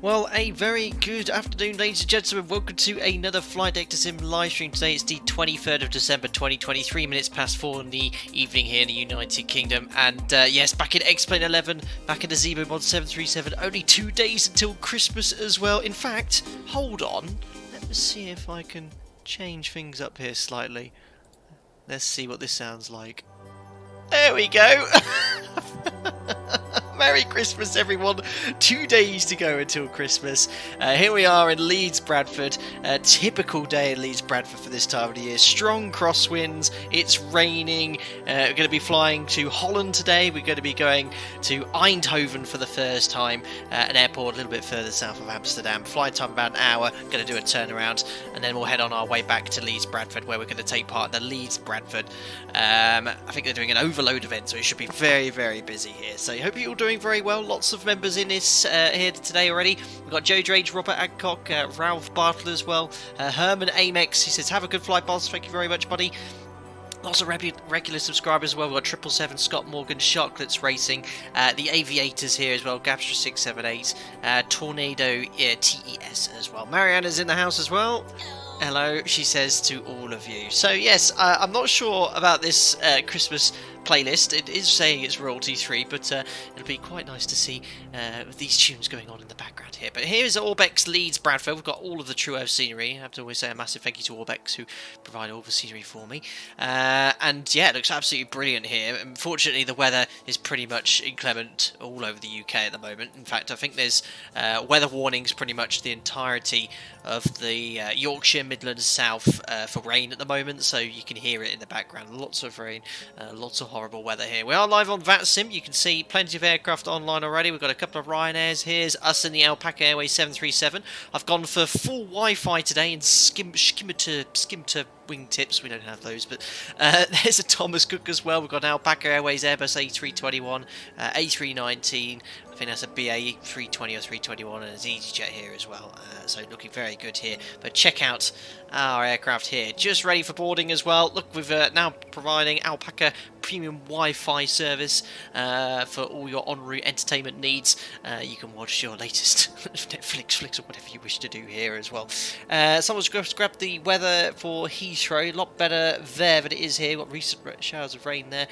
Well, a very good afternoon, ladies and gentlemen. Welcome to another Flight Deck to Sim live stream. Today it's the 23rd of December 2023, minutes past 4 in the evening here in the United Kingdom. And yes, back in X-Plane 11, back in the ZIBO Mod 737. Only 2 days until Christmas as well. In fact, hold on. Let me see if I can change things up here slightly. Let's see what this sounds like. There we go. Merry Christmas, everyone. 2 days to go until Christmas. Here we are in Leeds-Bradford. A typical day in Leeds-Bradford for this time of the year. Strong crosswinds. It's raining. We're going to be flying to Holland today. We're going to be going to Eindhoven for the first time. An airport a little bit further south of Amsterdam. Flight time about an hour. Going to do a turnaround. And then we'll head on our way back to Leeds-Bradford, where we're going to take part in the Leeds-Bradford. I think they're doing an overload event, so it should be very, very busy here. So I hope you're all doing very well. Lots of members in this here today already. We've got Joe Drage, Robert Adcock, Ralph Bartle as well, Herman Amex. He says, have a good flight, boss. Thank you very much, buddy. Lots of regular subscribers as well. We've got 777, Scott Morgan, Sharklets Racing, the Aviators here as well, Gapstra678, Tornado TES as well. Mariana's in the house as well. Hello, she says to all of you. So yes, I'm not sure about this Christmas playlist. It is saying it's royalty free, but it'll be quite nice to see these tunes going on in the background here. But here's Orbex Leeds-Bradford. We've got all of the True Earth scenery. I have to always say a massive thank you to Orbex who provide all the scenery for me. And yeah, it looks absolutely brilliant here. Unfortunately, the weather is pretty much inclement all over the UK at the moment. In fact, I think there's weather warnings pretty much the entirety of the Yorkshire, Midlands, South for rain at the moment, so you can hear it in the background. Lots of rain, lots of horrible weather here. We are live on VATSIM. You can see plenty of aircraft online already. We've got a couple of Ryanairs. Here's us in the Alpaca Airways 737. I've gone for full Wi-Fi today and skimter wingtips. We don't have those, but there's a Thomas Cook as well. We've got an Alpaca Airways Airbus A321, A319. I think that's a BA 320 or 321, and there's EasyJet here as well. So looking very good here. But check out our aircraft here, just ready for boarding as well. Look, we've now providing Alpaca premium Wi-Fi service for all your en route entertainment needs. You can watch your latest Netflix flicks or whatever you wish to do here as well. Someone's grabbed the weather for Heathrow. A lot better there than it is here. We've got recent showers of rain there.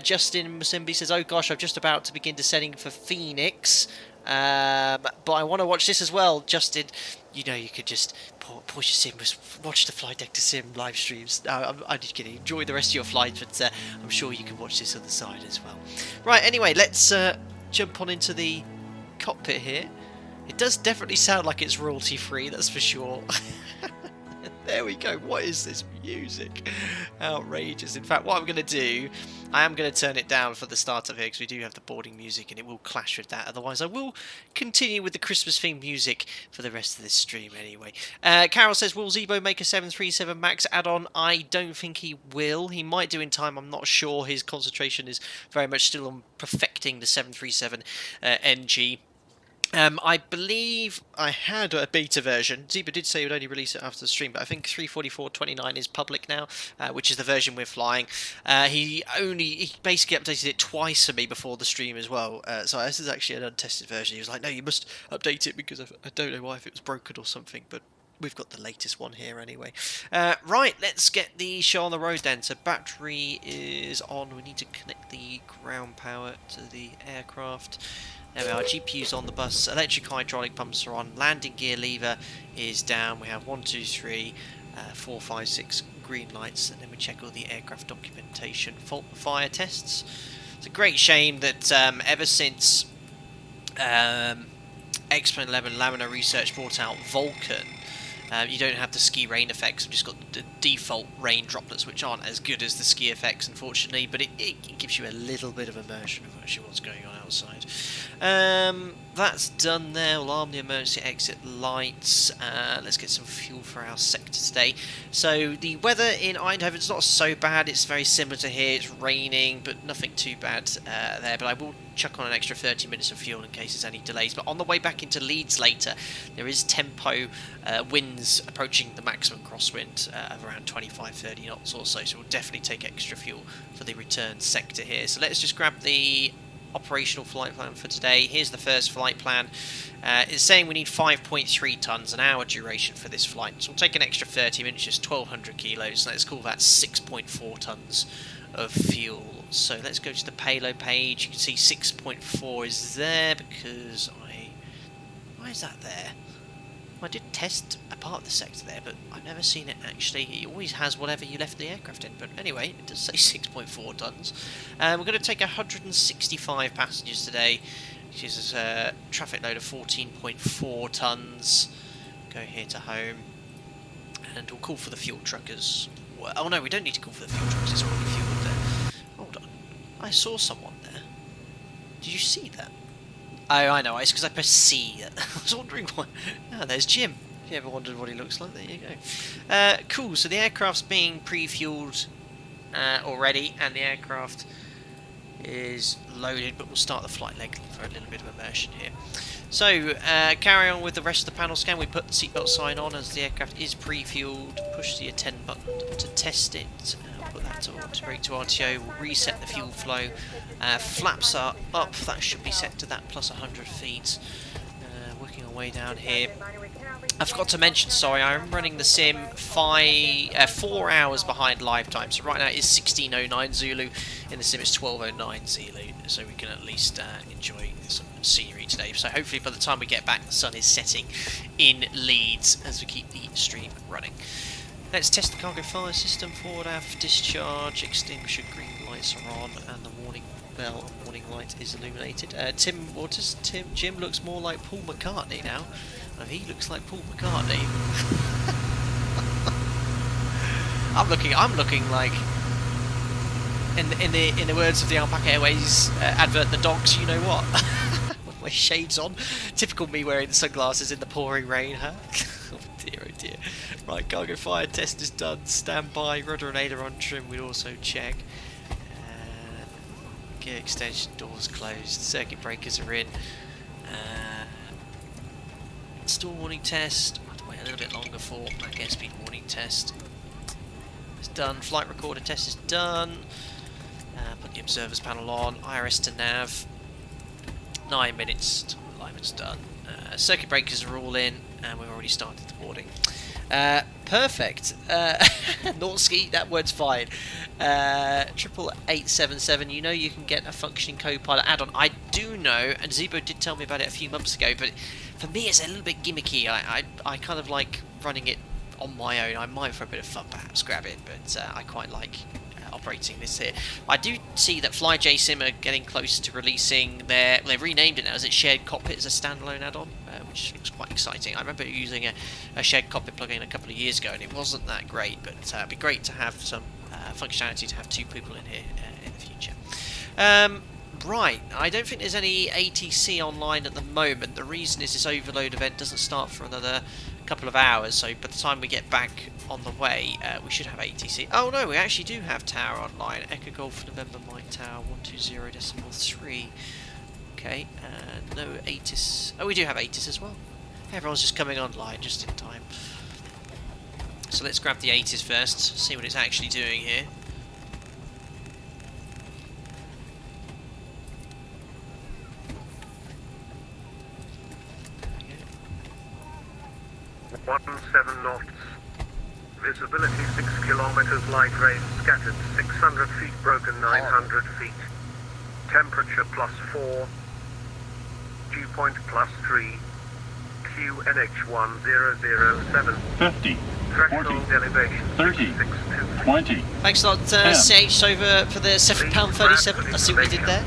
Justin Musimbi says, oh gosh, I'm just about to begin descending for Phoenix. But I want to watch this as well, Justin. You know, you could just pause your sim, watch the Flight Deck to Sim live streams. I'm just kidding. Enjoy the rest of your flight, but I'm sure you can watch this on the side as well. Right, anyway, let's jump on into the cockpit here. It does definitely sound like it's royalty free, that's for sure. There we go. What is this music? Outrageous. In fact, what I'm going to do, I am going to turn it down for the start of here because we do have the boarding music and it will clash with that. Otherwise, I will continue with the Christmas themed music for the rest of this stream anyway. Carol says, will ZIBO make a 737 MAX add-on? I don't think he will. He might do in time. I'm not sure. His concentration is very much still on perfecting the 737 NG. I believe I had a beta version. ZIBO did say he would only release it after the stream, but I think 344.29 is public now, which is the version we're flying. He basically updated it twice for me before the stream as well. So this is actually an untested version. He was like, no, you must update it because I don't know why, if it was broken or something, but we've got the latest one here anyway. Right, let's get the show on the road then. So battery is on. We need to connect the ground power to the aircraft. There we are, GPU's on the bus, electric hydraulic pumps are on, landing gear lever is down, we have 1, 2, 3, 4, 5, 6 green lights, and then we check all the aircraft documentation, fault fire tests. It's a great shame that ever since X-Plane 11 Laminar Research brought out Vulcan, you don't have the ski rain effects. We've just got the default rain droplets, which aren't as good as the ski effects, unfortunately, but it gives you a little bit of immersion of actually what's going on outside. That's done there. We'll arm the emergency exit lights. Let's get some fuel for our sector today. So the weather in Eindhoven is not so bad. It's very similar to here. It's raining, but nothing too bad there. But I will chuck on an extra 30 minutes of fuel in case there's any delays. But on the way back into Leeds later, there is tempo winds approaching the maximum crosswind of around 25-30 knots or so. So we'll definitely take extra fuel for the return sector here. So let's just grab the operational flight plan for today. Here's the first flight plan. It's saying we need 5.3 tonnes an hour duration for this flight, so we'll take an extra 30 minutes, just 1,200 kilos. Let's call that 6.4 tonnes of fuel. So let's go to the payload page. You can see 6.4 is there because why is that there? I did test a part of the sector there, but I've never seen it actually. It always has whatever you left the aircraft in. But anyway, it does say 6.4 tonnes. We're going to take 165 passengers today, which is a traffic load of 14.4 tonnes. Go here to home, and we'll call for the fuel truckers. Well, oh no, we don't need to call for the fuel truckers. It's already fueled there. Hold on, I saw someone there. Did you see that? Oh, I know, it's because I pressed C. I was wondering why. Oh, there's Jim. If you ever wondered what he looks like, there you go. Cool, so the aircraft's being pre-fueled already, and the aircraft is loaded, but we'll start the flight leg for a little bit of immersion here. So, carry on with the rest of the panel scan. We put the seatbelt sign on as the aircraft is pre-fueled. Push the attend button to test it. Put that to brake to RTO. We'll reset the fuel flow. Flaps are up. That should be set to that plus 100 feet. Working our way down here. I forgot to mention, sorry, I'm running the sim 4 hours behind live time. So right now it's 16:09 Zulu. In the sim it's 12:09 Zulu. So we can at least enjoy some scenery today. So hopefully by the time we get back, the sun is setting in Leeds as we keep the stream running. Let's test the cargo fire system. Forward aft discharge, extinguisher green lights are on, and the warning bell and warning light is illuminated. Jim looks more like Paul McCartney now. Oh, he looks like Paul McCartney. I'm looking like in the words of the Alpaca Airways advert, the dogs, you know what? With my shades on, typical me wearing sunglasses in the pouring rain, huh? Oh dear. Right, cargo fire test is done. Stand by, rudder and aileron trim. We'd also check. Gear extension doors closed. Circuit breakers are in. Stall warning test. I have to wait a little bit longer for that airspeed warning test. It's done. Flight recorder test is done. Put the observers panel on. IRS to nav. 9 minutes. Time alignment's done. Circuit breakers are all in, and we've already started the boarding. Perfect. Norski, that word's fine. 88877. You know you can get a functioning co-pilot add-on. I do know, and ZIBO did tell me about it a few months ago, but for me it's a little bit gimmicky. I kind of like running it on my own. I might for a bit of fun perhaps grab it, but I quite like operating this here. I do see that FlyJSim are getting closer to releasing they've renamed it now as shared cockpit as a standalone add-on, which looks quite exciting. I remember using a shared cockpit plugin a couple of years ago and it wasn't that great, but it'd be great to have some functionality to have 2 people in here in the future. Right, I don't think there's any ATC online at the moment. The reason is this overload event doesn't start for another couple of hours, so by the time we get back on the way, we should have ATC. Oh no, we actually do have tower online. Echo Golf November Mike Tower 120.3. Okay, no ATIS. Oh, we do have ATIS as well. Everyone's just coming online just in time. So let's grab the ATIS first, see what it's actually doing here. 17 knots. Visibility 6 kilometers, light rain scattered 600 feet, broken 900 feet. Temperature +4. Dew point +3. QNH 1007. 50. Threshold 40, elevation 30, 662. 20. Thanks a lot, CH, over for the £7.37. I see what you did there.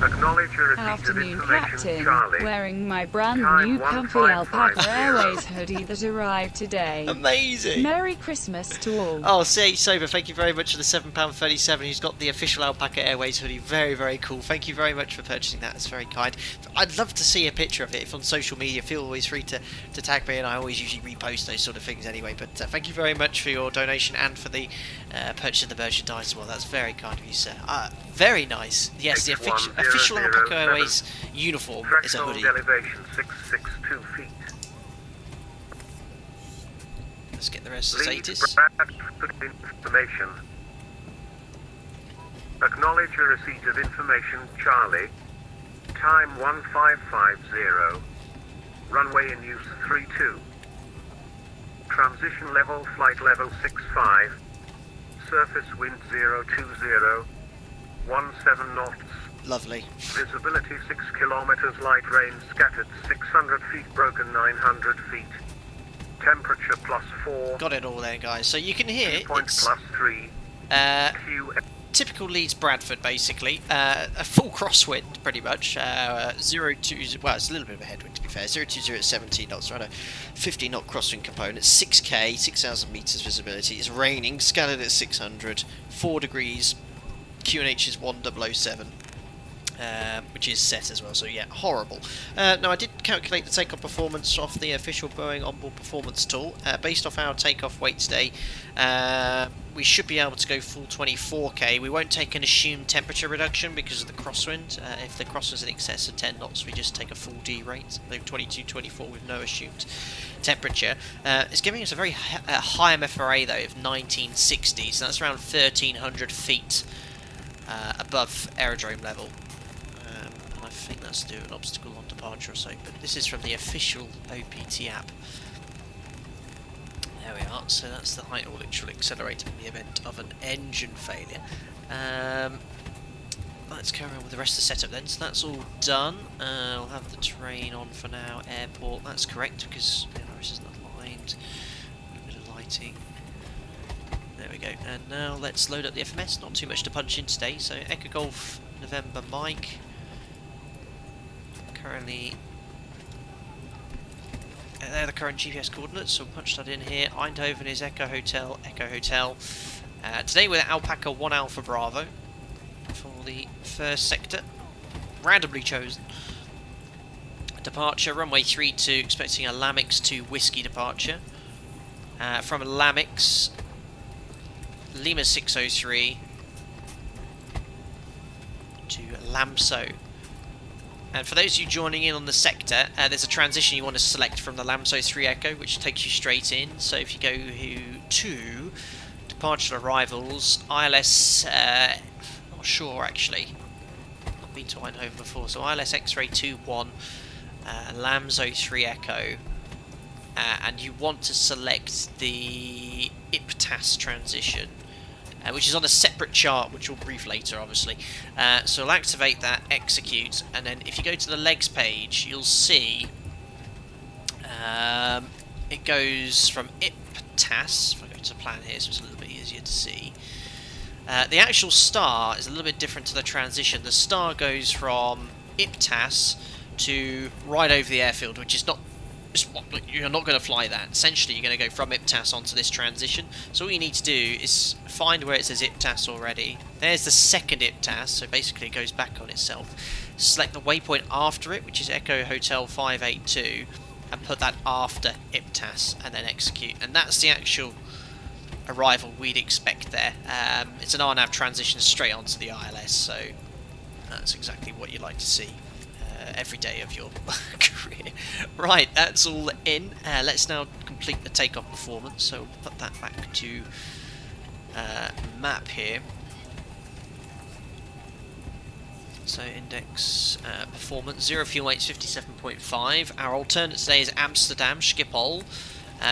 Acknowledge your receipt of Afternoon, information, Captain. Charlie. Wearing my brand Time new comfy 1550. Alpaca Airways hoodie that arrived today. Amazing. Merry Christmas to all. Oh, CH Sober, thank you very much for the £7.37. He's got the official Alpaca Airways hoodie. Very, very cool. Thank you very much for purchasing that. It's very kind. I'd love to see a picture of it. If on social media, feel always free to tag me, and I always usually repost those sort of things anyway. But thank you very much for your donation and for the purchase of the merchandise as well. That's very kind of you, sir. Very nice. Yes, the official Alpaca Airways uniform is a hoodie. Threshold elevation 662 feet. Let's get the rest of the status. Leeds-Bradford information. Acknowledge your receipt of information, Charlie. Time 1550. Runway in use 32. Transition level, flight level 65. Surface wind 020. 17 knots. Lovely. Visibility 6 kilometers, light rain scattered 600 feet, broken 900 feet. Temperature +4. Got it all there, guys. So you can hear Point it's +3. Q. typical Leeds-Bradford, basically. A full crosswind, pretty much. 020, well, it's a little bit of a headwind, to be fair. 020 at 17 knots, right? A 50 knot crosswind component. 6k, 6,000 meters visibility. It's raining, scattered at 600. 4 degrees. QNH is 1007. Which is set as well, so yeah, horrible. Now, I did calculate the takeoff performance off the official Boeing onboard performance tool. Based off our takeoff weight today, we should be able to go full 24k. We won't take an assumed temperature reduction because of the crosswind. If the crosswind's in excess of 10 knots, we just take a full D rate, so 22, 24 with no assumed temperature. It's giving us a very high MFRA, though, of 1960, so that's around 1,300 feet above aerodrome level. I think that's to do an obstacle on departure or so, but this is from the official OPT app. There we are, so that's the height orbital accelerator in the event of an engine failure. Let's carry on with the rest of the setup then. So that's all done. I'll have the terrain on for now. Airport, that's correct because this isn't aligned. A bit of lighting. There we go. And now let's load up the FMS. Not too much to punch in today. So Echo Golf November Mike. Currently, they're the current GPS coordinates, so we'll punch that in here. Eindhoven is Echo Hotel, Echo Hotel. Today we're at Alpaca 1 Alpha Bravo for the first sector, randomly chosen. Departure, runway 32, expecting a Lamix to Whiskey departure. From Lamix, Lima 603 to Lamso. And for those of you joining in on the sector, there's a transition you want to select from the Lamso 3 Echo, which takes you straight in. So if you go to departure arrivals, ILS, not sure actually, not been to Eindhoven before, so ILS X-ray 21, Lamso 3 Echo, and you want to select the IPTAS transition. Which is on a separate chart, which we'll brief later, obviously. So I'll activate that, execute, and then if you go to the legs page, you'll see it goes from IPTAS. If I go to plan here, so it's a little bit easier to see. The actual star is a little bit different to the transition. The star goes from IPTAS to right over the airfield, which is not. You're not going to fly that. Essentially, you're going to go from IPTAS onto this transition. So all you need to do is find where it says IPTAS already. There's the second IPTAS, so basically it goes back on itself. Select the waypoint after it, which is Echo Hotel 582, and put that after IPTAS, and then execute. And that's the actual arrival we'd expect there. It's an RNAV transition straight onto the ILS, so that's exactly what you'd like to see. Every day of your career. Right, that's all in. Let's now complete the takeoff performance. So we'll put that back to map here. So index performance, 0 fuel weight 57.5. Our alternate today is Amsterdam, Schiphol.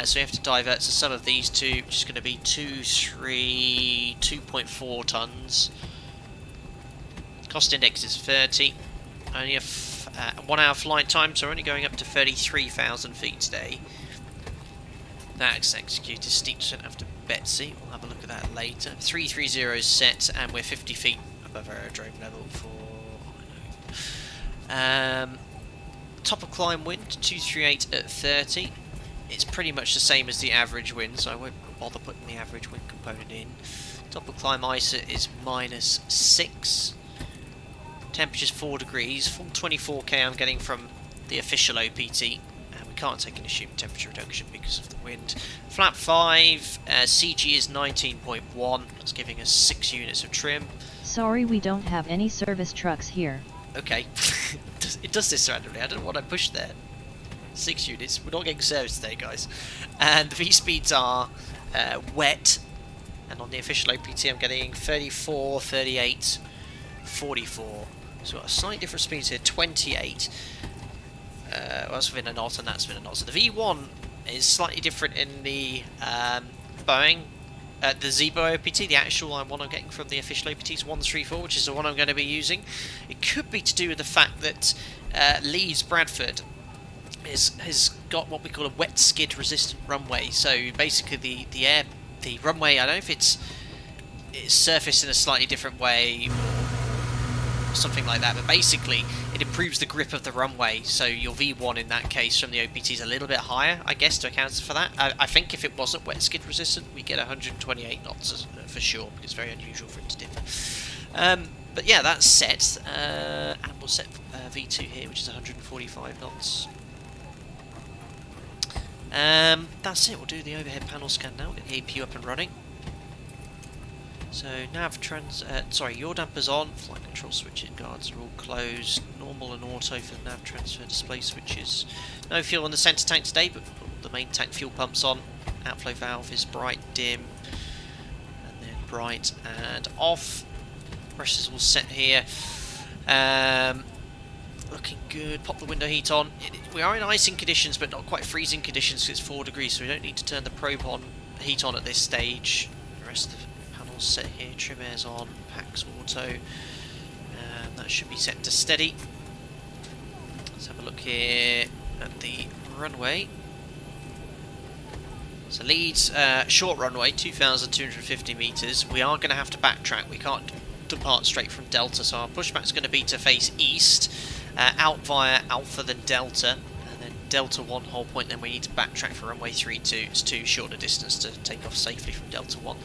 So we have to divert to some of these two, which is going to be 2.4 tons. Cost index is 30. Only a 1 hour flight time, so we're only going up to 33,000 feet today. That's executed. Steep descent after Betsy. We'll have a look at that later. 330 is set, and we're 50 feet above aerodrome level for top of climb wind 238 at 30. It's pretty much the same as the average wind, so I won't bother putting the average wind component in. Top of climb ISA is -6. Temperature's 4 degrees, full 24k I'm getting from the official OPT, and we can't take an assumed temperature reduction because of the wind. Flap 5, CG is 19.1, that's giving us 6 units of trim. Sorry, we don't have any service trucks here. Okay, it does this randomly, I don't know what I pushed there. 6 units, we're not getting service today, guys. And the V-speeds are wet, and on the official OPT I'm getting 34, 38, 44. So we've got a slightly different speeds here, 28. Well, that's within a knot, and that's within a knot. So the V1 is slightly different in the Boeing. The ZIBO OPT, the actual one I'm getting from the official OPT is 134, which is the one I'm going to be using. It could be to do with the fact that Leeds-Bradford has got what we call a wet skid resistant runway. So basically the runway, I don't know if it's surfaced in a slightly different way or something like that, but basically it improves the grip of the runway, so your V1 in that case from the OPT is a little bit higher, I guess, to account for that. I think if it wasn't wet skid resistant, we get 128 knots for sure, because it's very unusual for it to differ. But yeah, that's set, and we'll set V2 here, which is 145 knots. That's it, we'll do the overhead panel scan now, get the APU up and running. So yaw dampers on, flight control switches, guards are all closed, normal and auto for the nav transfer display switches. No fuel in the centre tank today, but the main tank fuel pumps on. Outflow valve is bright, dim, and then bright and off. Pressure's all set here. Looking good. Pop the window heat on. We are in icing conditions, but not quite freezing conditions because it's 4 degrees, so we don't need to turn the probe heat on at this stage. The rest of the panels set here. Trim air's on. Packs auto. That should be set to steady. Let's have a look here at the runway. So Leeds, short runway, 2,250 metres. We are going to have to backtrack. We can't depart straight from Delta, so our pushback's going to be to face east, out via Alpha, then Delta, and then Delta 1 whole point. Then we need to backtrack for runway 32. It's too short a distance to take off safely from Delta 1.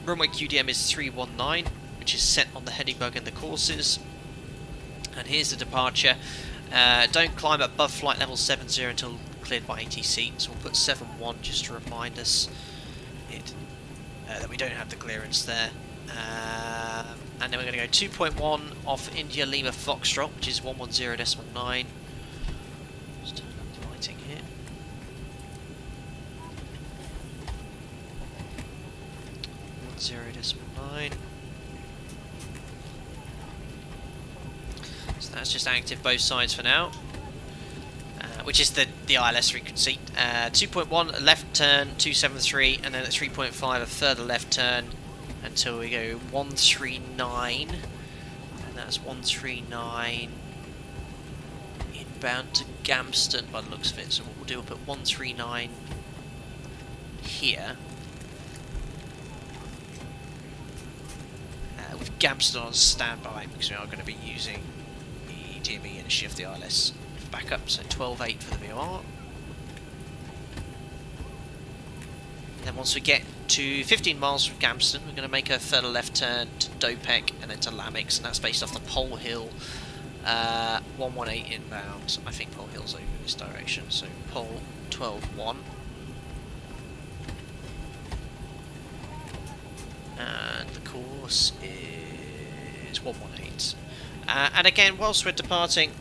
Runway QDM is 319, which is set on the heading bug and the courses. And here's the departure. Don't climb above flight level 70 until cleared by ATC, so we'll put 71 just to remind us that we don't have the clearance there. And then we're going to go 2.1 off India Lima Foxtrot, which is 110.9. Just turn up the lighting here. .9. So that's just active both sides for now, which is the ILS frequency. 2.1 left turn 273, and then at 3.5 a further left turn until we go 139, and that's 139 inbound to Gamston by the looks of it. So what we'll do, we'll put 139 here. With Gamston on standby, because we are going to be using the DME and a shift the ILS for backup, so 12.8 for the VOR. Then once we get to 15 miles from Gamston, we're going to make a further left turn to Dopek and then to Lamix, and that's based off the Pole Hill 118 inbound. I think Pole Hill's over this direction, so Pole 12.1. And the course is 118. And again, whilst we're departing,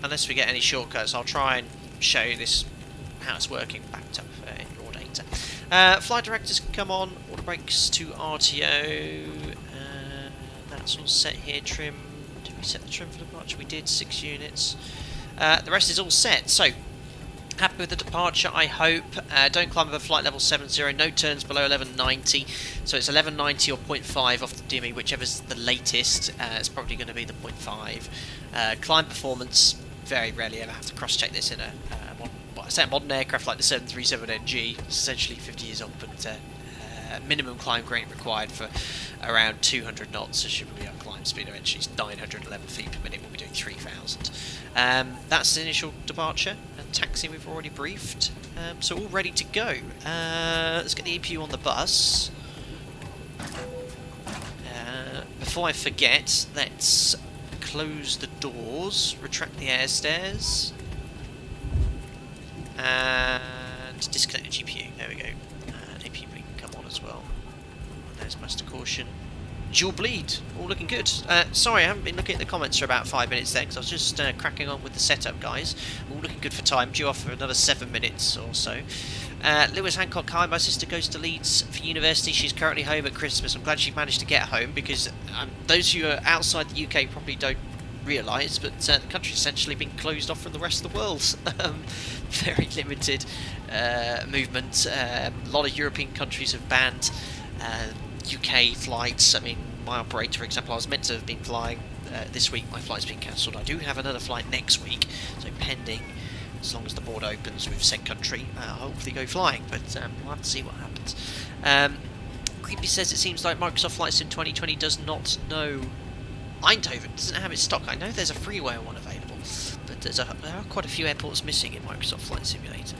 unless we get any shortcuts, I'll try and show you this, how it's working backed up in raw data. Flight directors can come on, order brakes to RTO, that's all set here. Trim, did we set the trim for departure? We did, 6 units. The rest is all set, so happy with the departure, I hope. Don't climb above flight level 70, no turns below 1190, so it's 1190 or 0.5 off the DME, whichever's the latest. It's probably going to be the 0.5. Climb performance, very rarely ever have to cross-check this in a modern aircraft like the 737NG. It's essentially 50 years old, but minimum climb rate required for around 200 knots, so should be our climb speed eventually is 911 feet per minute. We'll be doing 3,000. That's the initial departure, and taxi we've already briefed, so all ready to go. Let's get the APU on the bus. Before I forget, let's close the doors, retract the air stairs, and disconnect the GPU. There we go. And APU can come on as well. And there's master caution. Dual bleed, all looking good. Sorry, I haven't been looking at the comments for about 5 minutes there, because I was just cracking on with the setup, guys. All looking good for time, due off for another 7 minutes or so. Lewis Hancock, hi, my sister goes to Leeds for university. She's currently home at Christmas. I'm glad she managed to get home, because those who are outside the UK probably don't realise, but the country's essentially been closed off from the rest of the world. Very limited movement. A lot of European countries have banned UK flights. I mean, my operator, for example, I was meant to have been flying this week. My flight's been cancelled. I do have another flight next week, so pending, as long as the border opens with said country, I'll hopefully go flying, but we'll have to see what happens. Creepy says it seems like Microsoft Flight Sim 2020 does not know Eindhoven, doesn't have its stock. I know there's a freeware one available, but there are quite a few airports missing in Microsoft Flight Simulator.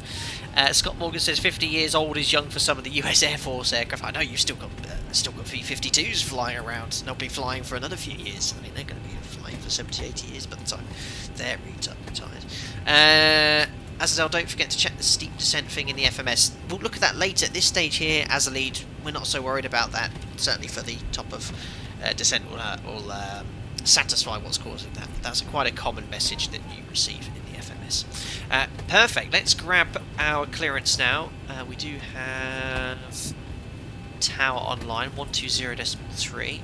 Scott Morgan says 50 years old is young for some of the US Air Force aircraft. I know you've still got V-52s flying around, and they'll be flying for another few years. I mean, they're going to be flying for 70, 80 years by the time they're retired. Azazel, don't forget to check the steep descent thing in the FMS. We'll look at that later. At this stage here, as a lead, we're not so worried about that. Certainly for the top of descent will satisfy what's causing that. That's quite a common message that you receive in the FMS. Perfect. Let's grab our clearance now. We do have tower online, 120.3.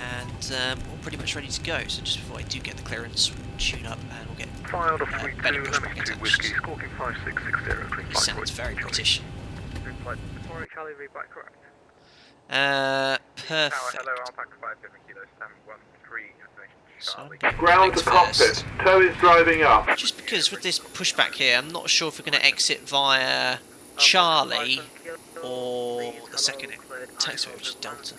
And we're pretty much ready to go. So just before I do get the clearance, we'll tune up and we'll get better pushback intentions. Sounds very British. Perfect. So Ground to cockpit. Tow is driving up. Just because with this pushback here, I'm not sure if we're going to exit via Charlie or the second taxiway, which is Delta.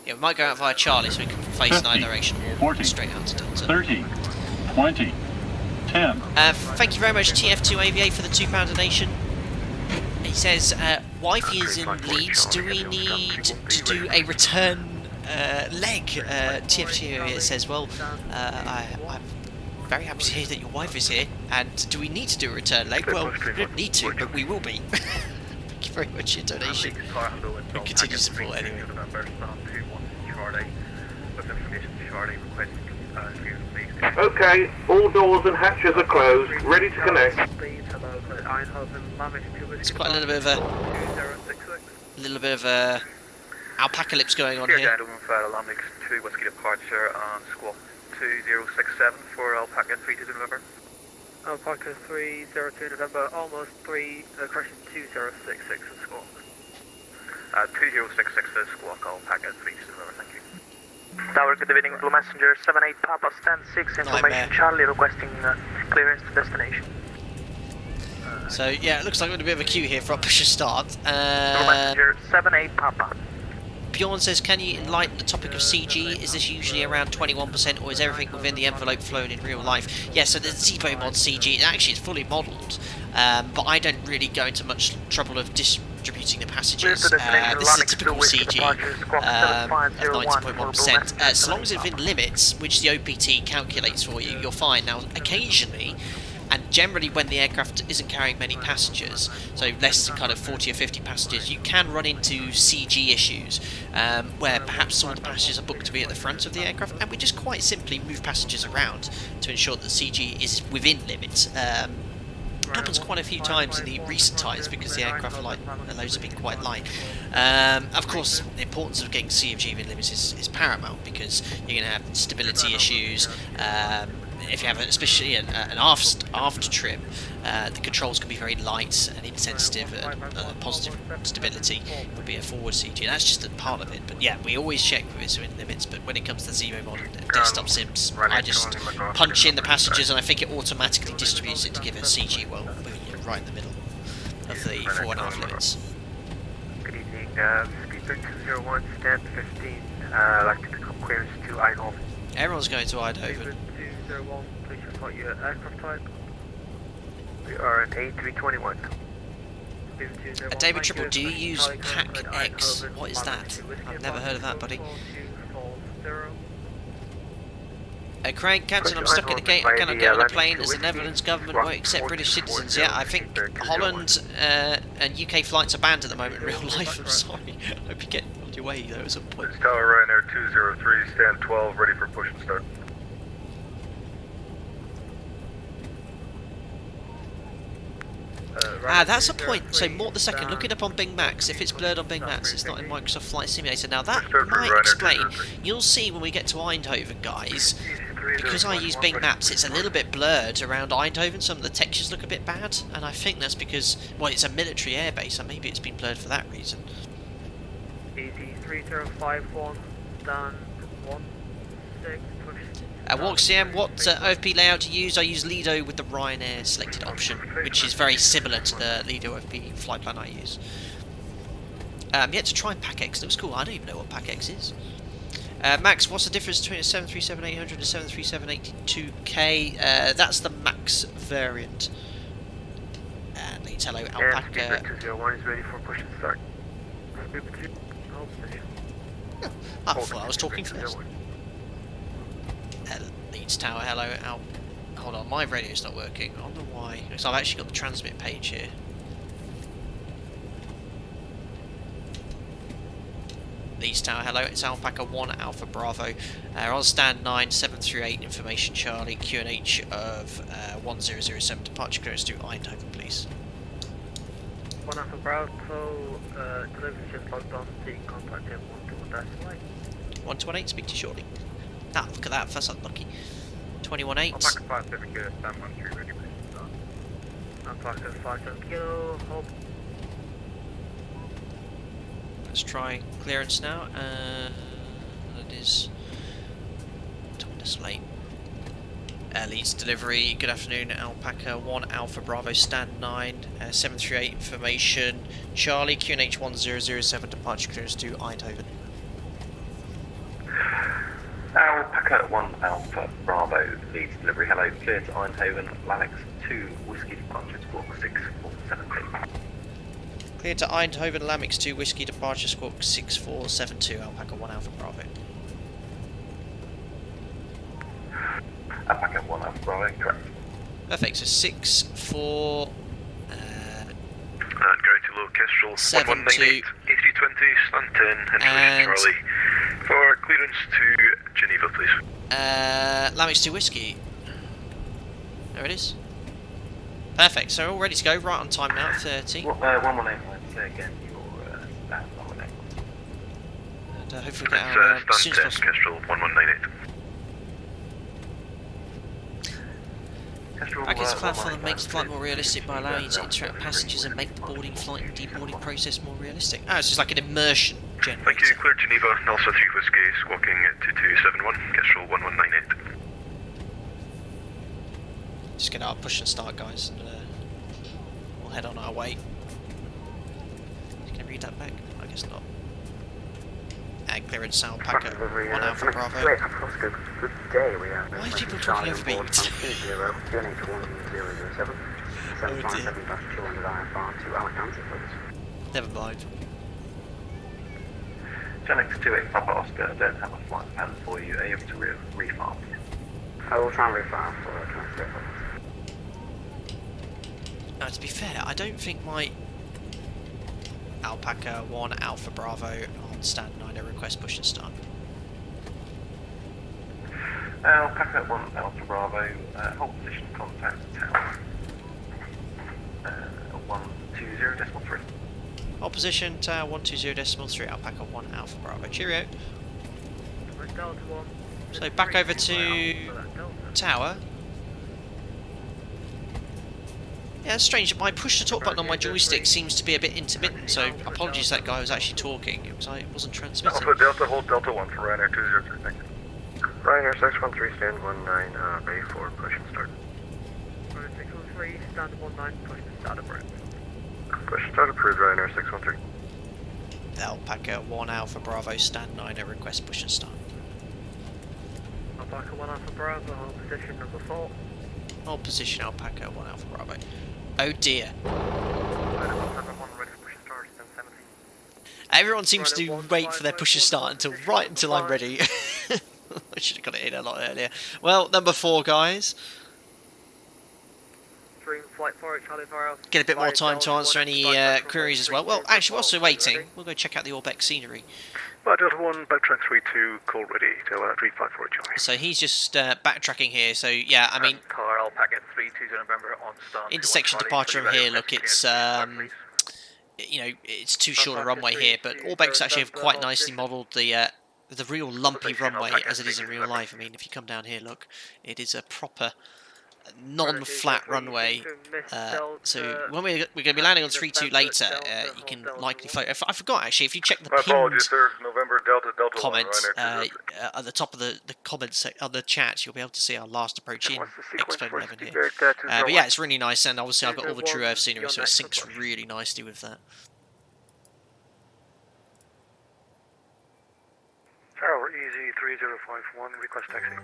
Yeah, we might go out via Charlie so we can face 50, in either direction or 40, straight out to Delta. 30, 20, 10. Thank you very much, TF2AVA, for the £2 donation. He says, wifey is in Leeds. Do we need to do a return leg? TF2AVA says, well, I'm very happy to hear that your wife is here. And do we need to do a return leg? Well, we don't need to, but we will be. Thank you very much for your donation. And continue support anyway. Okay, all doors and hatches are closed, ready to connect. It's quite a little bit of a alpacalypse going on here. Landing 2 Whiskey departure on squawk 2067 for Alpaca 32 November. Alpaca 302 November, almost 3, correction 2066 at squawk. 2066 at squawk, Alpaca 32 November, thank you. Tower, good evening, Blue Messenger 78 Papa stand 6, information Charlie requesting clearance to destination. So yeah, it looks like we're in a bit of a queue here for our push start. Blue Messenger 78 Papa. Bjorn says, can you enlighten the topic of CG? Is this usually around 21% or is everything within the envelope flown in real life? Yeah, so the ZIBO mod CG, actually it's fully modelled, but I don't really go into much trouble of distributing the passages. This is a typical CG at 90.1%. So long as it's within limits, which the OPT calculates for you, you're fine. Now, occasionally, and generally when the aircraft isn't carrying many passengers, so less than kind of 40 or 50 passengers, you can run into CG issues where perhaps some of the passengers are booked to be at the front of the aircraft, and we just quite simply move passengers around to ensure that the CG is within limits. Happens quite a few times in the recent times because the aircraft loads have been quite light. Of course, the importance of getting CFG within limits is paramount because you're going to have stability issues. If you have especially an aft trim, the controls can be very light and insensitive. Positive stability would be a forward CG. That's just a part of it. But yeah, we always check with it's within limits. But when it comes to ZIBO mod desktop sims, I just punch in the passengers and I think it automatically distributes it to give a CG well right in the middle of the 4.5 limits. Good evening, Speedbird 201, stand 15. I'd like to pick up clearance to Eindhoven. Everyone's going to Eindhoven. 201, please report your aircraft type. We are an A321. David Triple, do you use Pack X? What is that? I've never heard of that, buddy. Craig, Captain, I'm stuck at the gate. I cannot get on the plane as the Netherlands government won't accept British citizens. Yeah, I think Holland and UK flights are banned at the moment in real life. I'm sorry. I hope you get away though at some point. It's Tower Ryanair 203, stand 12, ready for push and start. That's a point. So Mort the second, look it up on Bing Max. If it's blurred on Bing Max, it's not in Microsoft Flight Simulator. Now that might explain. You'll see when we get to Eindhoven, guys. Because I use Bing Maps, it's a little bit blurred around Eindhoven. Some of the textures look a bit bad, and I think that's because, well, it's a military airbase, so maybe it's been blurred for that reason. Easy 3051, stand 16, push. WalkCM, what OFP layout to use? I use Lido with the Ryanair selected option, which is very similar to the Lido OFP flight plan I use. Yet to try PACX, looks cool. I don't even know what PACX is. Max, what's the difference between a 737-800 and 737-82K? That's the Max variant. And Leeds, hello, Alpaca. 201 is ready for push and start. I thought I was talking first. Leeds Tower, hello, hold on, my radio's not working. I don't know why, because I've actually got the transmit page here. Leeds Tower, hello, it's Alpaca 1 Alpha Bravo. On stand 9, 738, information Charlie, QNH of 1007, departure clearance to Eindhoven, please. 1 Alpha Bravo, delivery just logged on, seek contact him, 121-8. 128, speak to you shortly. Ah, look at that, that's unlucky. 218. Alpaca 5 Pacific Kilo, stand 13, ready for start. Alpaca 57 Kilo, hold. Let's try clearance now. It is late. Leeds delivery. Good afternoon, Alpaca 1 Alpha Bravo, stand 9, 738 information. Charlie, QNH 1007, departure clearance to Eindhoven. Alpaca 1 Alpha Bravo, Leeds delivery, hello, clear to Eindhoven, Lamix 2, Whiskey departure squawk 6472. Clear to Eindhoven, Lamix 2, Whiskey departure squawk 6472, Alpaca 1 Alpha Bravo. Alpaca 1 Alpha Bravo, correct. Perfect, so 64... And going to low Kestrel 1198, A320, stand 10, and Charlie. For clearance to Geneva, please. Lamix 2 Whiskey. There it is. Perfect, so we're all ready to go, right on time now, 30. 118, say again, your 118. And hopefully get our as soon as possible. Kestrel 1198. Back is a platform that makes the flight more realistic by allowing you to interact with passengers and make the boarding, flight and deboarding process more realistic. Oh, it's just like an immersion generator. Thank you, clear Geneva, Nelsa 3 Whiskey, squawking 2271, Kestrel 1198. Just get our push and start, guys, and we'll head on our way. Can I read that back? I guess not. And clearance Alpaca 1 Alpha Bravo. Good day, we have. Why are people talking over me? Never mind. Genix 28 Papa Oscar, I don't have a flight plan for you. Are you able to refile? I will try and refile for Now, to be fair, I don't think my Alpaca 1 Alpha Bravo on stand 9 a request push and start. Alpaca 1 Alpha Bravo, hold position, contact tower. 120.3. Hold position, tower 120.3, Alpaca 1 Alpha Bravo. Cheerio. So back over to tower. Yeah, it's strange. My push to talk button on my joystick seems to be a bit intermittent, so apologies that guy was actually talking. It wasn't transmitting. Alpha Delta, hold Delta 1 for Ryanair 203, thank you. Ryanair 613, stand 19, ready for push and start. Ryanair 613, stand 19, push and start approved. Push and start approved, Ryanair 613. Alpaca 1 Alpha Bravo, stand 9, a request push and start. Alpaca 1 Alpha Bravo, hold position number 4. Hold position, Alpaca 1 Alpha Bravo. Oh dear. Everyone seems to wait for their push and start until I'm ready. I should have got it in a lot earlier. Well, number 4, guys. Get a bit more time to answer any queries as well. Well, actually, whilst we're waiting, we'll go check out the Orbeck scenery. Delta 1, backtrack 32, call ready to 354 Charlie. So he's just backtracking here. So yeah, I mean, Car Alpaca 32 November on stand. intersection departure from here. Look, it's you know, it's too short a runway here, but Orbeck's actually have quite nicely modelled the real lumpy runway as it is in real life. I mean, if you come down here, look, it is a proper non-flat runway. So when we're going to be landing on 32 later, you can likely float. I forgot actually, if you check the pinned comments at the top of the comments on the chat, you'll be able to see our last approach in Expo 11 here. But yeah, it's really nice, and obviously I've got all the true earth scenery, so it syncs really nicely with that. Tower Easy 3051, request taxi.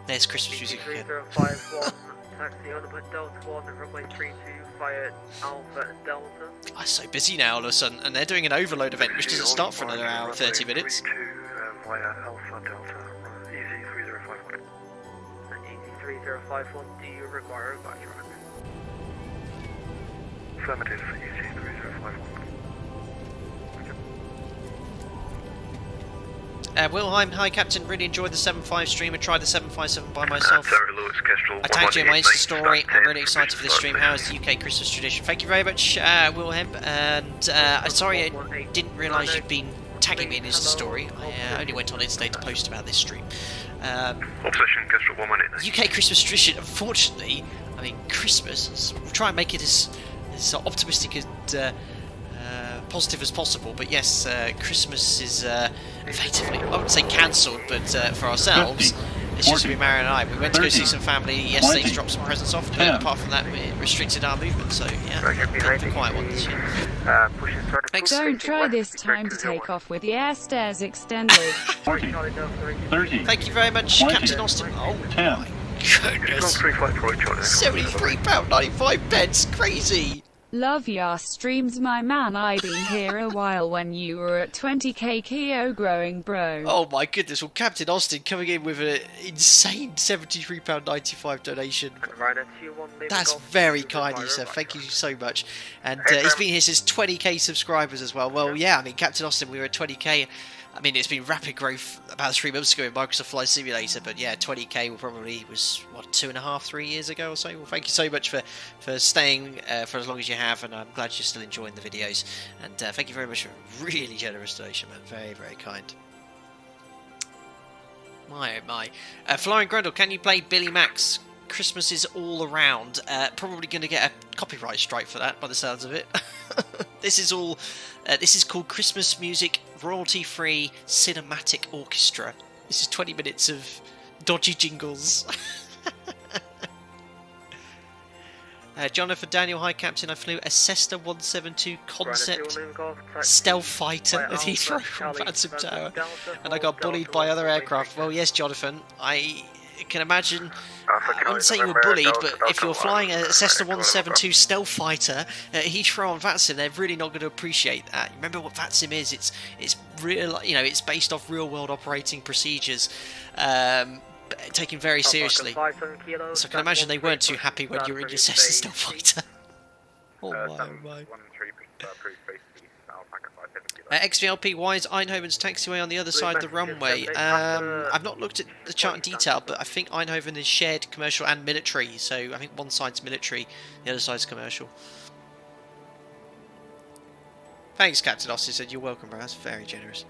There's Christmas music again. 3051, taxi on the Delta 1, runway 32, via Alpha and Delta. Oh, it's so busy now all of a sudden, and they're doing an overload event which doesn't start for another hour and 30 minutes. 32, via Alpha Delta, Easy 3051. And Easy 3051, do you require a backtrack? Affirmative, Easy 3051. Wilhelm, hi Captain, really enjoyed the 7.5 stream. I tried the 7.57 by myself. Kestrel, I tagged you in my Insta story. I'm really excited for this stream. How is the UK Christmas tradition? Thank you very much, Wilhelm. And sorry I didn't realise you'd been tagging me in Insta story. I only went on it today to post about this stream. Obsession, Kestrel, 1 minute. UK Christmas tradition, unfortunately, I mean, Christmas, we'll try and make it as optimistic and positive as possible, but yes, Christmas is effectively, I wouldn't say cancelled, but for ourselves, it's just to be Mary and I. We went to go see some family yesterday to drop some presents off, but apart from that, it restricted our movement, so yeah, a quiet one this year. Don't try this time to take off with the air stairs extended. 40, 30, Thank you very much, 20, Captain Austin. Oh 10. my goodness, £73.95 pence, crazy. Love your streams, my man. I've been here a while when you were at 20k Keo growing, bro. Oh my goodness, well Captain Austin coming in with an insane £73.95 donation. That's very kind of you, sir. Thank you so much. And he's been here since 20k subscribers as well. Well, yeah, I mean, Captain Austin, we were at 20k. I mean, it's been rapid growth about 3 months ago in Microsoft Flight Simulator, but yeah, 20k probably was, what, 2.5, 3 years ago or so? Well, thank you so much for staying for as long as you have, and I'm glad you're still enjoying the videos. And thank you very much for a really generous donation, man. Very, very kind. My, oh my. Flying Grundle, can you play Billy Max? Christmas is all around. Probably going to get a copyright strike for that, by the sounds of it. This is all. This is called Christmas Music Royalty-Free Cinematic Orchestra. This is 20 minutes of dodgy jingles. Jonathan Daniel, hi Captain. I flew a Cessna 172 concept stealth fighter at Heathrow from VATSIM Tower, and I got bullied by other aircraft. Well, yes, Jonathan, I can imagine. I wouldn't say you were bullied, but if you're flying a Cessna 172 stealth fighter at Heathrow on VATSIM, they're really not going to appreciate that. Remember what VATSIM is? It's real, you know, it's based off real-world operating procedures, taken very seriously. So I can imagine they weren't too happy when you were in your Cessna stealth fighter. Oh my, oh my. XVLP, why is Eindhoven's taxiway on the other side of the runway? I've not looked at the chart in detail, but I think Eindhoven is shared commercial and military, so I think one side's military, the other side's commercial. Thanks, Captain Austin, said you're welcome, bro. That's very generous.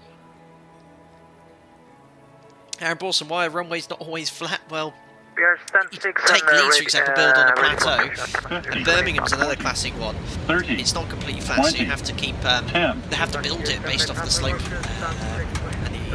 Aaron Borson, why are runways not always flat? Well, you take Leeds, for example, build on a plateau, and Birmingham's another classic one. 30, it's not completely flat, 20, so you have to keep, they have to build it based off the slope, and the,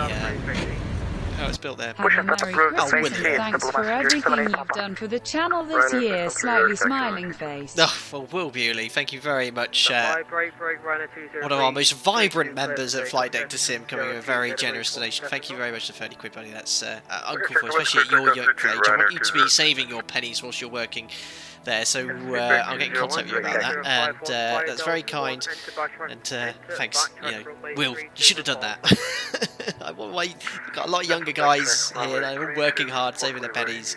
how it's built there. Have a Merry Christmas and thanks for everything you've done for the channel this year. Slightly smiling face. Oh, well, Will Bewley, thank you very much. One of our most vibrant members at Flight Deck to Sim, coming with a very generous donation. Thank you very much for 30 quid, buddy. That's uncalled for, especially at your young age. I want you to be saving your pennies whilst you're working there, so I'll get in contact with you about that, and that's very kind, and thanks. You know, Will, you should have done that. You've got a lot of younger guys here, they're all working hard, saving their pennies,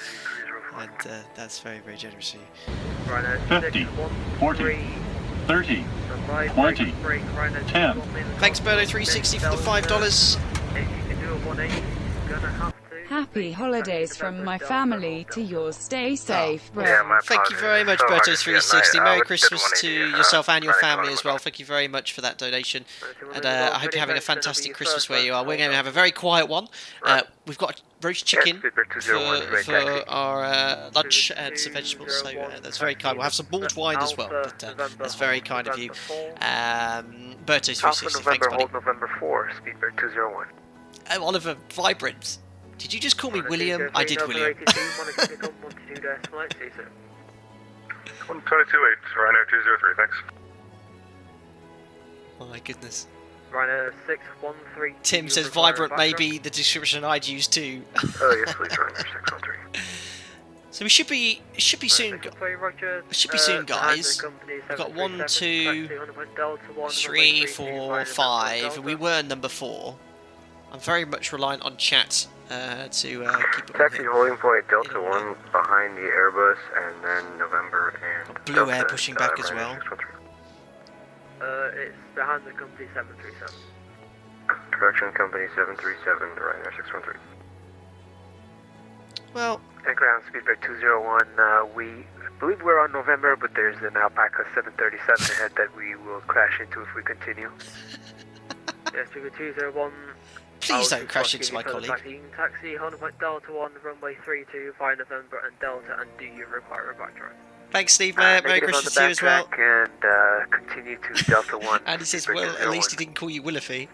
and that's very, very generous of you. 50, 40, 30, 20, 10. Thanks, Birdo360 for the $5. 018, gonna have to... Happy holidays from my family to yours. Stay safe, bro. Yeah, my Thank you apologies. very much, So hard to see at Berto360. night. Merry We did Christmas wanna to do, yourself and your running family climb as well. as Thank you very much for that donation. And I hope you're having a fantastic Christmas where you are. We're going to have a very quiet one. We've got roast chicken for our lunch and some vegetables, so that's very kind. We'll have some mulled wine as well, but that's very kind of you. Berto360, thanks, buddy. November 4, Speedbird 201. Oh, Oliver Vibrant. Did you just call me William? I did, William. 122.8, Ryanair 203, thanks. Oh my goodness. Ryanair 613. Tim says Vibrant may be the description I'd use too. Oh yes, please, Ryanair 613. So we should be soon. Should be soon, guys. We've got 1, 2, 3, 4, 5, and we were number 4. I'm very much reliant on chat to keep it. Taxi holding point Delta 1 behind the Airbus, and then November and Blue Delta, Air pushing back as well. 613. It's behind the company 737. Correction, company 737, Ryanair 613. Well, Ground Speedbird 201. We believe we're on November, but there's an Alpaca 737 ahead that we will crash into if we continue. Yes, Speedbird 201. please don't crash into my colleague. Taxi, Honda Point Delta 1, runway 32, via November and Delta, and do you require a backtrack? Thanks, Steve. Merry Christmas to you as well. And continue to Delta 1. And he says, well, at least he didn't call you Williffy.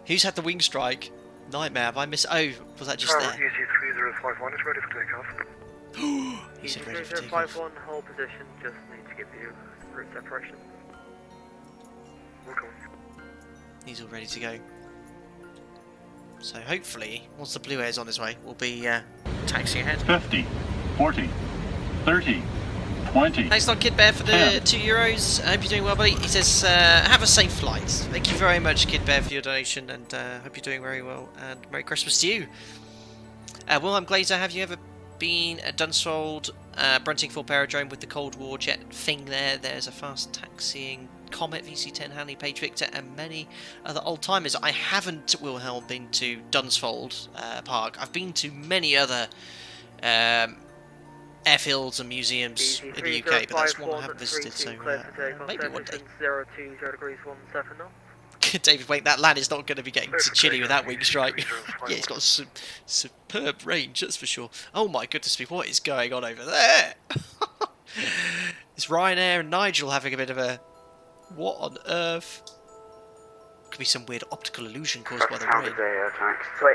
Who's had the wing strike? Nightmare, have I missed? Oh, was that just there? EG3051 is ready for takeoff. He said ready for takeoff. 3051, hold position, just need to give you route separation. Welcome. He's all ready to go. So hopefully, once the Blue Air's on his way, we'll be taxiing ahead. 50, 40, 30, 20. Thanks a lot, Kid Bear, for the €2. I hope you're doing well, buddy. He says, have a safe flight. Thank you very much, Kid Bear, for your donation, and hope you're doing very well. And Merry Christmas to you. Wilhelm Glazer, have you ever been at Dunsfold, Bruntingford Aerodrome with the Cold War jet thing there? There's a fast taxiing Comet, VC-10, Hanley, Page Victor, and many other old-timers. I haven't, Wilhelm, been to Dunsfold Park. I've been to many other airfields and museums in the UK, but that's one I haven't visited, so maybe one day. 020°17 knots. David Wake, that land is not going to be getting to Chile with that wing strike. Yeah, it's got superb range, that's for sure. Oh my goodness me, what is going on over there? Is Ryanair and Nigel having a bit of a... What on earth? Could be some weird optical illusion caused by the rain. Wait,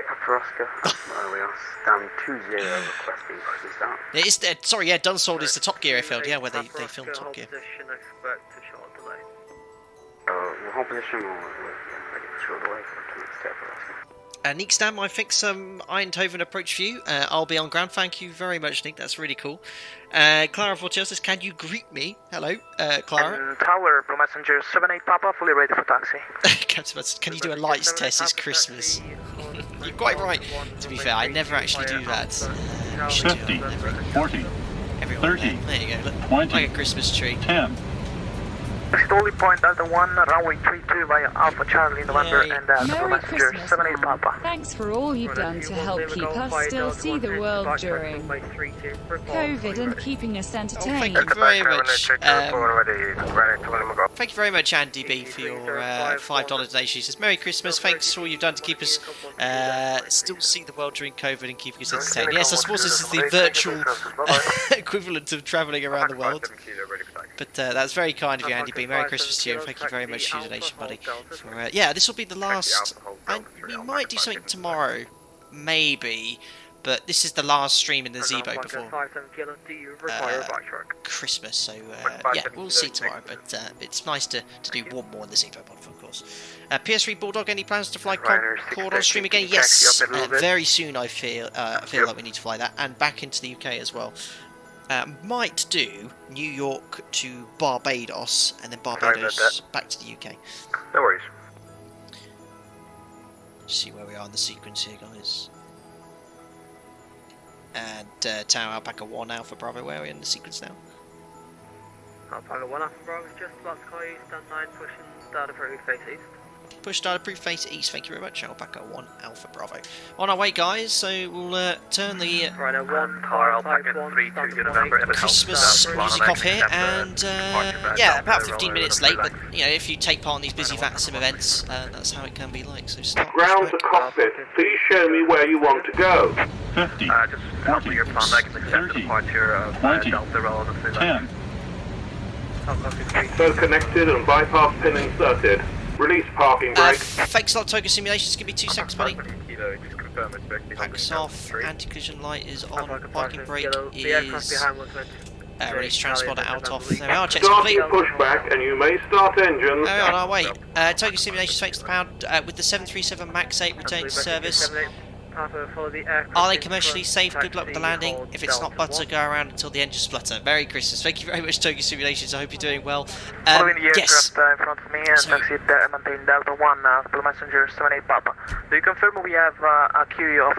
Papa Oscar. Where we are. Stand 20 requesting push start. It is, sorry, yeah, Dunsfold is the Top Gear airfield, yeah, where they filmed Top Gear. Hold position or ready to short away for 2 step Oscar. Nick Stam, I think some Eindhoven approach for you. I'll be on ground. Thank you very much, Nick. That's really cool. Clara Fortiel says, can you greet me? Hello, Clara. Tower, Blue Messenger 78 Papa, fully ready for taxi. Can you do a lights test? It's Christmas. You're quite right. To be fair, I never actually do that. 50, 40, Everyone 30, there you go. Look, 20, like a Christmas tree. 10. Stolly Point Delta 1, runway 32 via Alpha Charlie November, Yay. and Merry Messenger Christmas, 78 Mum. Papa. Thanks for all you've done to help keep us still see the world during COVID and keeping us entertained. Thank you very much. Thank you very much, Andy B, for your $5 donation. He says, Merry Christmas, thanks for all you've done to keep us still see the world during COVID and keeping us entertained. Yes, I suppose this is the virtual equivalent of travelling around the world. But that's very kind of you, Andy B. Merry Christmas to you, and thank you very much for your donation, buddy. Yeah, this will be the last... we might do something tomorrow, maybe, but this is the last stream in the ZIBO before Christmas, so yeah, we'll see tomorrow, but it's nice to do one more in the ZIBO mod, of course. PS3 Bulldog, any plans to fly Concorde on stream again? Yes, very soon I feel like we need to fly that, and back into the UK as well. Might do New York to Barbados, and then Barbados back to the UK. No worries. See where we are in the sequence here, guys. And Tower Alpaca 1 Alpha Bravo, where are we in the sequence now? Pilot 1 Alpha Bravo is just about to call you, stand 9, pushing data for face east. Push data approved, face east, thank you very much. Alpaca 1 Alpha Bravo. On our way, guys, so we'll turn the Right, 1 Car Alpaca 320 November. Christmas music off here, and yeah, about 15 minutes late, but you know, if you take part in these busy VATSIM events, that's how it can be like. So start Ground to Cockpit, please show me where you want to go. 50, Just after 40, your plan, I can accept the 30, departure of 20, Delta relative to 10, So connected and bypass pin inserted. Release parking brake. thanks a lot, Toga Simulations. Give me 2 seconds, buddy. Kilo, just confirm it's directly Packs off, anti-collision light is on, parking brake The aircraft is behind was meant to release transponder out off. There we are, checks Starting complete. pushback and you may start engines. There we are on our way. Toga Simulations, thanks to the pound, with the 737 MAX 8 returning to service. Are they commercially safe? Good luck with the landing. If it's not butter, go around until the engine splutter. Merry Christmas. Thank you very much, Toga Simulations. I hope you're doing well. Following the Yes. aircraft in front of me and taxi maintain Delta 1, Blue Messenger 78 Papa. Do you confirm we have a queue of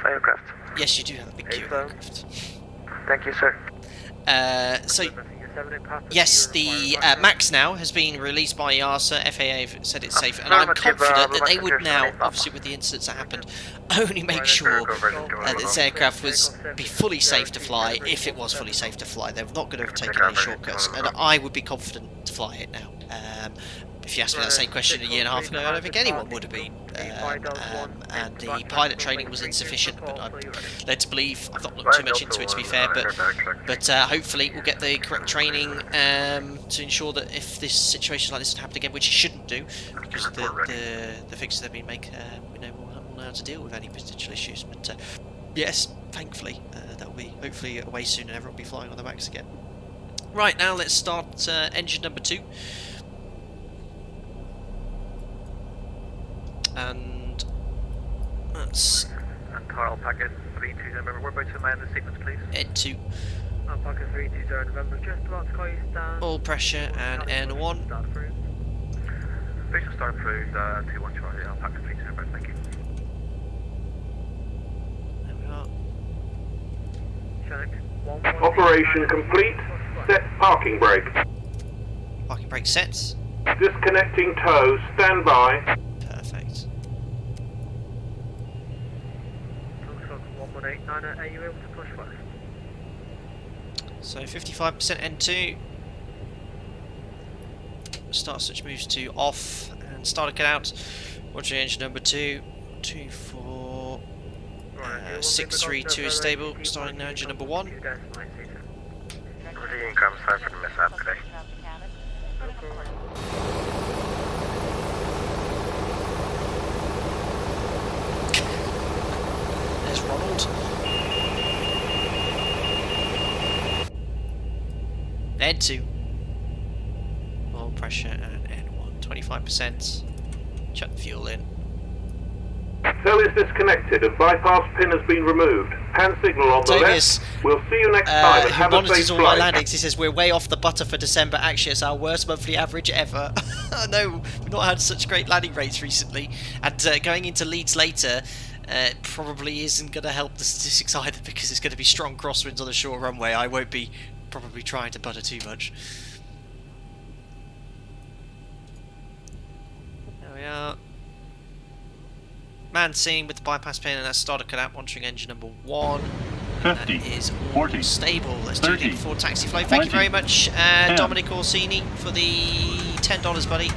aircraft? Yes, you do have a big queue of aircraft. Thank you, sir. So, yes, the MAX now has been released by EASA. FAA have said it's safe, and I'm confident that they would now, obviously with the incidents that happened, only make sure that this aircraft was be fully safe to fly if it was fully safe to fly. They're not going to take any shortcuts, and I would be confident to fly it now. If you asked me that same question a year and a half ago, I don't think anyone would have been. And the pilot training was insufficient, but I'm led to believe, I've not looked too much into it to be fair, but hopefully we'll get the correct training to ensure that if this situation like this happen again, which it shouldn't do, because of the fixes they've been making, we'll know how to deal with any potential issues. But yes, thankfully, that will be hopefully away soon and everyone will be flying on the MAX again. Right, now let's start engine number 2. And that's Car Alpaca 320 November. We're about to man the sequence, please. Ed 2, Alpaca 320 November, just about to call you, stand. all pressure and air 1. Station start approved, 21 Charlie, Alpaca 320 November. Thank you. There we are. Operation complete. Set parking brake. Parking brake sets. Disconnecting tow. Stand by. Perfect. 118, are you able to push west? So 55% N2. Start switch moves to off and start to get out. Watching engine number 2. 24. 632 is stable. Starting now engine number 1. Income, sorry for the mishap today. There's Ronald. N2. Oil pressure and N1. 25%. Chuck the fuel in. Cell is disconnected and bypass pin has been removed. Hand signal on the Togus, left. We'll see you next time and who have a safe monitors all my flight. landings, he says we're way off the butter for December. Actually, it's our worst monthly average ever. No, we've not had such great landing rates recently, and going into Leeds later probably isn't going to help the statistics either, because it's going to be strong crosswinds on the short runway. I won't be probably trying to butter too much. There we are. Man seen with the bypass pin, and that's starter cut out, monitoring engine number 1. 50, That is all 40, stable. Let's do it 30, before taxi flow. Thank you 20, very much, Dominic Orsini, for the $10, buddy.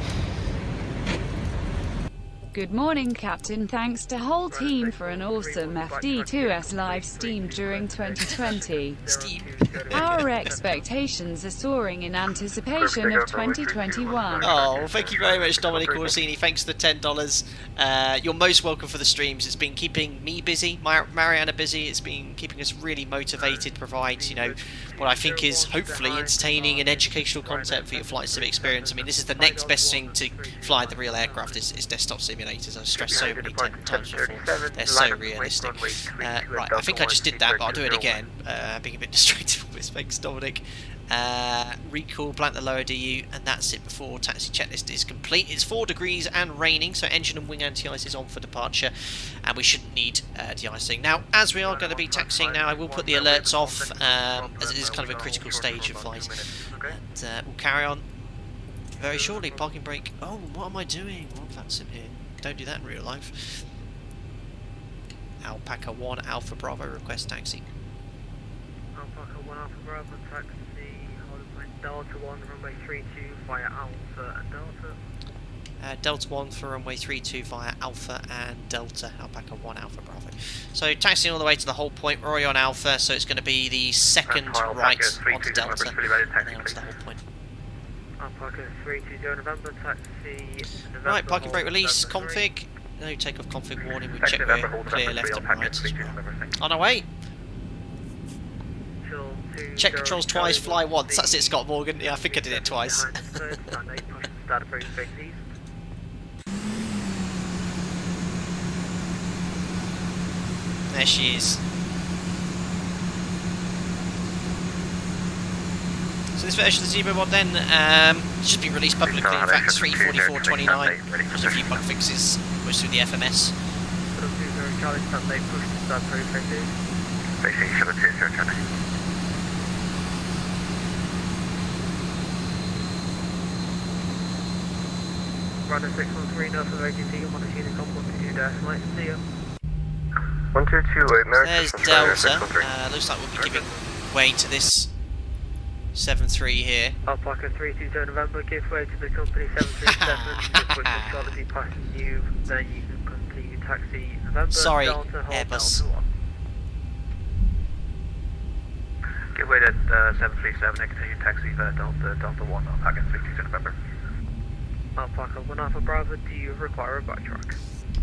Good morning, Captain. Thanks to whole team for an awesome FD2S live stream during 2020. Steve. Our expectations are soaring in anticipation of 2021. Oh, well, thank you very much, Dominic Orsini. Thanks for the $10. You're most welcome for the streams. It's been keeping me busy, Mariana busy. It's been keeping us really motivated to provide, you know, what I think is hopefully entertaining and educational content for your flight sim experience. I mean, this is the next best thing to fly the real aircraft is desktop sim. simulators. I've stressed so many times before. They're so realistic. Right, I think I just did that, but I'll do it again. Being a bit distracted with this. Thanks, Dominic. Recall, blank the lower DU, and that's it before taxi checklist is complete. It's 4 degrees and raining, so engine and wing anti-ice is on for departure, and we shouldn't need de-icing. Now, as we are going to be taxiing now, I will put the alerts off, as it is kind of a critical stage of flight. And we'll carry on very shortly. Parking brake. Oh, what am I doing? What VATSIM here? Don't do that in real life. Alpaca 1 Alpha Bravo, request taxi. Alpaca 1 Alpha Bravo, taxi. Delta 1, runway 32 via Alpha and Delta. Delta 1 for runway 32 via Alpha and Delta, Alpaca 1 Alpha Bravo. So taxiing all the way to the hold point, we're already on Alpha, so it's going to be the second right onto Delta, and then onto the hold point. Alpaca 320 November, taxi November. Right, parking brake release, config. No takeoff config warning, we've checked we're clear left and right as well. On our way. Check controls twice, fly once. That's it, Scott Morgan. Yeah, I think I did it twice. There she is. So this version of the ZIBO mod then should be released publicly. In fact, 3.44.29. Just a few bug fixes, mostly the FMS. Runner 613, North of AGT, 1 machine compliment to flight, see ya. 1228, there's Delta. Looks like we'll be giving way to this 7-3 here. Alpaca 320 November, give way to the company 737, which is got to be passing you, then you can continue taxi November. Sorry, Delta, Airbus. Delta 1. Give way to 737 and continue taxi Delta 1, Alpaca 320 November. Alpaca 1 Alpha Bravo, do you require a backtrack?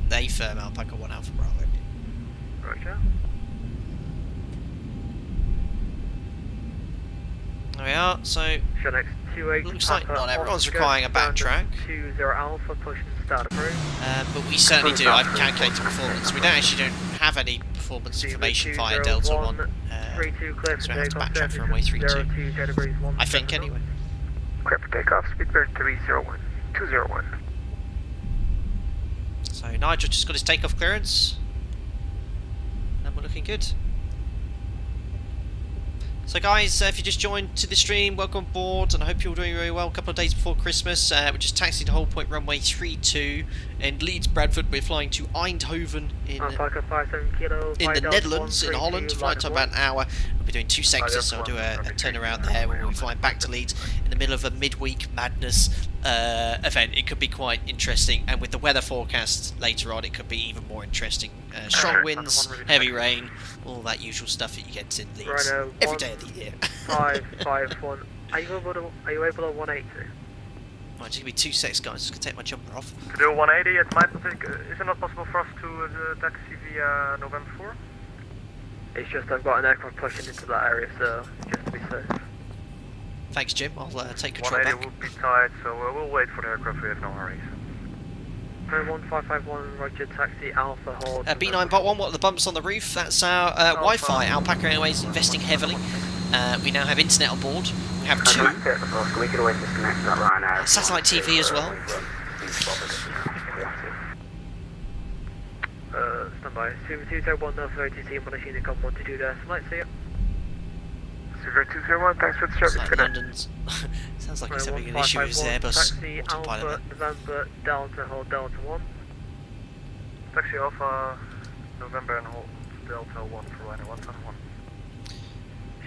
They firm Alpaca 1 Alpha Bravo. Roger. There we are, so looks like not everyone's requiring a backtrack. 20 Alpha, push and start approved. But we certainly do. I've calculated performance. We don't have any performance information via Delta 1. So we have to backtrack for runway 32. I think anyway. Clear for takeoff, speed bear 301. 201. So Nigel just got his takeoff clearance, and we're looking good. So guys, if you just joined to the stream, welcome aboard, and I hope you're doing very well. A couple of days before Christmas, we just taxied to hold point runway 32 in Leeds-Bradford. We're flying to Eindhoven in the Netherlands, in Holland. Flight time about an hour. We'll be doing 2 sectors, so I'll do a turnaround there when we're flying back to Leeds in the middle of a midweek madness event. It could be quite interesting, and with the weather forecast later on, it could be even more interesting. Strong winds, heavy rain, all that usual stuff that you get in Leeds every day of the year. 551. Are you able to 180? Right, it's gonna be 2 secs, guys. Just gonna take my jumper off. To do 180, it might take. Is it not possible for us to taxi via November 4? It's just I've got an aircraft pushing into that area, so just to be safe. Thanks, Jim. I'll take control 180 back. will be tight, so we'll wait for the aircraft. We have no hurries. 1551, Roger, taxi Alpha, hold. B9 Bot 1, what are the bumps on the roof? That's our Wi-Fi. Alpaca Airways investing heavily. We now have internet on board. We have 2. Satellite TV as well. Stand by. 201 North OTC, machine come 1 to do there. Flight, see ya. 0201, thanks for the service. Like London's. Sounds like he's having an issue with his Airbus taxi autopilot Alpha, November, Delta, hold Delta 1. Taxi Alpha, November and hold Delta 1 for Ryanair 171.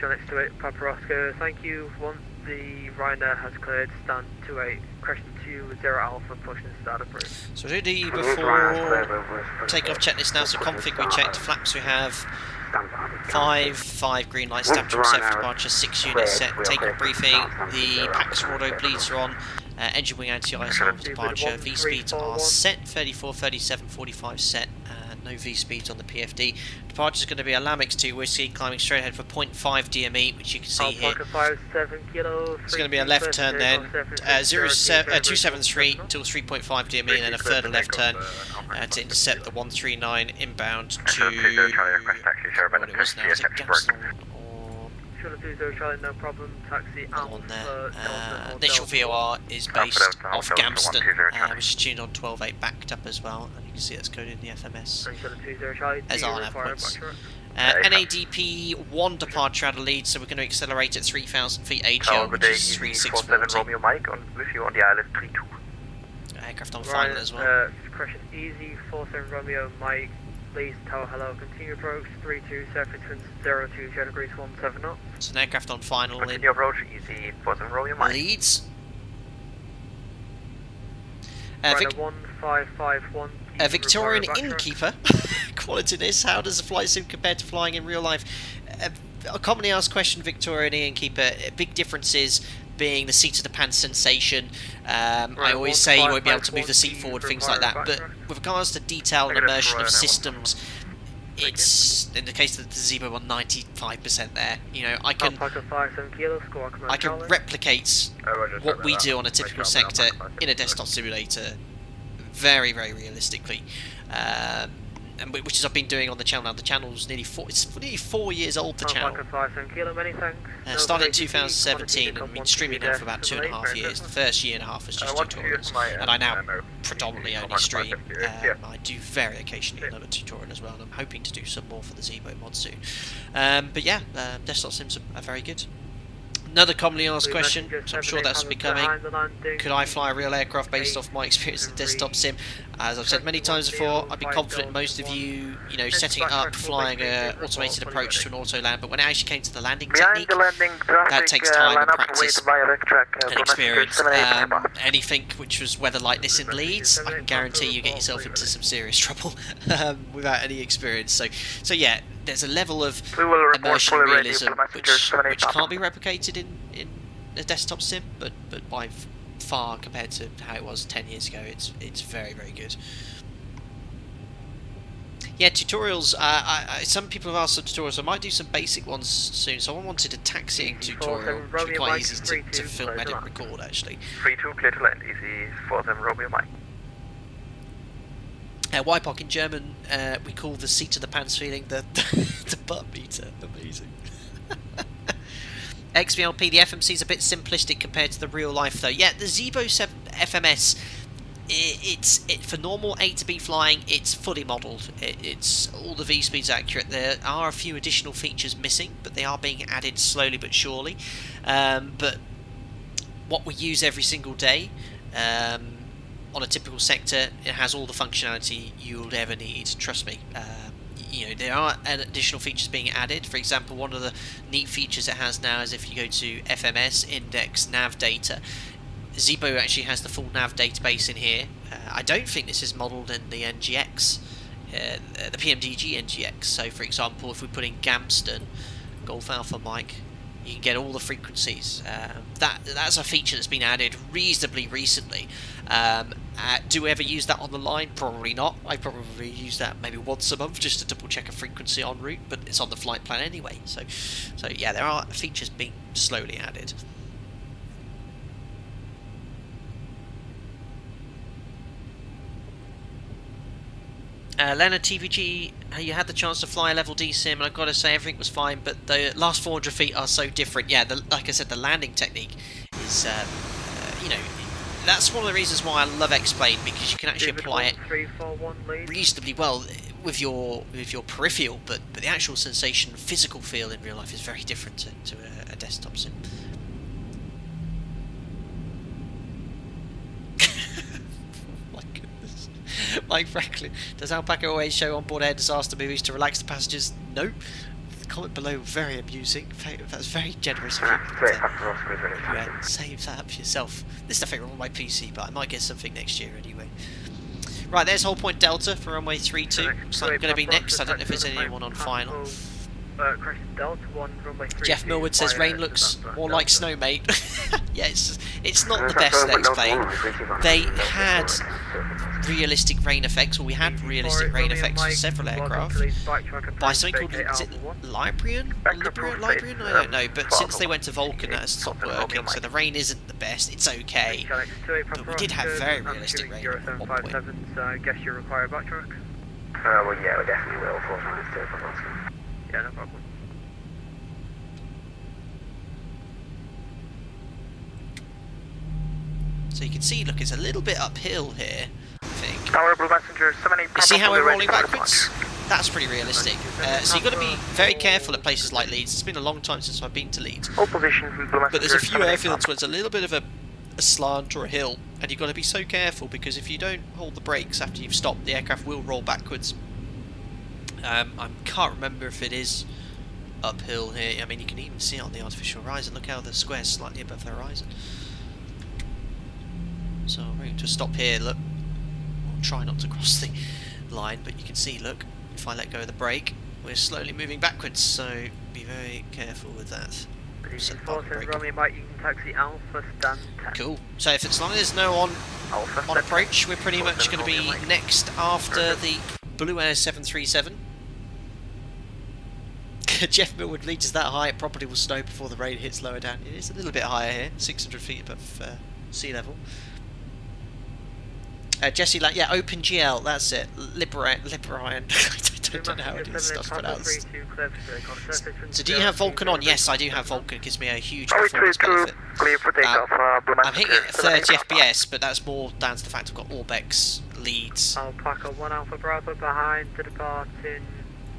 Show next to it, Papa Oscar, thank you. Once the Ryanair has cleared, stand 28, question 20 Alpha, push and start approved. So we'll do the before takeoff checklist now. So config we checked, flaps we have 5 green lights, stamp set for departure, 6 units set, takeoff briefing, the Pax Rodo bleeds are on, engine wing anti-ice on for departure, V speeds are set, 34, 37, 45 set, and no V speeds on the PFD. Departure is going to be a Lamix 2 Whiskey, climbing straight ahead for 0.5 DME, which you can see here. It's going to be a left turn then, 273 till 3.5 DME, and then a further left turn to intercept the 139 inbound to what it was now. Was it Gamston or no problem, taxi on there? Initial VOR is based off Gamston, which is tuned on 12.8 backed up as well, and you can see that's coded in the FMS as RNAV points. NADP 1 departure out of Leeds, so we're going to accelerate at 3,000 feet AGL, which is 3640. Aircraft on final as well. Correction, easy 47 Romeo Mike, Leeds Tower hello, continue approach 32 surface winds 02 jet degrees 17 knots. It's an aircraft on final in continue approach, easy 47 Romeo Mike. Leeds. Runway 1551. Victorian innkeeper. Quality this. How does a flight sim compare to flying in real life? A commonly asked question, Victorian innkeeper. Big differences being the seat of the pants sensation. I always say you won't be able to move the seat forward, things like that. But with regards to detail and immersion of systems, it's in the case of the ZIBO on 95% there. You know, I can replicate what we do on a typical sector in a desktop simulator very, very realistically. And which is I've been doing on the channel now. The channel's nearly 4 years old, the channel. Started in 2017 and been streaming now for about 2.5 years. The first year and a half was just tutorials, and I now predominantly only stream. I do very occasionally another tutorial as well, and I'm hoping to do some more for the ZIBO mod soon. But yeah, desktop sims are very good. Another commonly asked question, so I'm sure that's becoming, could I fly a real aircraft based off my experience in the desktop sim? As I've said many times before, I'd be confident most of you, setting up, flying an automated approach to an auto land, but when it actually came to the landing technique, that takes time and practice and experience. Anything which was weather like this in Leeds, I can guarantee you get yourself into some serious trouble without any experience. So yeah, there's a level of immersion and realism which can't be replicated in a desktop sim, but by far compared to how it was 10 years ago, it's very, very good. Yeah, tutorials. Some people have asked for tutorials. I might do some basic ones soon. Someone wanted a taxing tutorial, which would be quite easy to film, edit, and record actually. 32 clear to land, easy 47 Romeo Mike. WIPOC in German, we call the seat of the pants feeling the butt meter. Amazing. XVLP, the FMC is a bit simplistic compared to the real life though. Yeah, the ZIBO FMS, it's for normal A to B flying, it's fully modelled. It's all the V speeds accurate. There are a few additional features missing, but they are being added slowly but surely. But what we use every single day, on a typical sector, it has all the functionality you'll ever need, trust me. There are additional features being added. For example, one of the neat features it has now is if you go to FMS, index, nav data, ZIBO actually has the full nav database in here. I don't think this is modelled in the NGX, the PMDG NGX. So for example, if we put in Gamston, Golf Alpha Mike, you can get all the frequencies. That's a feature that's been added reasonably recently. Do we ever use that on the line? Probably not. I probably use that maybe once a month just to double check a frequency en route, but it's on the flight plan anyway. So yeah, there are features being slowly added. Leonard TVG, you had the chance to fly a level D sim, and I've got to say everything was fine, but the last 400 feet are so different. Yeah, like I said, the landing technique is, that's one of the reasons why I love X-Plane, because you can actually apply it reasonably well with your peripheral, but the actual sensation, physical feel in real life is very different to a desktop sim. Mike Franklin, does Alpaca always show onboard air disaster movies to relax the passengers? No. The comment below, very amusing. That's very generous of you. Save that up for yourself. There's nothing wrong with my PC, but I might get something next year anyway. Right, there's Whole Point Delta for runway 32. So I'm going to be next. I don't know if there's anyone on final. Jeff Millwood says rain looks more like snow, mate. Yeah, it's not the best X-Plane. They had realistic rain effects, or we had realistic rain effects for several aircraft by something called, is it Librian? I don't know, but since they went to Vulcan that has stopped working, so the rain isn't the best. It's okay, but we did have very realistic rain at one point. I guess you require a back track? Well, yeah, we definitely will. Yeah, no problem. So you can see, look, it's a little bit uphill here, I think. Honorable Messenger, 78 You see how we're rolling backwards? That's pretty realistic. So you've got to be very careful at places like Leeds. It's been a long time since I've been to Leeds. All positions, But there's a few airfields where it's a little bit of a slant or a hill, and you've got to be so careful, because if you don't hold the brakes after you've stopped, the aircraft will roll backwards. I can't remember if it is uphill here. I mean, you can even see it on the artificial horizon. Look how the square's slightly above the horizon. So we're going to stop here, look. We'll try not to cross the line, but you can see, look, if I let go of the brake, we're slowly moving backwards, so be very careful with that. Cool. So if as long as there's no on approach, we're pretty much going to be next after the Blue Air 737. Jeff Millwood, Leeds is that high, it probably will snow before the rain hits lower down. It is a little bit higher here, 600 feet above sea level. Jesse, like, yeah, OpenGL, that's it. Liberian. I don't know how it is stuff pronounced. So do you have Vulcan on? Yes, I do have Vulcan. It gives me a huge performance benefit. I'm hitting it at 30 FPS, but that's more down to the fact I've got Orbex Leeds. Alpaca 1 Alpha Bravo behind to departing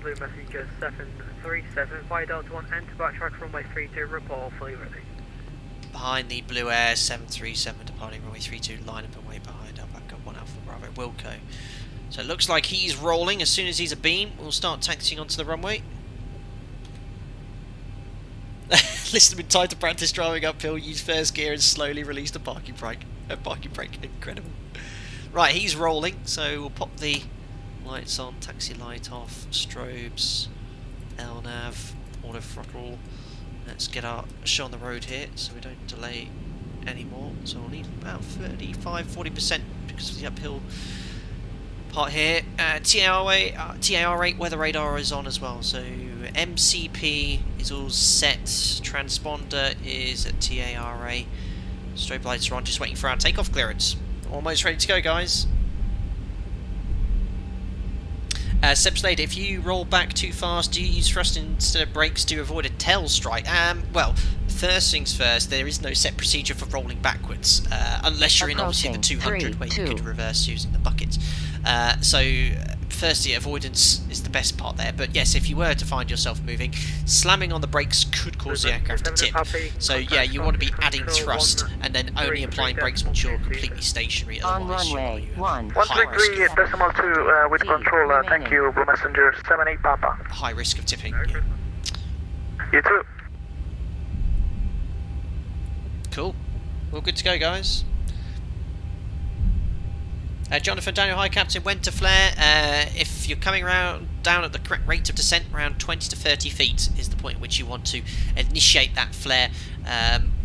Blue Messenger 737. Flight Delta 1 enter backtrack runway 32, report fully ready. Behind the Blue Air 737 departing runway 32, line up and wait behind Alpaca 1 Alpha Bravo Wilco. So it looks like he's rolling. As soon as he's a beam, we'll start taxiing onto the runway. Listen, been time to practice driving uphill, use first gear and slowly release the parking brake. Incredible. Right, he's rolling, so we'll pop the lights on, taxi light off, strobes, LNAV, auto throttle. Let's get our show on the road here so we don't delay anymore. So we'll need about 35-40% because of the uphill part here. TAR8 weather radar is on as well, so MCP is all set, transponder is at TAR8, strobe lights are on, just waiting for our takeoff clearance. Almost ready to go, guys. Seb Slade, if you roll back too fast, do you use thrust instead of brakes to avoid a tail strike? Well, first things first, there is no set procedure for rolling backwards, unless you're in obviously the 200 where you could reverse using the bucket. So, firstly, avoidance is the best part there, but yes, if you were to find yourself moving, slamming on the brakes could cause the aircraft to tip. So yeah, you want to be adding thrust and then only applying brakes once you're completely stationary, otherwise you are high risk of 133.2 with control, thank you, Blue Messenger 78 Papa. High risk of tipping. Yeah. You too. Cool. We're good to go, guys. Jonathan Daniel, hi Captain, when to flare? If you're coming down at the correct rate of descent, around 20 to 30 feet is the point at which you want to initiate that flare.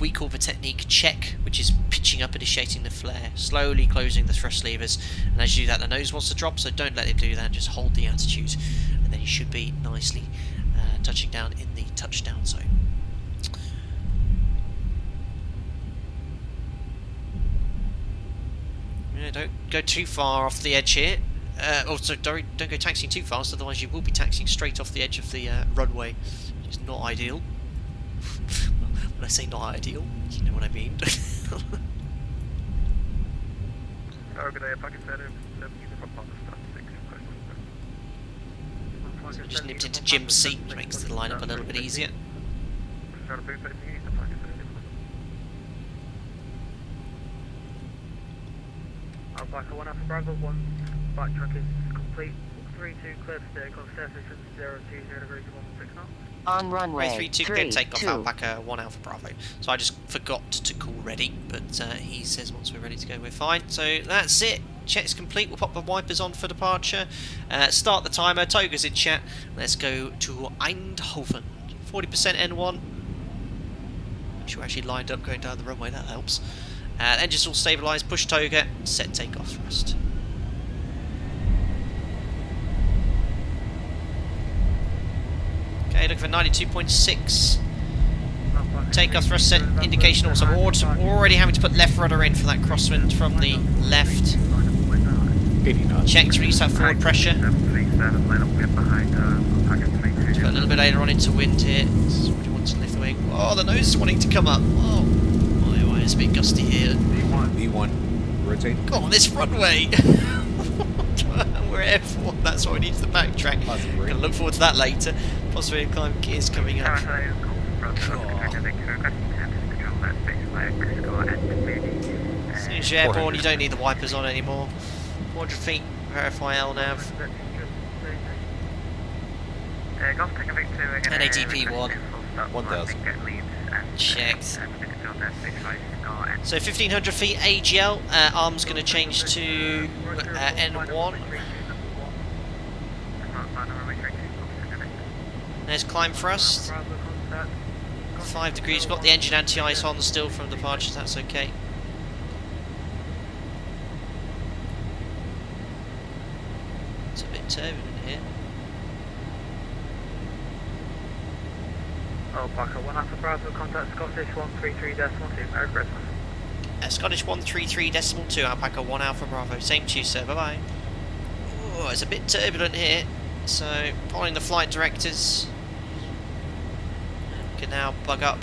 We call the technique check, which is pitching up, initiating the flare, slowly closing the thrust levers, and as you do that, the nose wants to drop, so don't let it do that, just hold the attitude, and then you should be nicely touching down in the touchdown zone. Yeah, don't go too far off the edge here. Also, don't go taxiing too fast, otherwise you will be taxiing straight off the edge of the runway, which is not ideal. When I say not ideal, you know what I mean. So just nipped into Jim's seat, which makes the lineup a little bit easier. Alpaca 1 Alpha Bravo 1, backtrack is complete, 32 clear to take off, surface 020 degrees 16 knots. On runway 32 clear takeoff, Alpaca 1 Alpha Bravo. So I just forgot to call ready, but he says once we're ready to go we're fine. So that's it, check's complete, we'll pop the wipers on for departure, start the timer, Toga's in chat, let's go to Eindhoven, 40% N1. Make sure we're actually lined up going down the runway, that helps. Engines all stabilised, push Toga, set takeoff thrust. looking for 92.6. Takeoff thrust set indication also. Already having to put left rudder in for that crosswind from the left. 80 knots. Check to release that forward pressure. Let's go a little bit later on into wind here. Somebody wants to lift the wing. Oh, the nose is wanting to come up. Oh, my, it's a bit gusty here. V1. Rotate. Go on this runway. We're F1, that's why we need to backtrack. Gonna look forward to that later. Possibly a climb gears coming up. As soon as you're airborne, you don't need the wipers on anymore. 400 feet, verify LNAV. NADP 1. 1000. Checked. So 1500 feet AGL, arm's going to change to N1. There's climb thrust. 5 degrees, got the engine anti-ice on still from departure, that's okay. It's a bit turbulent here. Oh, Parker, 1 Alpha Bravo, contact Scottish 133.2, Merry Christmas. Scottish 133.2, Alpaca 1 Alpha Bravo, same to you sir, bye bye. Oh, it's a bit turbulent here, so following the flight directives. We can now bug up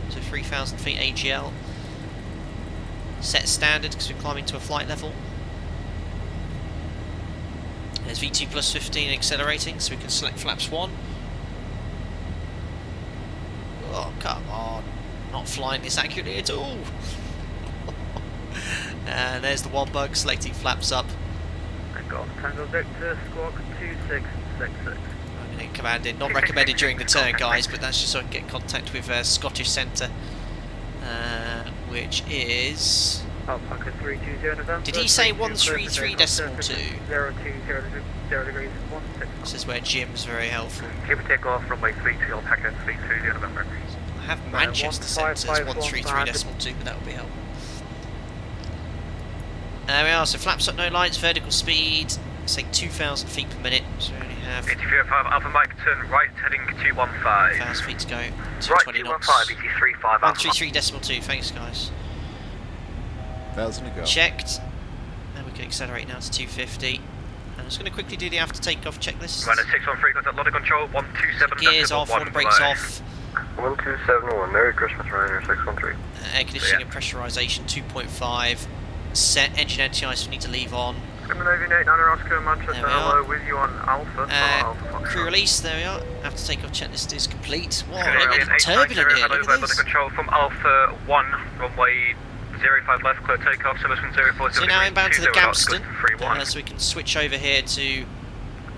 to 3000 feet AGL. Set standard because we're climbing to a flight level. There's V2 plus 15 accelerating, so we can select flaps 1. Oh, come on. Not flying this accurately at all. And there's the one bug, selecting flaps up. And Golf Tango Victor, Squawk 2666. I'm going to command in. Not recommended during the turn, guys, but that's just so I can get contact with Scottish Centre, which is... Alpaca 320 November. Did he say 133.2? 020 degrees 16. This is where Jim's very helpful. Keep a takeoff runway 32, Alpaca 320 November. I have Manchester Centre as 133.2, but that will be helpful. There we are, so flaps up, no lights, vertical speed, say 2,000 feet per minute, so we only have 85 Alpha Mike, turn right, heading 215. 1,000 feet to go, 220 knots. Right, 215, BT35 Alpha 133.2, thanks guys. 1,000 to go. Checked, and we can accelerate now to 250. I'm just going to quickly do the after takeoff checklist. Runner 613, contact Lotto Control, 127. Gears off, water brakes off. 1271, Merry Christmas, Ryanair 613. Air conditioning and pressurisation 2.5. Set engine anti-ice we need to leave on. Hello, with you on Alpha. Crew release, there we are. After takeoff checklist is complete. Whoa, look at the turbulent here, look at this. Control from Alpha 1, runway 05 left, clear takeoff, service from 04. So now inbound to the Gamston, so we can switch over here to...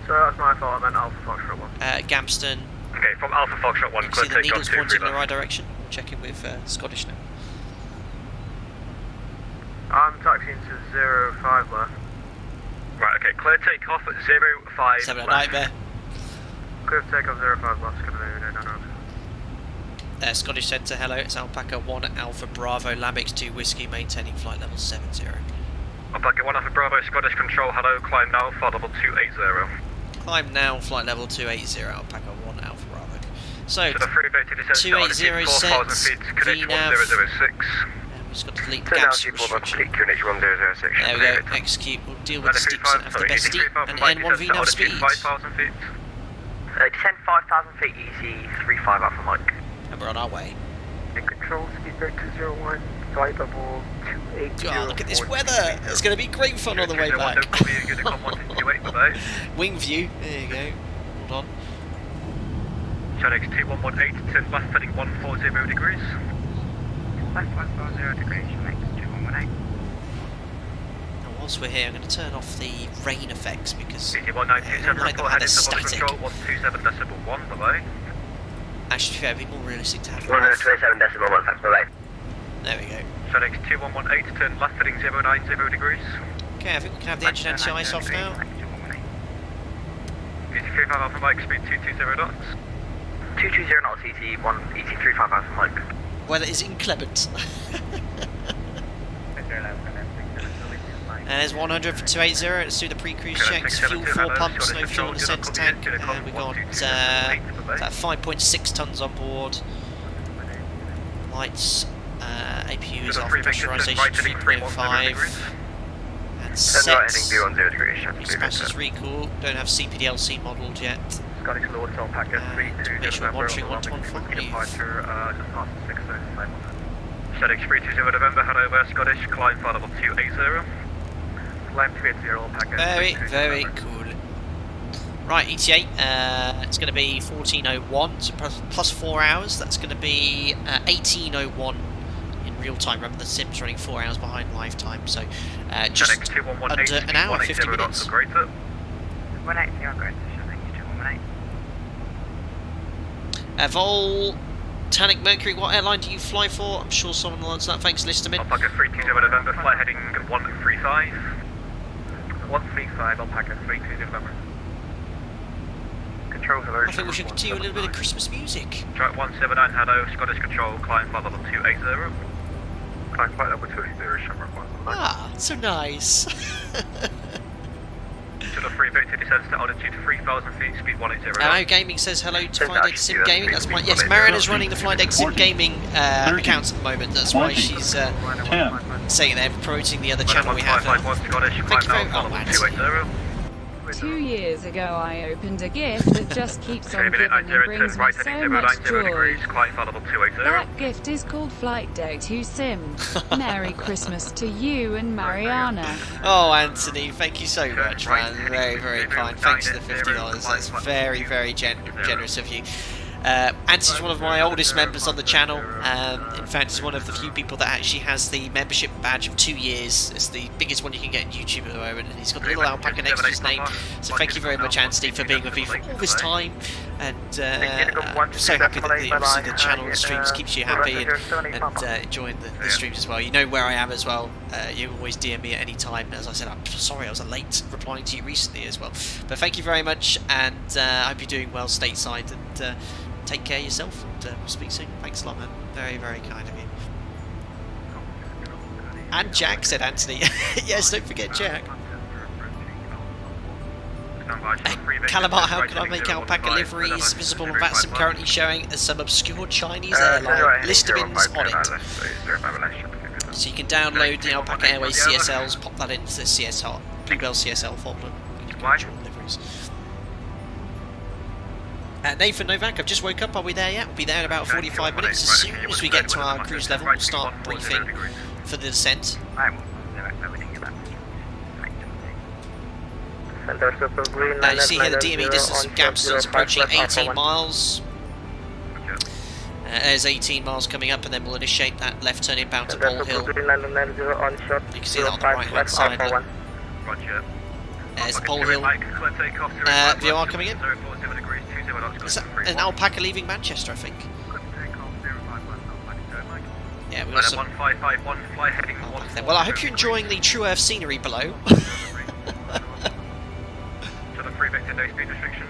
So that's my fault, I meant Alpha Foxtrot 1. Gamston. Okay, from Alpha Foxtrot 1, You clear can see the takeoff needles 2 pointing in the left. right direction. Checking with Scottish now. I'm taxiing to 05 left. Right, okay, clear takeoff at 05 Having a left. nightmare. Clear takeoff 05 left, going to move in, Scottish Centre, hello, it's Alpaca 1 Alpha Bravo, Lambics 2 Whiskey, maintaining flight level 70. Alpaca 1 Alpha Bravo, Scottish Control, hello, climb now, flight level 280. Climb now, flight level 280, Alpaca 1 Alpha Bravo. So, the freeway to descend 280 set, 4,000 feet, connect VNAV, 1006. and we've just got to delete the Gamston restriction. There we go, execute, we'll deal with the steep descent after best heat, and N1 VNAV speed. 5,000 feet. Descend 5,000 feet, easy, 35 Alpha Mike. And we're on our way. In control, speed vector 01, flight level 280. God, look at this weather! It's going to be great fun on the way back. Wing view, there you go. Hold on. Channel 2118, turn left heading 140 degrees. Left 140 degrees, Channel 2118. Now whilst we're here, I'm going to turn off the rain effects because I 197, don't like the report weather heading to static. control 127.1, bye-bye. Actually, it'd be more realistic to have them 127.1, thanks, bye-bye. There we go. Channel 2118, turn left heading 090 degrees. Okay, I think we can have the engine anti-ice off now. 35 Alpha Mike, speed 220 knots. 220 knots, ET35 Alpha Mike. Weather is inclement. There's 100 for 280. Let's do the pre-cruise checks. Fuel 4 pumps, no fuel in the centre tank. And we've got that 5.6 tonnes on board. Lights, APU is off, pressurisation 3.5. And set. Dispatches recall, don't have CPDLC modelled yet. Scottish Lord, all packet 32 Make sure November. monitoring 115. Departure just past 6:35. Static 320 November, head over Scottish, climb flight level 280. Climb 380, all packet. Very, very cool. Right, ETA, it's going to be 14:01, so plus 4 hours. That's going to be 18:01 in real time. Remember, the sim's running 4 hours behind live time, so just under an hour, 50 minutes. 180, I'll go to Vol, Tannic Mercury, what airline do you fly for? I'm sure someone will answer that. Thanks, Listerman. Alpaca 320 November, flight heading 135. 135, Alpaca 320 November. Control, hello. I think we should continue a little bit of Christmas music. Track 179, hello, Scottish Control, climb flight level 280. Climb flight level 280, Shamrock 1. Ah, so nice. To the 350 descends to altitude 3,000 feet, speed 180. Hello Gaming says hello to Flydeck Sim Gaming. That's my, yes, Marina's running the Flydeck Sim Gaming accounts at the moment. That's why she's saying they're promoting the other channel we have. Thank you very much. 2 years ago I opened a gift that just keeps on giving and brings me so much joy. That gift is called Flight Deck 2 Sim. Merry Christmas to you and Mariana. Oh, Anthony, thank you so much, man. Very, very kind. Thanks for the $50. That's very, very generous of you. Anthony's one of my oldest members on the channel. In fact, he's one of the few people that actually has the membership badge of 2 years. It's the biggest one you can get in YouTube at the moment, and he's got a little alpaca next to his name. So thank you very much, Anthony, for being with me for all this time. And I'm so happy that obviously the channel and the streams keeps you happy and enjoying the streams as well. You know where I am as well. You always DM me at any time. As I said, I'm sorry I was late replying to you recently as well. But thank you very much, and I hope you're doing well stateside, and take care of yourself, and we'll speak soon. Thanks a lot, man. Very, very kind of you. And Jack, said Anthony. Yes, don't forget Jack. Calamar, how can I make alpaca liveries visible on VATSIM? Currently showing as some obscure Chinese airline. Listerman's on it. So you can download the Alpaca Airways CSLs, pop that into the CSL, Bluebell CSL folder. You can control liveries. Nathan Novak, I've just woke up. Are we there yet? We'll be there in about 45 minutes. As soon as we get to our cruise level, we'll start briefing for the descent. You see here the DME distance of Gabston is approaching 18 miles. There's 18 miles coming up, and then we'll initiate that left turn inbound to Pole Hill. You can see that on the right hand side. There's the Pole Hill. VOR coming in. Is that an alpaca leaving Manchester, I think? Yeah, we've got some alpaca there. Well, I hope you're enjoying the true Earth scenery below. No speed restriction.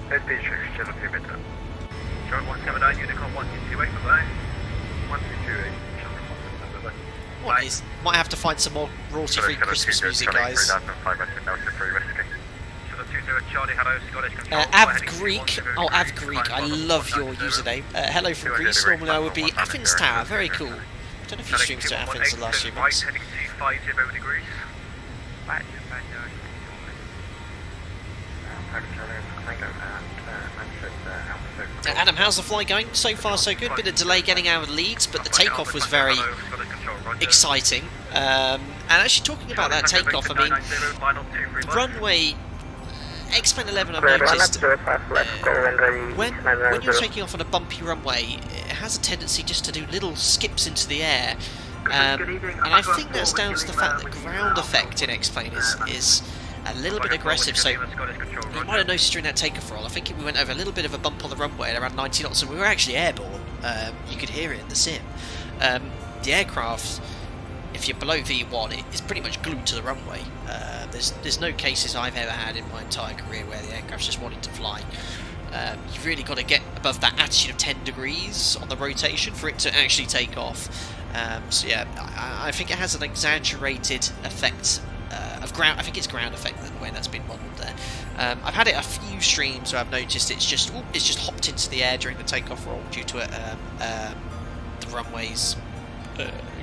No speed restriction, just a few bits. Shark 179, Unicorn 1228, bye-bye. 1228. What is? Might have to find some more royalty-free Christmas music, guys. Av Greek. Oh, Av Greek. I love your username. Hello from Greece. Normally I would be Athens Tower. Very cool. I don't know if you streamed to Athens the last few months. Adam, how's the flight going? So far so good. Bit of delay getting out of Leeds, but the takeoff was very exciting. And actually talking about that takeoff, I mean, runway X-Plane 11, I've noticed, when you're taking off on a bumpy runway, it has a tendency just to do little skips into the air. And I think that's down to the fact that ground effect in X-Plane is a little bit aggressive, so you might have noticed during that takeoff roll, I think we went over a little bit of a bump on the runway at around 90 knots, and we were actually airborne. You could hear it in the sim. The aircraft, if you're below V1, it is pretty much glued to the runway. There's no cases I've ever had in my entire career where the aircraft's just wanting to fly. You've really got to get above that attitude of 10 degrees on the rotation for it to actually take off. So yeah, I think it has an exaggerated effect of ground. I think it's ground effect the way that's been modelled there. I've had it a few streams where I've noticed it's just hopped into the air during the takeoff roll due to the runway's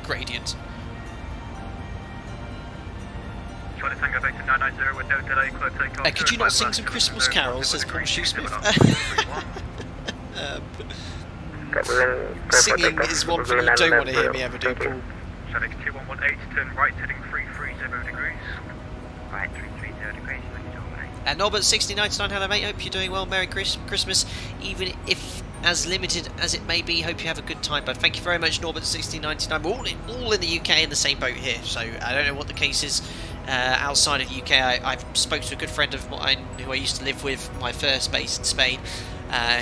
gradient. Could you not sing some Christmas carols, says Paul Shoesmith? Singing is one thing you don't want to hear me ever do, Paul. Sonic 2118, turn right, heading 330 degrees. Right, 330 degrees, Norbert 6099, hello mate, hope you're doing well, Merry Christmas, even if as limited as it may be, hope you have a good time, but thank you very much Norbert 6099, we're all in the UK in the same boat here, so I don't know what the case is outside of the UK. I've spoke to a good friend of mine who I used to live with, my first base in Spain,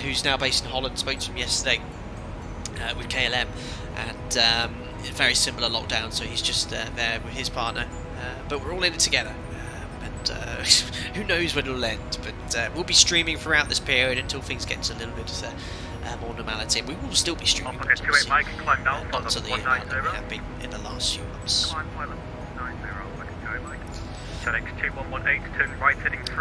who's now based in Holland, spoke to him yesterday with KLM, and very similar lockdown, so he's just there with his partner, but we're all in it together, and who knows when it'll end, but we'll be streaming throughout this period until things get to a little bit more normality, and we will still be streaming, not to the amount that we have been in the last few months.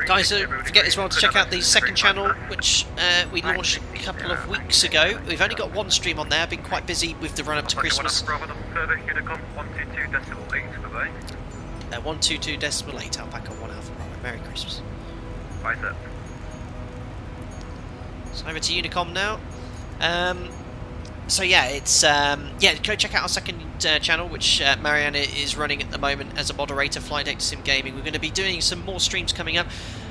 Guys, don't forget as well to check out the second channel, which we launched a couple of weeks ago. We've only got one stream on there. I've been quite busy with the run up to Christmas. 122.8 Alpaca 1 Alpha Bravo. Merry Christmas. Right up. So over to Unicom now. So yeah, it's go check out our second channel, which Mariana is running at the moment as a moderator, Flight Deck Sim Gaming. We're going to be doing some more streams coming up.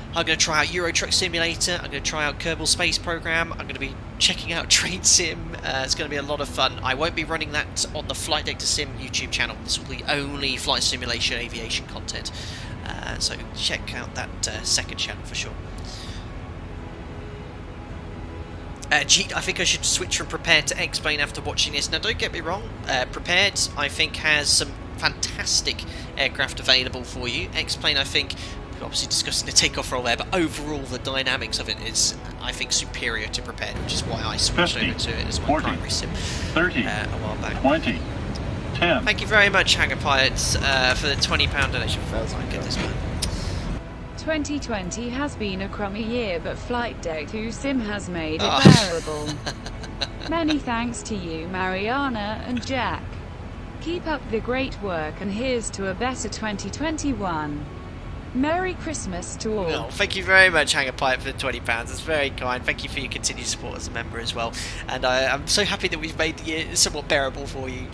I'm going to try out Euro Truck Simulator, I'm going to try out Kerbal Space Program, I'm going to be checking out Train Sim, it's going to be a lot of fun. I won't be running that on the Flight Deck Sim YouTube channel, this will be only flight simulation aviation content, so check out that second channel for sure. I think I should switch from Prepared to Explain after watching this. Now don't get me wrong, Prepared I think has some fantastic aircraft available for you. Explain I think, obviously discussing the takeoff roll there, but overall the dynamics of it is I think superior to Prepared, which is why I switched 50, over to it as my 40, primary sim 30, a while back. 20, 10. Thank you very much Hangar Pilots for the £20 donation. My goodness man. 2020 has been a crummy year, but Flight Deck 2 Sim has made it bearable. Many thanks to you, Mariana and Jack. Keep up the great work, and here's to a better 2021. Merry Christmas to all. Well, thank you very much, Hangar Pipe, for the £20. That's very kind. Thank you for your continued support as a member as well. And I'm so happy that we've made the year somewhat bearable for you.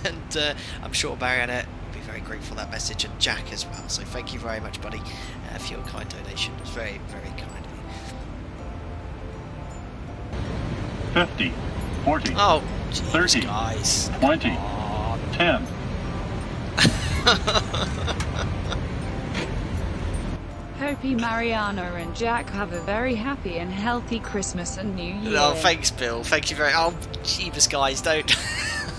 And I'm sure Mariana will be very grateful for that message, and Jack as well. So thank you very much, buddy, for your kind donation. It's very, very kind of you. 50, 40, oh, geez, 30, guys. 20, 10. Hope you, Mariana and Jack, have a very happy and healthy Christmas and New Year. Oh, thanks, Bill. Thank you very much. Oh, jeebus, guys, don't.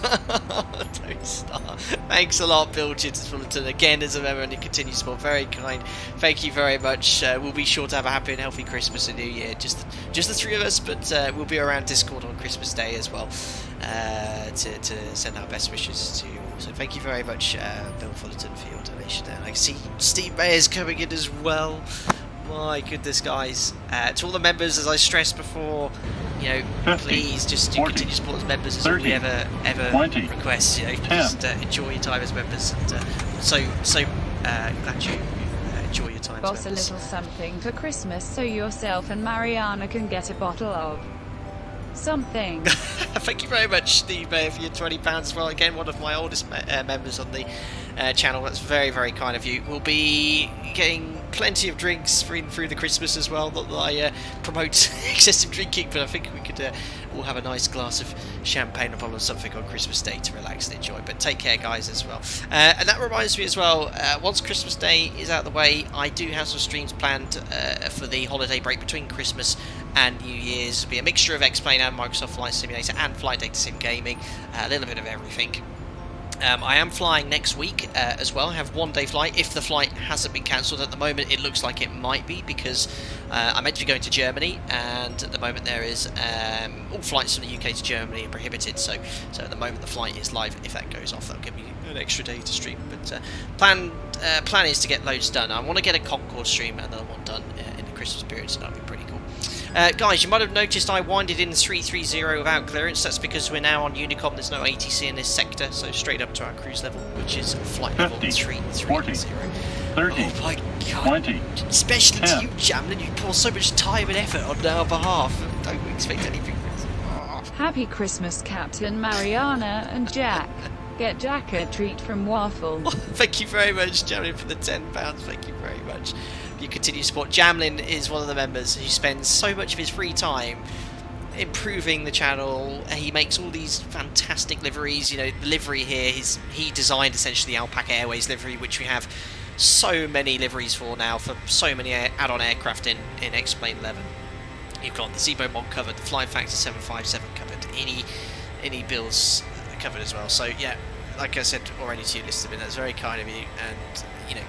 Don't start. Thanks a lot, Bill Fullerton, again as a member, and your continued support. Very kind. Thank you very much. We'll be sure to have a happy and healthy Christmas and New Year. Just the three of us, but we'll be around Discord on Christmas Day as well to send our best wishes to you all. So thank you very much, Bill Fullerton, for your donation there. And I see Steve Mayer's coming in as well. My goodness, guys. To all the members, as I stressed before, you know, 50, please just 40, continue to support as members, as 30, all we ever 20, request. You know, just enjoy your time as members, and so glad you enjoy your time Boss as a members. little something for Christmas so yourself and Mariana can get a bottle of something. Thank you very much, Steve, for your £20 as well. Again, one of my oldest members on the channel. That's very, very kind of you. We'll be getting plenty of drinks through the Christmas as well. Not that I promote excessive drinking, but I think we could all have a nice glass of champagne or bottle of something on Christmas Day to relax and enjoy. But take care, guys, as well. And that reminds me as well, once Christmas Day is out of the way, I do have some streams planned for the holiday break between Christmas and New Year's. It'll be a mixture of X-Plane and Microsoft Flight Simulator and Flight Deck Sim Gaming, a little bit of everything. I am flying next week as well. I have 1 day flight if the flight hasn't been cancelled. At the moment it looks like it might be, because I'm meant to be going to Germany, and at the moment there is all flights from the UK to Germany are prohibited, so at the moment the flight is live. If that goes off, that'll give me an extra day to stream, but plan is to get loads done. I want to get a Concorde stream, another one done in the Christmas period, so that'll be pretty cool. Guys, you might have noticed I winded in 330 without clearance. That's because we're now on Unicom. There's no ATC in this sector, so straight up to our cruise level, which is flight level 330. 40, 30, oh my god. 20, Especially 10. to you, Jamlin, you pour so much time and effort on our behalf. Don't expect anything. Oh. Happy Christmas, Captain Mariana and Jack. Get Jack a treat from Waffle. Thank you very much, Jamlin, for the £10. Thank you very much. You continue to support. Jamlin is one of the members who spends so much of his free time improving the channel. He makes all these fantastic liveries. You know, the livery here, he designed essentially the Alpaca Airways livery, which we have so many liveries for now, for so many add-on aircraft in X-Plane 11. You've got the ZIBO mod covered, the Flying Factor 757 covered, any builds covered as well. So yeah, like I said already to you, listener, that's very kind of you, and you know,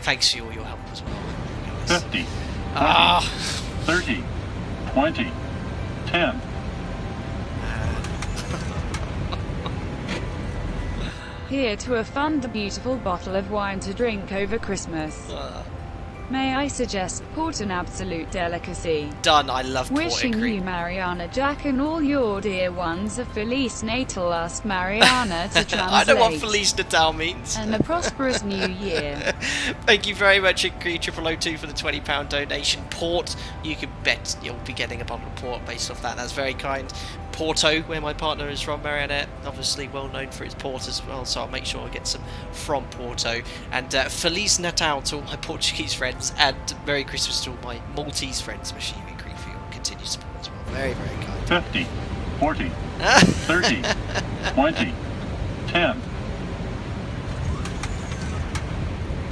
thanks for all your help as well. 50, 30, 20, 10. Here to fund a beautiful bottle of wine to drink over Christmas. May I suggest port, an absolute delicacy? Done. I love port. Wishing you, Mariana, Jack, and all your dear ones a Feliz Natal. Asked Mariana to translate. I know what Feliz Natal means. And a prosperous new year. Thank you very much, Agree 0002, for the £20 donation. Port, you can bet you'll be getting a bottle of port based off that. That's very kind. Porto, where my partner is from, Mariana, obviously well known for its port as well, so I'll make sure I get some from Porto. And Feliz Natal to all my Portuguese friends, and Merry Christmas to all my Maltese friends, especially you, Agree, for your continued support as well. Very, very kind. 50, 40, 30, 20, 10.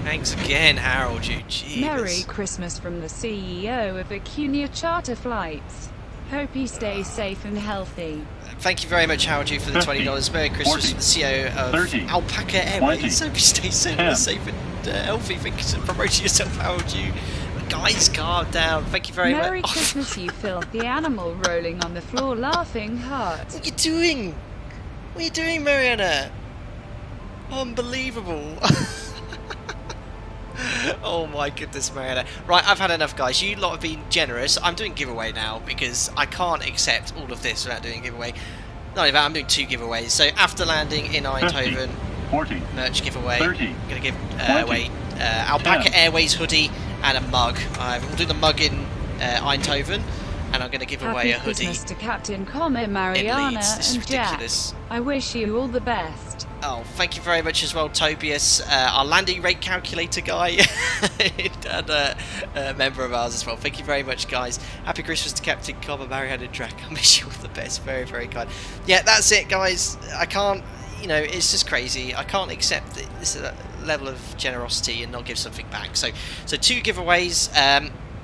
Thanks again, Harold. You, jeez. Merry Christmas from the CEO of Acunia Charter Flights. Hope you stay safe and healthy. Thank you very much, Howard, for the $20. Merry Christmas from the CEO of 30, Alpaca Airways. 20, Hope you stay safe and healthy. Thank you for promoting yourself, Howard. You guys, calm down. Thank you very much. Merry Christmas, you filthy animal rolling on the floor laughing heart. What are you doing? What are you doing, Mariana? Unbelievable. Oh my goodness, Mariana. Right, I've had enough, guys. You lot have been generous. I'm doing giveaway now because I can't accept all of this without doing a giveaway. Not only that, I'm doing 2 giveaways. So after landing in Eindhoven, 40, merch giveaway. 30, I'm going to give away Alpaca 10. Airways hoodie and a mug. We'll do the mug in Eindhoven, and I'm going to give away a hoodie. Happy Christmas to Captain Comet, Mariana, and Jack. I wish you all the best. Oh, thank you very much as well, Tobias, our landing rate calculator guy, and a member of ours as well. Thank you very much, guys. Happy Christmas to Captain Comet, Mariana, and Drac. I wish you all the best. Very, very kind. Yeah, that's it, guys. I can't, you know, it's just crazy. I can't accept this level of generosity and not give something back. So 2 giveaways.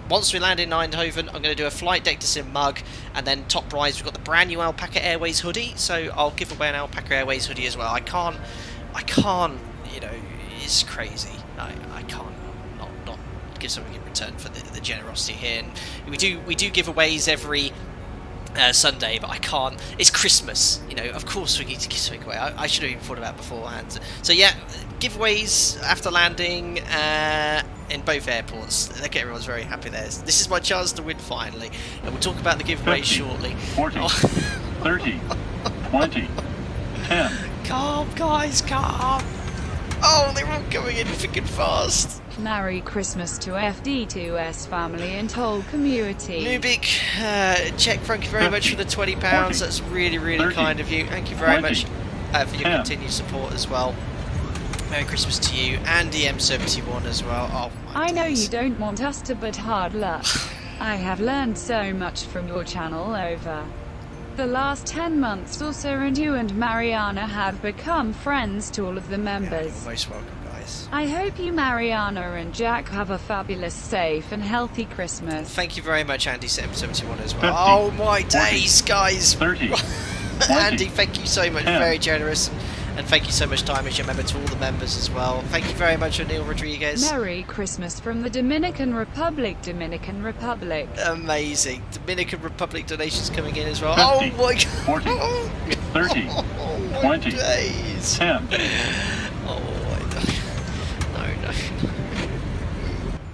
Once we land in Eindhoven, I'm going to do a Flight Deck to Sim mug, and then top prize, we've got the brand new Alpaca Airways hoodie, so I'll give away an Alpaca Airways hoodie as well. I can't, you know, it's crazy. I can't not give something in return for the generosity here. And we do giveaways every Sunday, but I can't. It's Christmas, you know. Of course, we need to give something away. I should have even thought about it beforehand. So yeah, giveaways after landing in both airports. I think everyone's very happy there. This is my chance to win finally, and we'll talk about the giveaways 50, shortly. 40, 30, 20, 10. Calm, guys, calm. Oh, they're all coming in thick and fast. Merry Christmas to FD2S family and whole community. Nubik, check, thank you very much for the £20. 40, That's really, really 30, kind of you. Thank you very 20, much for your 10. continued support as well. Merry Christmas to you and DM71 as well. Oh my I know days. you don't want us to, but hard luck. I have learned so much from your channel over the last 10 months or so, and you and Mariana have become friends to all of the members. You're most welcome, guys. I hope you, Mariana, and Jack have a fabulous, safe, and healthy Christmas. Thank you very much, Andy71 as well. 50, oh my days, guys. 30, 20, Andy, thank you so much. 10. Very generous. And thank you so much, Diamond, remember, to all the members as well. Thank you very much, O'Neill Rodriguez. Merry Christmas from the Dominican Republic. Amazing. Dominican Republic donations coming in as well. 50, oh my 40, god. 30, oh, 20, days. 10. Oh, no.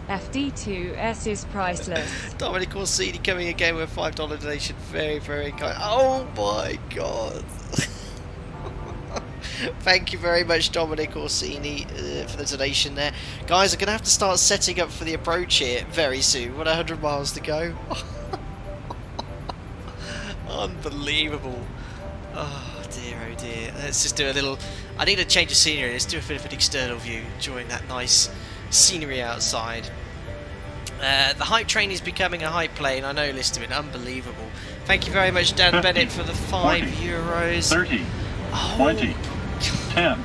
FD2S is priceless. Dominic Orsini coming again with a $5 donation. Very, very kind. Oh my god. Thank you very much, Dominic Orsini, for the donation there. Guys, I'm going to have to start setting up for the approach here very soon. What, 100 miles to go? Unbelievable. Oh dear. Let's just do a little... I need a change of scenery. Let's do a bit of an external view, enjoying that nice scenery outside. The hype train is becoming a hype plane. I know, Listerman, unbelievable. Thank you very much, Dan 50, Bennett, for the €5. 30, 20, 10.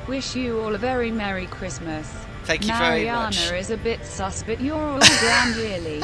Wish you all a very Merry Christmas. Thank you very much. Mariana is a bit sus, but you're all grand really.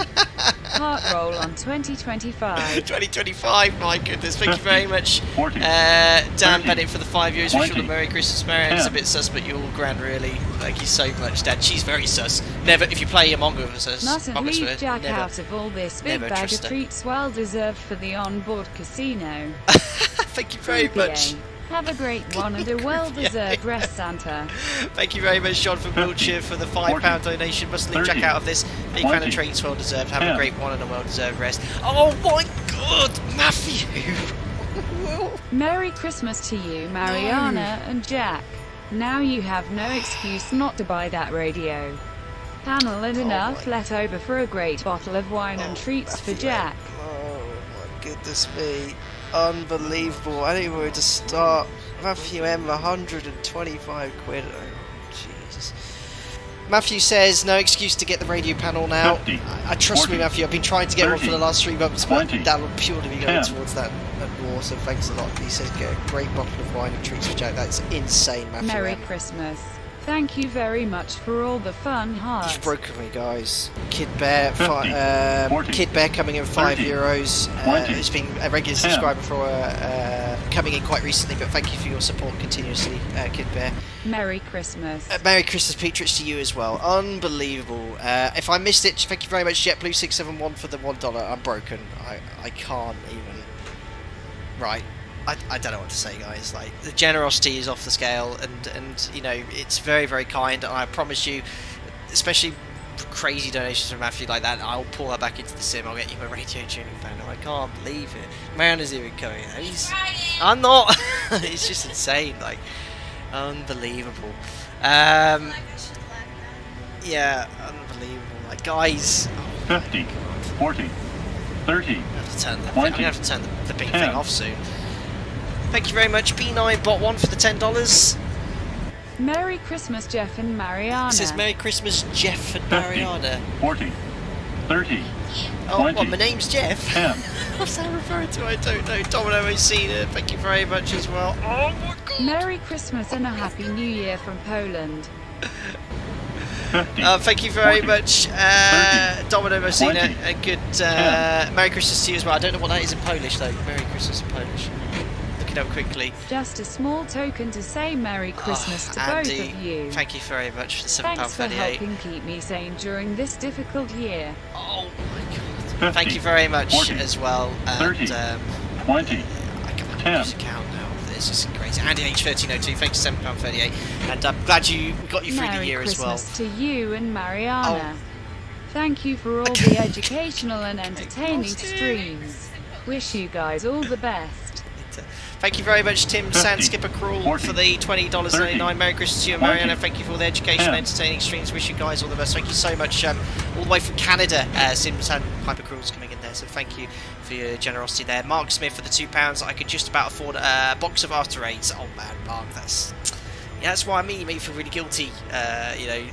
Heart roll on 2025. 2025, my goodness. Thank you very much, 40, Dan 30, Bennett, for the €5. Wish you all a 20, Merry Christmas, Marianne's a 10. bit sus, but you're all grand, really. Thank you so much, Dad. She's very sus. Never, if you play Among Us, Mustn't leave Jack never. out of all this. Big never bag of trust her. treats well deserved for the onboard casino. Thank you very much. Have a great one and a well-deserved rest, Santa. Thank you very much, John from Wiltshire, for the £5 donation. Mustn't leave Jack out of this. Big fan of trains, well deserved. Have a great one and a well-deserved rest. Oh my god, Matthew! Merry Christmas to you, Mariana and Jack. Now you have no excuse not to buy that radio panel and enough left over for a great bottle of wine and treats for Jack. Oh my goodness me. Unbelievable. I don't even know where to start. Matthew M, 125 quid. Oh, Jesus. Matthew says, no excuse to get the radio panel now. 50, I trust 40, me, Matthew. I've been trying to get 30, one for the last 3 months, but 20, that'll purely be going 10. towards that war, so thanks a lot. He says, get a great bottle of wine and treats for Jack. That's insane, Matthew Merry M. Christmas. Thank you very much for all the fun hearts. You've broken me, guys. Kid Bear, 50, 40, Kid Bear coming in 5 30, euros. 20, He's been a regular 10. subscriber for coming in quite recently, but thank you for your support continuously, Kid Bear. Merry Christmas. Merry Christmas, Petrich, to you as well. Unbelievable. If I missed it, thank you very much, JetBlue671 for the $1. I'm broken. I can't even. Right. I don't know what to say, guys. Like, the generosity is off the scale, and you know, it's very, very kind, and I promise you, especially crazy donations from Matthew like that, I'll pull that back into the sim. I'll get you a radio tuning panel. I can't believe it. Man is even coming out. I'm not. It's just insane. Like, unbelievable. Yeah, unbelievable. Like, guys. 50, 40, 30, I'm gonna 20, have to turn the big 10. thing off soon. Thank you very much, B9 Bot 1 for the $10. Merry Christmas, Jeff and Mariana. It says Merry Christmas, Jeff and 50, Mariana. 40, 30, Oh, 20, well, my name's Jeff. 10. What's that referring to? I don't know. Domino Messina, thank you very much as well. Oh my god. Merry Christmas and a Happy New Year from Poland. 50, Thank you very 40, much, 30, Domino Messina. 20, A good 10. Merry Christmas to you as well. I don't know what that is in Polish though. Merry Christmas in Polish. Look it up quickly. Just a small token to say Merry Christmas to Andy, both of you. thank you very much for the Thanks for £7.38. helping keep me sane during this difficult year. Oh my god. 50, Thank you very much 40, as well. 30, 20, I can't 10. use account now. It's just crazy. Andy H1302, thanks for £7.38. And I'm glad we got you through Merry the year Christmas as well. to you and Mariana. Oh. Thank you for all the educational and entertaining streams. Wish you guys all the best. Thank you very much, Tim 50, Sandskipper Crawl, 40, for the $20.99. 30, Merry Christmas to you and 20, Mariana. Thank you for all the educational 10. entertaining streams. Wish you guys all the best. Thank you so much. All the way from Canada, Sims and Hyper Crawl's coming in there. So thank you for your generosity there. Mark Smith for the £2. I could just about afford a box of After Eights. Oh man, Mark, that's why you make me feel really guilty. You know,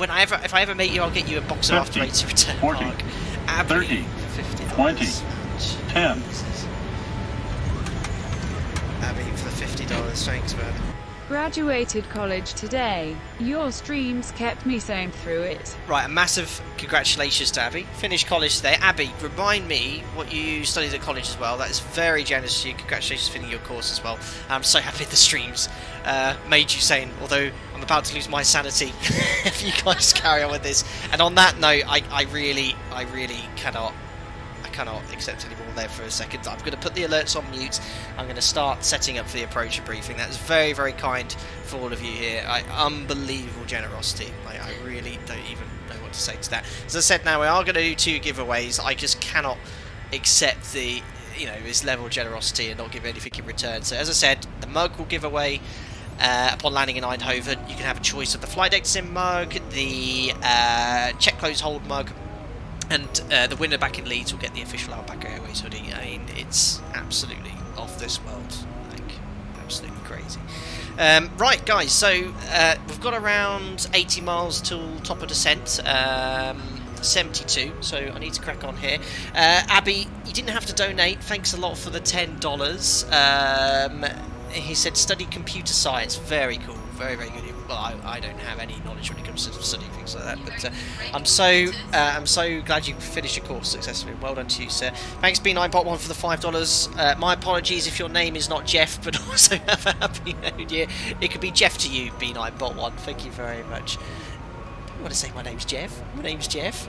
if I ever meet you, I'll get you a box of 50, After Eights in return, 40, Mark. 30, for $50. 20, 10. Abby for the $50, thanks man. Graduated college today. Your streams kept me sane through it. Right, a massive congratulations to Abby. Finished college today. Abby, remind me what you studied at college as well. That is very generous of you. Congratulations for finishing your course as well. I'm so happy the streams made you sane, although I'm about to lose my sanity if you guys carry on with this. And on that note, I really cannot accept any more there for a second. I'm going to put the alerts on mute. I'm going to start setting up for the approach and briefing. That is very, very kind for all of you here. Unbelievable generosity. I really don't even know what to say to that. As I said, now we are going to do 2 giveaways. I just cannot accept the, this level of generosity and not give anything in return. So as I said, the mug will give away upon landing in Eindhoven. You can have a choice of the Flight Deck Sim mug, the Check Close Hold mug, and the winner back in Leeds will get the official Alpaca Airways hoodie. I mean, it's absolutely off this world. Like, absolutely crazy. Right, guys, so we've got around 80 miles till top of descent. 72, so I need to crack on here. Abby, you didn't have to donate. Thanks a lot for the $10. He said study computer science. Very cool. Very, very good. Well, I don't have any knowledge when it comes to studying things like that, but I'm so glad you finished your course successfully. Well done to you, sir. Thanks, B9Bot1, for the $5. My apologies if your name is not Jeff, but also have a happy new year. It could be Jeff to you, B9Bot1. Thank you very much. I don't want to say my name's Jeff. My name's Jeff.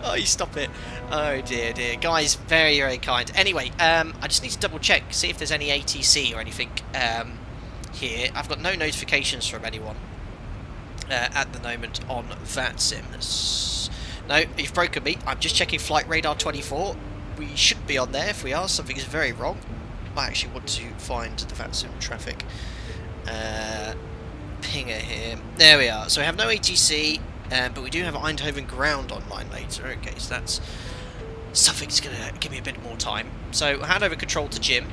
Oh, you stop it. Oh, dear, dear. Guys, very, very kind. Anyway, I just need to double check, see if there's any ATC or anything here. I've got no notifications from anyone at the moment on VATSIM. No, you've broken me. I'm just checking Flight Radar 24. We should be on there. If we are, something is very wrong. I actually want to find the VATSIM traffic pinger here. There we are. So we have no ATC. But we do have Eindhoven ground online later. Okay, so that's something's going to give me a bit more time. So we'll hand over control to Jim.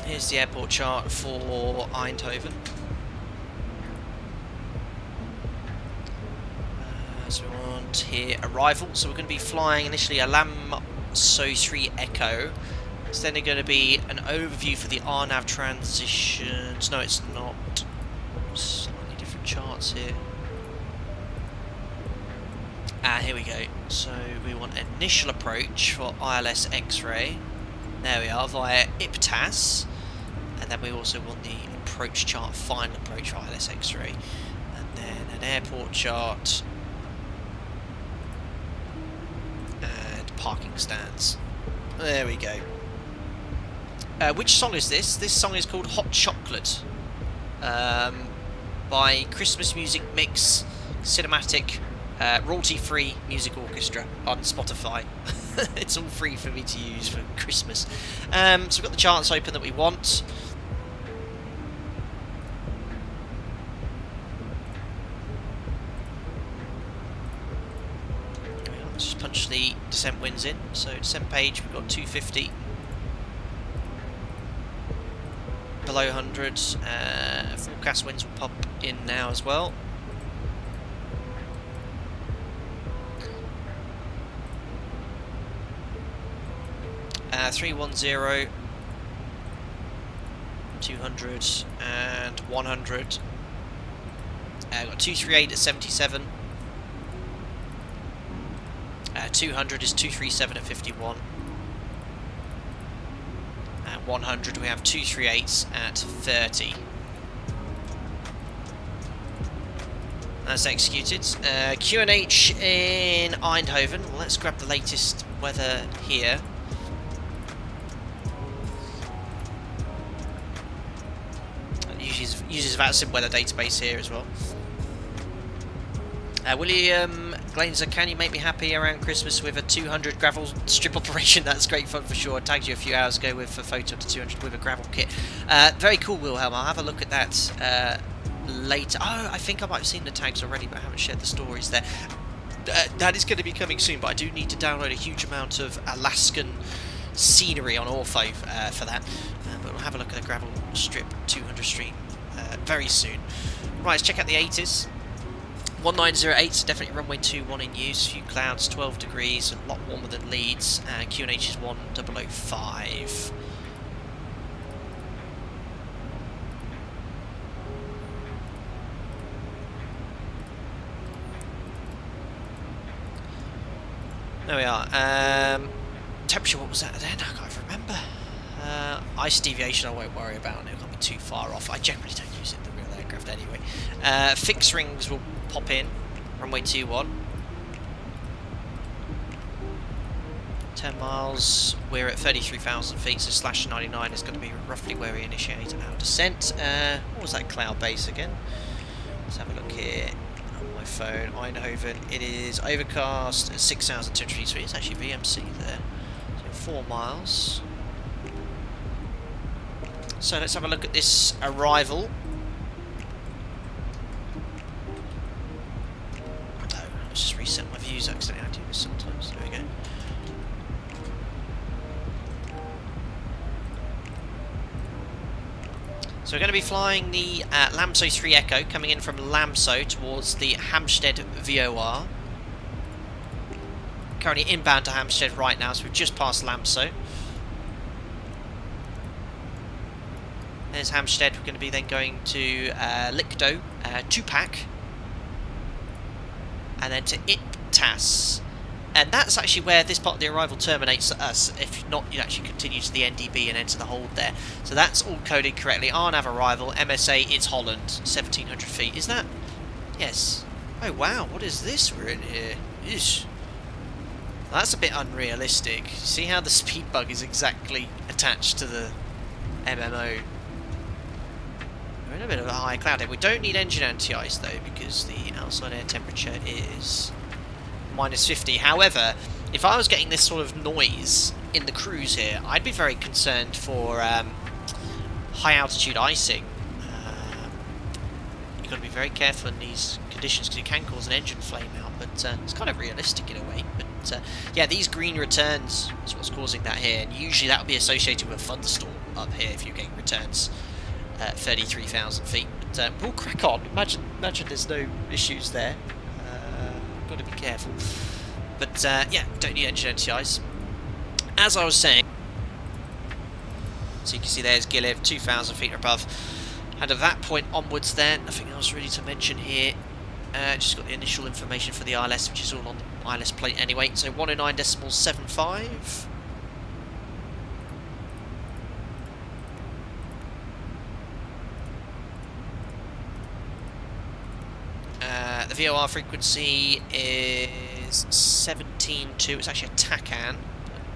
Here's the airport chart for Eindhoven. So we want here arrival. So we're going to be flying initially a Lam So 3 Echo. It's then going to be an overview for the RNAV transitions. No, it's not. Slightly different charts here. Here we go. So we want initial approach for ILS X-ray. There we are, via IPTAS. And then we also want the approach chart, final approach for ILS X-ray. And then an airport chart. And parking stands. There we go. Which song is this? This song is called Hot Chocolate by Christmas Music Mix Cinematic royalty-free music orchestra on Spotify. It's all free for me to use for Christmas. So we've got the charts open that we want. Let's just punch the descent winds in. So descent page, we've got 250. Below 100, forecast winds will pop in now as well. Uh, 310, 200 and 100. Got 238 at 77. 200 is 237 at 51. 100 we have 238s at 30. That's executed. QNH in Eindhoven. Well, let's grab the latest weather here. Uses VATSIM weather database here as well. William Glazer, can you make me happy around Christmas with a 200 gravel strip operation? That's great fun for sure. I tagged you a few hours ago with a photo of the 200 with a gravel kit. Very cool, Wilhelm. I'll have a look at that later. Oh, I think I might have seen the tags already, but I haven't shared the stories there. That is going to be coming soon, but I do need to download a huge amount of Alaskan scenery on Ortho for that. But we'll have a look at the gravel strip 200 stream very soon. Right, let's check out the 80s. 1908, so definitely runway 21 in use. Few clouds, 12 degrees, a lot warmer than Leeds. QNH is 1005. There we are. Temperature, what was that then? I can't remember. Ice deviation I won't worry about, it can't be too far off. I generally don't use it in the real aircraft anyway. Fixed rings will pop in, runway 21. 10 miles, we're at 33,000 feet, so slash 99 is going to be roughly where we initiate our descent. What was that cloud base again? Let's have a look here on my phone. Eindhoven, it is overcast at 6,200 feet, it's actually VMC there. So 4 miles. So let's have a look at this arrival. Oh, let's just reset my views accidentally. I do this sometimes. There we go. So we're going to be flying the Lamso 3 Echo, coming in from Lamso towards the Hampstead VOR. Currently inbound to Hampstead right now, so we've just passed Lamso. There's Hampstead. We're going to be then going to Lickdo, Tupac, and then to Iptas. And that's actually where this part of the arrival terminates at us. If not, you'd actually continue to the NDB and enter the hold there. So that's all coded correctly. RNAV arrival, MSA, it's Holland, 1,700 feet. Is that? Yes. Oh wow, what is this we're in here? Eesh. That's a bit unrealistic. See how the speed bug is exactly attached to the MMO. We're in a bit of a high cloud here. We don't need engine anti-ice though, because the outside air temperature is -50. However, if I was getting this sort of noise in the cruise here, I'd be very concerned for high altitude icing. You've got to be very careful in these conditions because it can cause an engine flame out, but it's kind of realistic in a way. But yeah, these green returns is what's causing that here, and usually that would be associated with a thunderstorm up here if you're getting returns at 33,000 feet. But we'll crack on. Imagine there's no issues there. Got to be careful. But yeah, don't need engine anti-ice. As I was saying, so you can see there's Giliv, 2,000 feet or above. And at that point onwards there, nothing else really to mention here. Just got the initial information for the ILS, which is all on the ILS plate anyway. So 109.75. The VOR frequency is 17.2. It's actually a TACAN.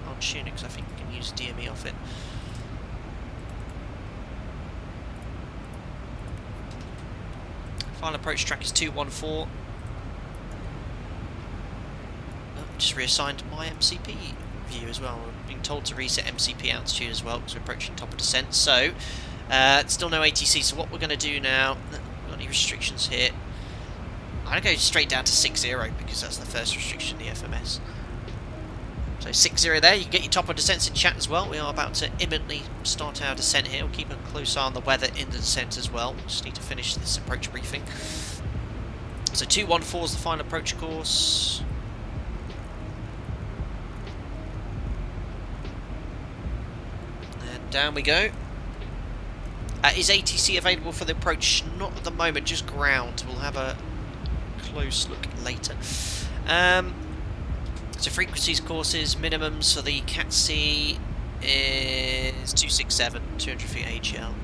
I'll tune it because I think we can use DME off it. Final approach track is 214. Oh, just reassigned my MCP view as well. We're being told to reset MCP altitude as well because we're approaching top of descent. So, still no ATC. So what we're going to do now, got any restrictions here? I'm going to go straight down to 60 because that's the first restriction, the FMS. So 60 there, you can get your top of descents in chat as well. We are about to imminently start our descent here. We'll keep a close eye on the weather in the descent as well. Just need to finish this approach briefing. So 214 is the final approach course. And down we go. Is ATC available for the approach? Not at the moment, just ground. We'll have a close look later. So frequencies, courses, minimums for the Cat C is 267, 200 feet AGL.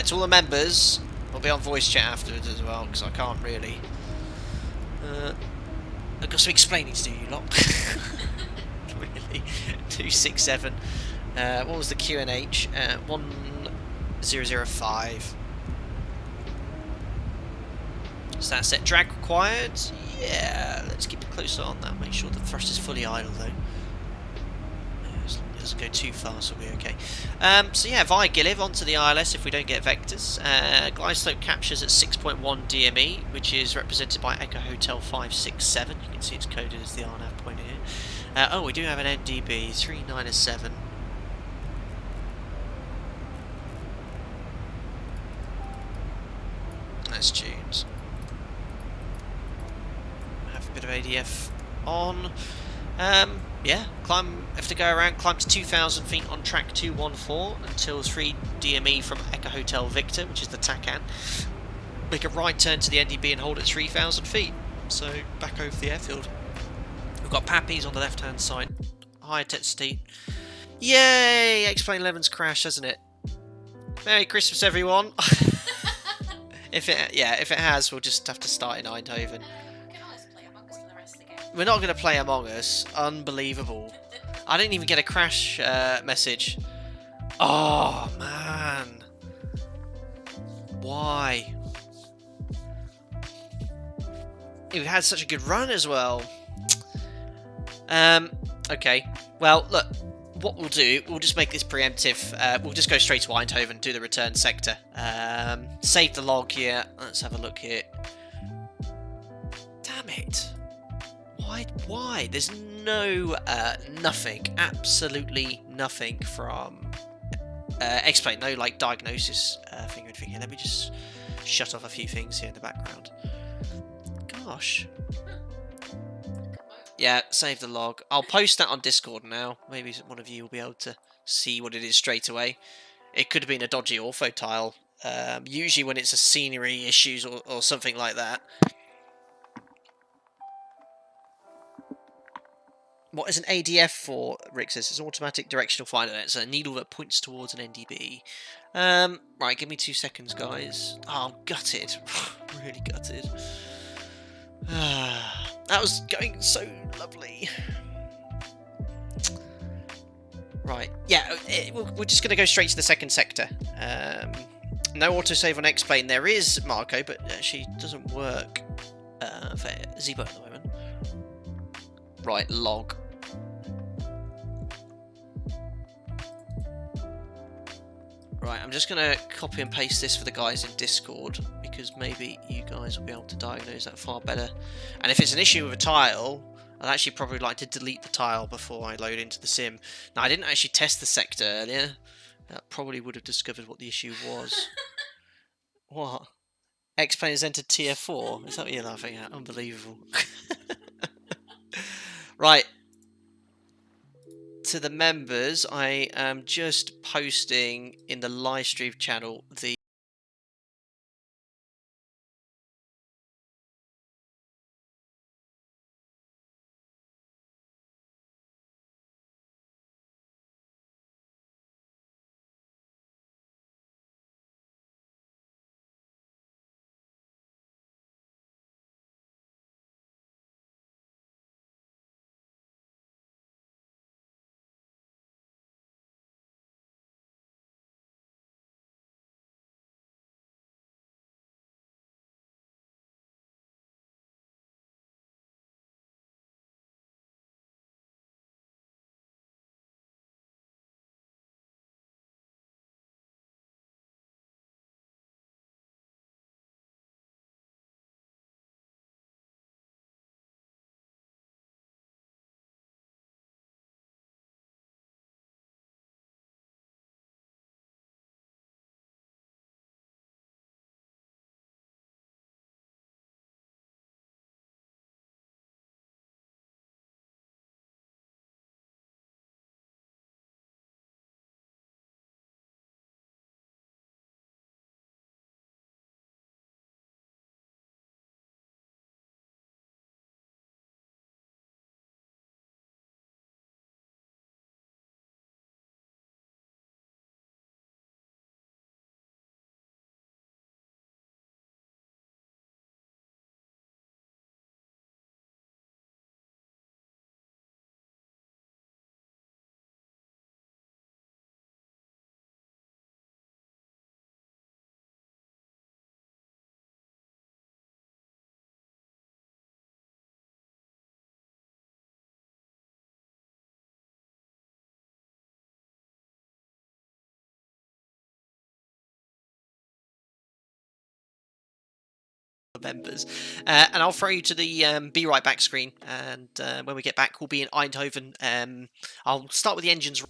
To all the members, we'll be on voice chat afterwards as well, because I can't really. I've got some explaining to do, you lot. Really. 267. What was the QNH? 1005. So that's it. Drag required? Yeah, let's keep a close eye on that. Make sure the thrust is fully idle though. It doesn't go too fast, so we'll be okay. So yeah, via Giliv onto the ILS if we don't get vectors. Glide slope captures at 6.1 DME, which is represented by Echo Hotel 567. You can see it's coded as the RNAV point here. Oh, we do have an NDB 397. That's tuned. Have a bit of ADF on. Yeah, climb, have to go around, climb to 2,000 feet on track 214 until 3 DME from Echo Hotel Victor, which is the TACAN. Make a right turn to the NDB and hold at 3,000 feet. So back over the airfield. We've got Pappies on the left hand side. High intensity. Yay! X-Plane 11's crashed, hasn't it? Merry Christmas, everyone. if it has, we'll just have to start in Eindhoven. We're not going to play Among Us. Unbelievable. I didn't even get a crash message. Oh, man. Why? It had such a good run as well. Okay. Well, look. What we'll do, we'll just make this preemptive. We'll just go straight to Eindhoven, do the return sector. Save the log here. Let's have a look here. Damn it. Why? There's no, nothing, absolutely nothing from X-Plane, no, like, diagnosis thing or anything here. Let me just shut off a few things here in the background. Gosh. Yeah, save the log. I'll post that on Discord now. Maybe one of you will be able to see what it is straight away. It could have been a dodgy ortho tile. Usually when it's a scenery issues or something like that. What is an ADF for, Rick says? It's automatic directional finder. It's a needle that points towards an NDB. Right, give me 2 seconds, guys. Oh, I'm gutted. Really gutted. That was going so lovely. Right, yeah, we're just going to go straight to the second sector. No autosave on X-Plane. There is Marco, but she doesn't work for ZIBO at the moment. Right, log. Right, I'm just going to copy and paste this for the guys in Discord, because maybe you guys will be able to diagnose that far better. And if it's an issue with a tile, I'd actually probably like to delete the tile before I load into the sim. Now, I didn't actually test the sector earlier. That probably would have discovered what the issue was. What? X-Plane has entered tier 4? Is that what you're laughing at? Unbelievable. Right. To the members, I am just posting in the live stream channel the members, and I'll throw you to the be right back screen, and when we get back we'll be in Eindhoven. I'll start with the engines.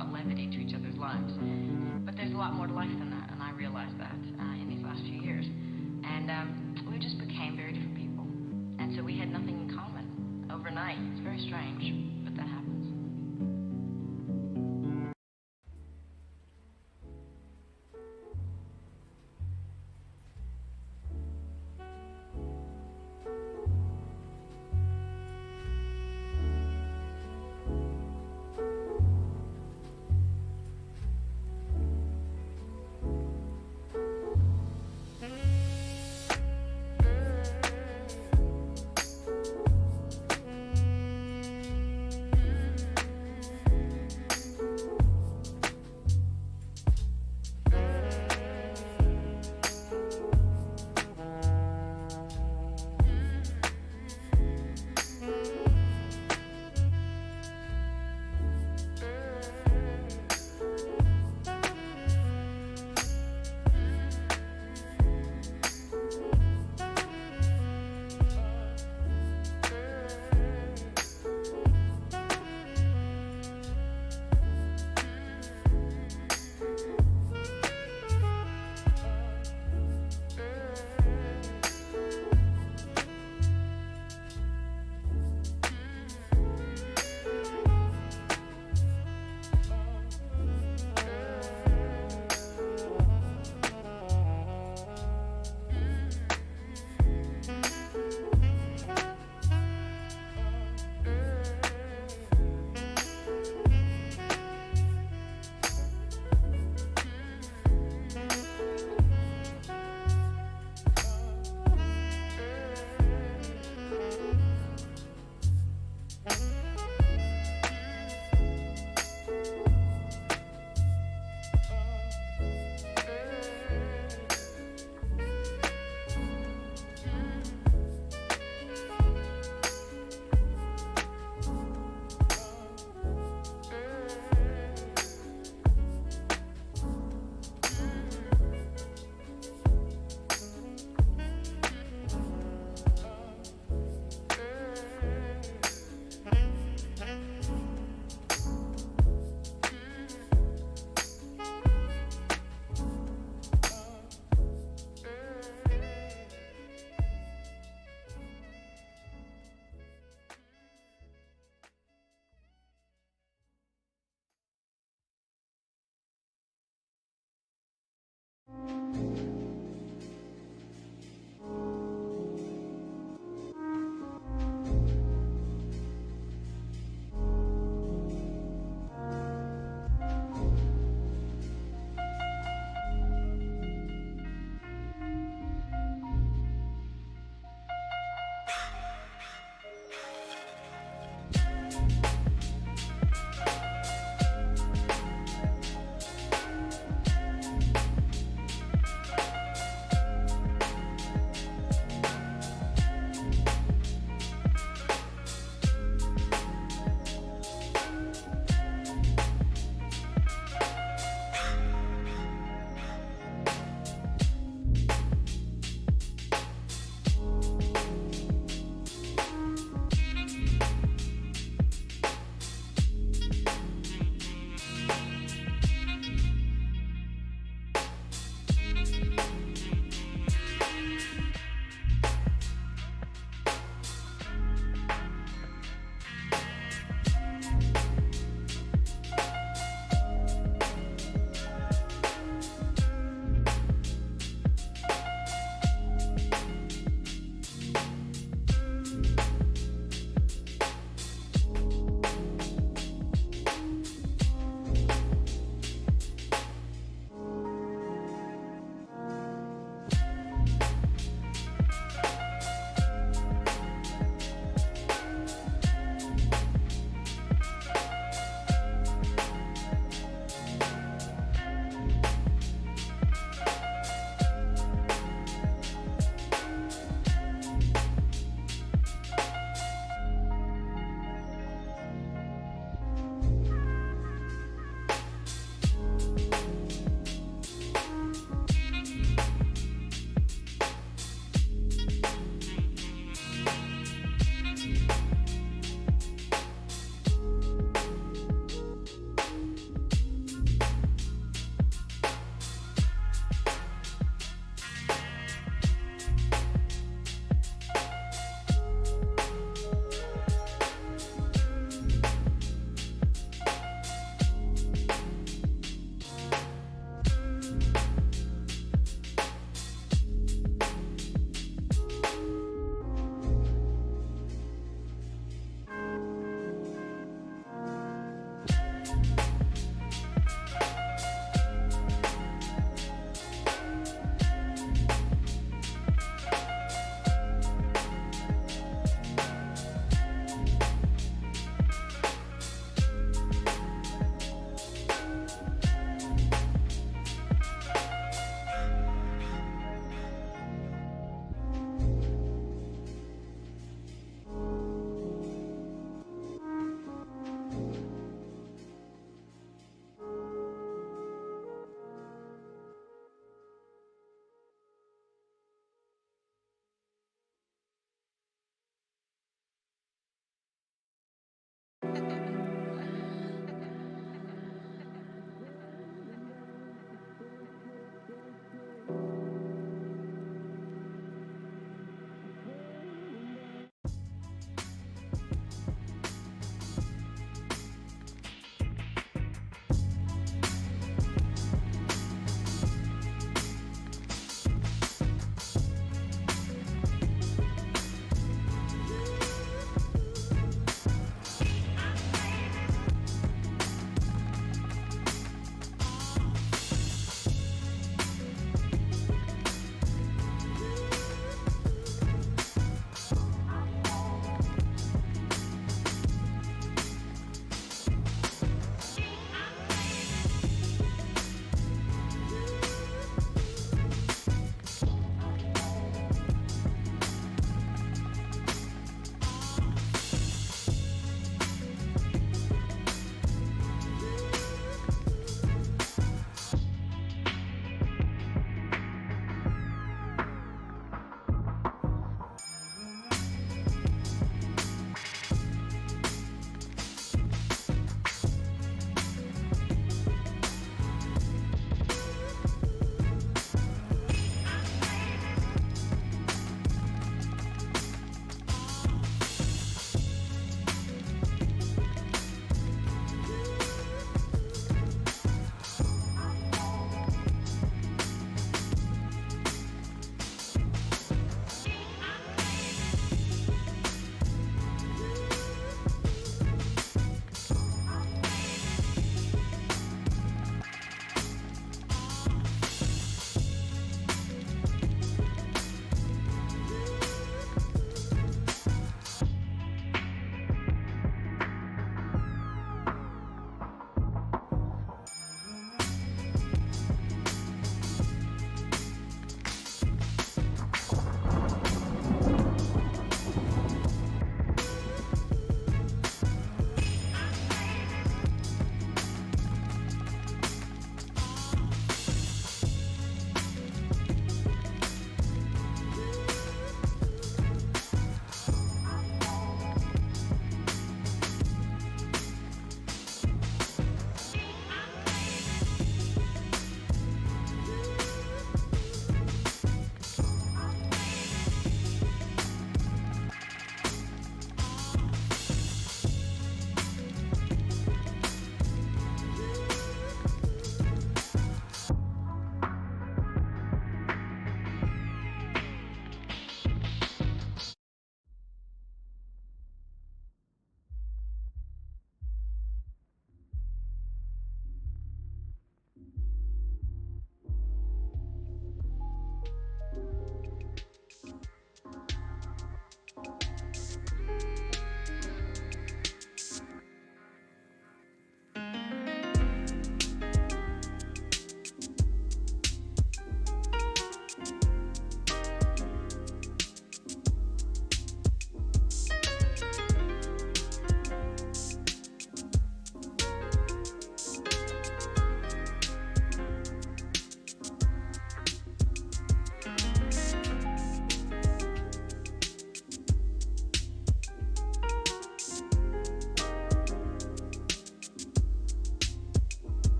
brought levity to each other's lives. But there's a lot more to life than that, and I realized that in these last few years. And we just became very different people. And so we had nothing in common overnight. It's very strange, but that happens.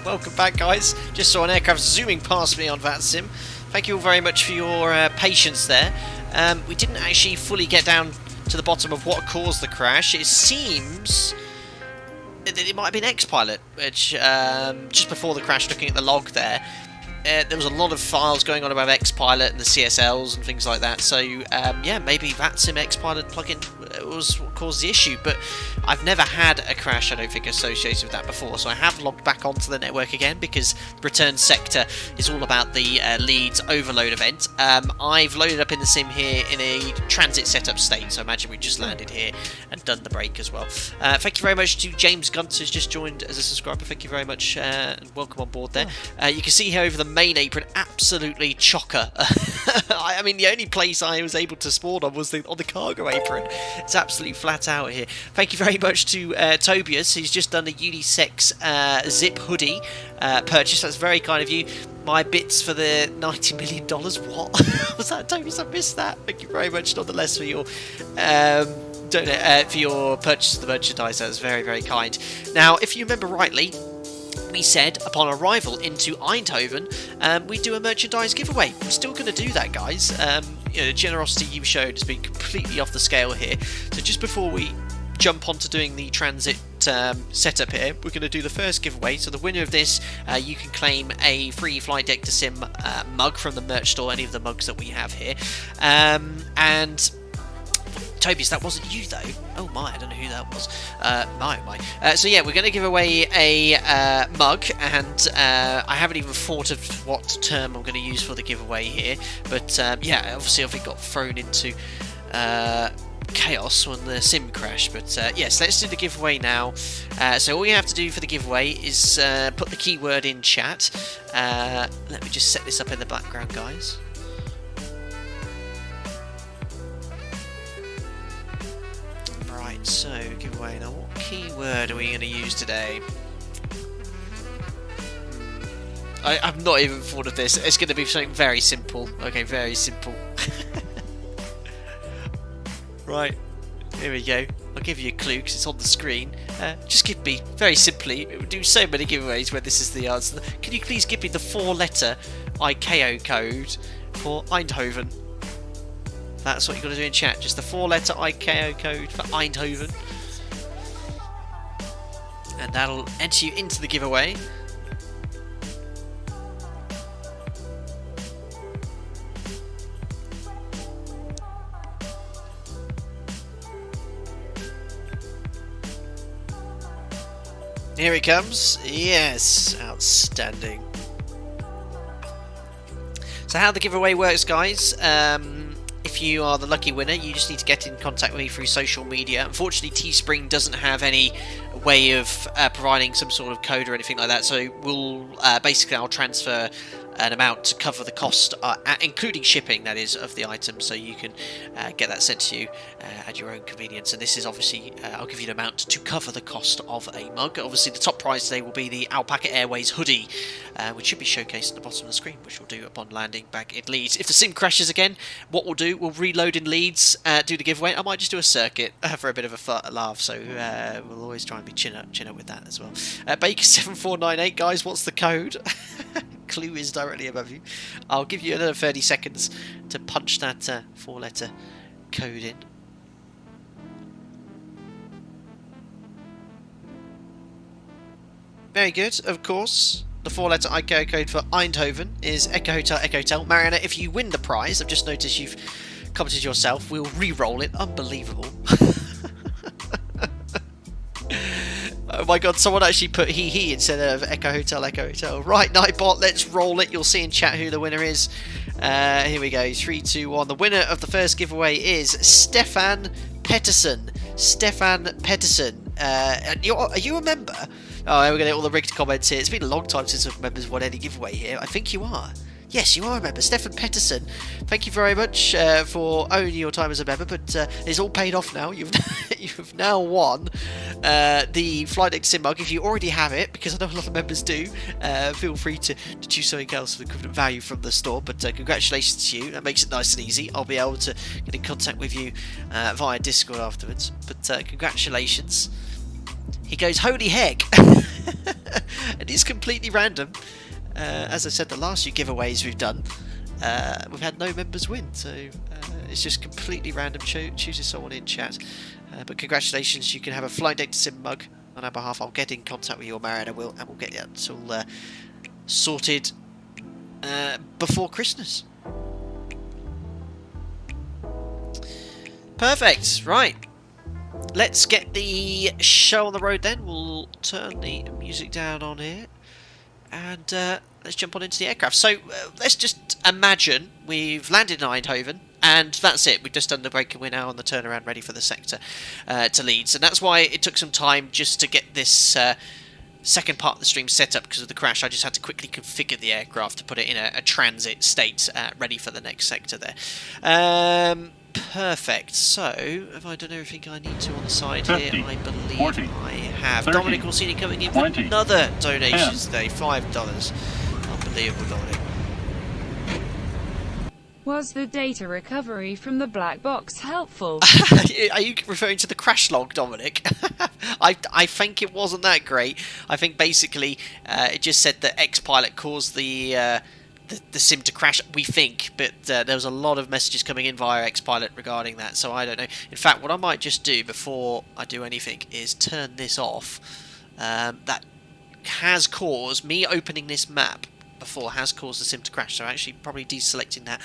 Welcome back, guys. Just saw an aircraft zooming past me on VATSIM. Thank you all very much for your patience there. We didn't actually fully get down to the bottom of what caused the crash. It seems that it might have been X-Pilot, which just before the crash, looking at the log there, there was a lot of files going on about X-Pilot and the CSLs and things like that. So yeah, maybe VATSIM X-Pilot plugin was what caused the issue, but I've never had a crash, I don't think, associated with that before. So I have logged back onto the network again because the return sector is all about the Leeds overload event. I've loaded up in the sim here in a transit setup state, so imagine we just landed here and done the break as well. Thank you very much to James Gunt, who's just joined as a subscriber. Thank you very much and welcome on board there. You can see here over the main apron, absolutely chocker. I mean, the only place I was able to spawn on was on the cargo apron. It's absolutely flat out here. Thank you very much to Tobias, who's just done a unisex zip hoodie purchase. That's very kind of you. My bits for the $90 million. What was that, Tobias? I missed that. Thank you very much, nonetheless, for your purchase of the merchandise. That was very, very kind. Now, if you remember rightly, we said upon arrival into Eindhoven, we do a merchandise giveaway. We're still going to do that, guys. You know, the generosity you showed has been completely off the scale here. So just before we jump onto doing the transit setup here, we're going to do the first giveaway. So the winner of this, you can claim a free Flight Deck to Sim mug from the merch store, any of the mugs that we have here. And Tobias, that wasn't you though. Oh my, I don't know who that was. So yeah, we're going to give away a mug, and I haven't even thought of what term I'm going to use for the giveaway here. But yeah, obviously I got thrown into chaos when the sim crashed. But yes, let's do the giveaway now. So all you have to do for the giveaway is put the keyword in chat. Let me just set this up in the background, guys. Right, so giveaway. Now, what keyword are we going to use today? I've not even thought of this. It's going to be something very simple. Okay, very simple. Right, here we go. I'll give you a clue because it's on the screen. Just give me, very simply, we do so many giveaways where this is the answer. Can you please give me the 4-letter ICAO code for Eindhoven? That's what you've got to do in chat. Just the 4-letter ICAO code for Eindhoven. And that'll enter you into the giveaway. Here it comes. Yes, outstanding. So how the giveaway works, guys, if you are the lucky winner, you just need to get in contact with me through social media. Unfortunately, Teespring doesn't have any way of providing some sort of code or anything like that, so we'll basically I'll transfer an amount to cover the cost, including shipping, that is, of the item, so you can get that sent to you at your own convenience. And this is obviously, I'll give you an amount to cover the cost of a mug. Obviously, the top prize today will be the Alpaca Airways hoodie, which should be showcased at the bottom of the screen, which we'll do upon landing back in Leeds. If the sim crashes again, what we'll do, we'll reload in Leeds, do the giveaway. I might just do a circuit for a bit of a laugh, so we'll always try and be chin up with that as well. Baker7498, guys, what's the code? Clue is directly above you. I'll give you another 30 seconds to punch that 4-letter code in. Very good, of course. The 4-letter ICAO code for Eindhoven is Echo Hotel Echo Hotel. Mariana, if you win the prize, I've just noticed you've commented yourself, we'll re-roll it. Unbelievable. Oh my god, someone actually put he instead of Echo Hotel Echo Hotel. Right, Nightbot, let's roll it. You'll see in chat who the winner is. Here we go, 3, 2, 1. The winner of the first giveaway is Stefan Pettersson. Stefan Pettersson. Are you a member? Oh, we're going to get all the rigged comments here. It's been a long time since I've members won any giveaway here. I think you are. Yes, you are a member. Stefan Pettersson, thank you very much for owning your time as a member, but it's all paid off now. You've now won the Flight Deck Sim mug. If you already have it, because I know a lot of members do, feel free to choose something else for equivalent value from the store, but congratulations to you. That makes it nice and easy. I'll be able to get in contact with you via Discord afterwards, but congratulations. He goes, holy heck. It is completely random. As I said, the last few giveaways we've done, we've had no members win, so it's just completely random. Chooses someone in chat. But congratulations, you can have a Flight Deck to Sim mug on our behalf. I'll get in contact with you, Mary, and we'll get that all sorted before Christmas. Perfect. Right. Let's get the show on the road then. We'll turn the music down on here. And let's jump on into the aircraft. So let's just imagine we've landed in Eindhoven. And that's it. We've just done the break and we're now on the turnaround ready for the sector to Leeds. And that's why it took some time just to get this second part of the stream set up because of the crash. I just had to quickly configure the aircraft to put it in a transit state ready for the next sector there. Perfect. So, have I done everything I need to on the side 50, here? I believe 40, I have. 30, Dominic Orsini coming in 20, with another donation 10. today. $5. Unbelievable, Dominic. Was the data recovery from the black box helpful? Are you referring to the crash log, Dominic? I think it wasn't that great. I think basically it just said that X-Pilot caused the sim to crash, we think, but there was a lot of messages coming in via X-Pilot regarding that, so I don't know. In fact, what I might just do before I do anything is turn this off. That has caused, me opening this map before has caused the sim to crash, so actually probably deselecting that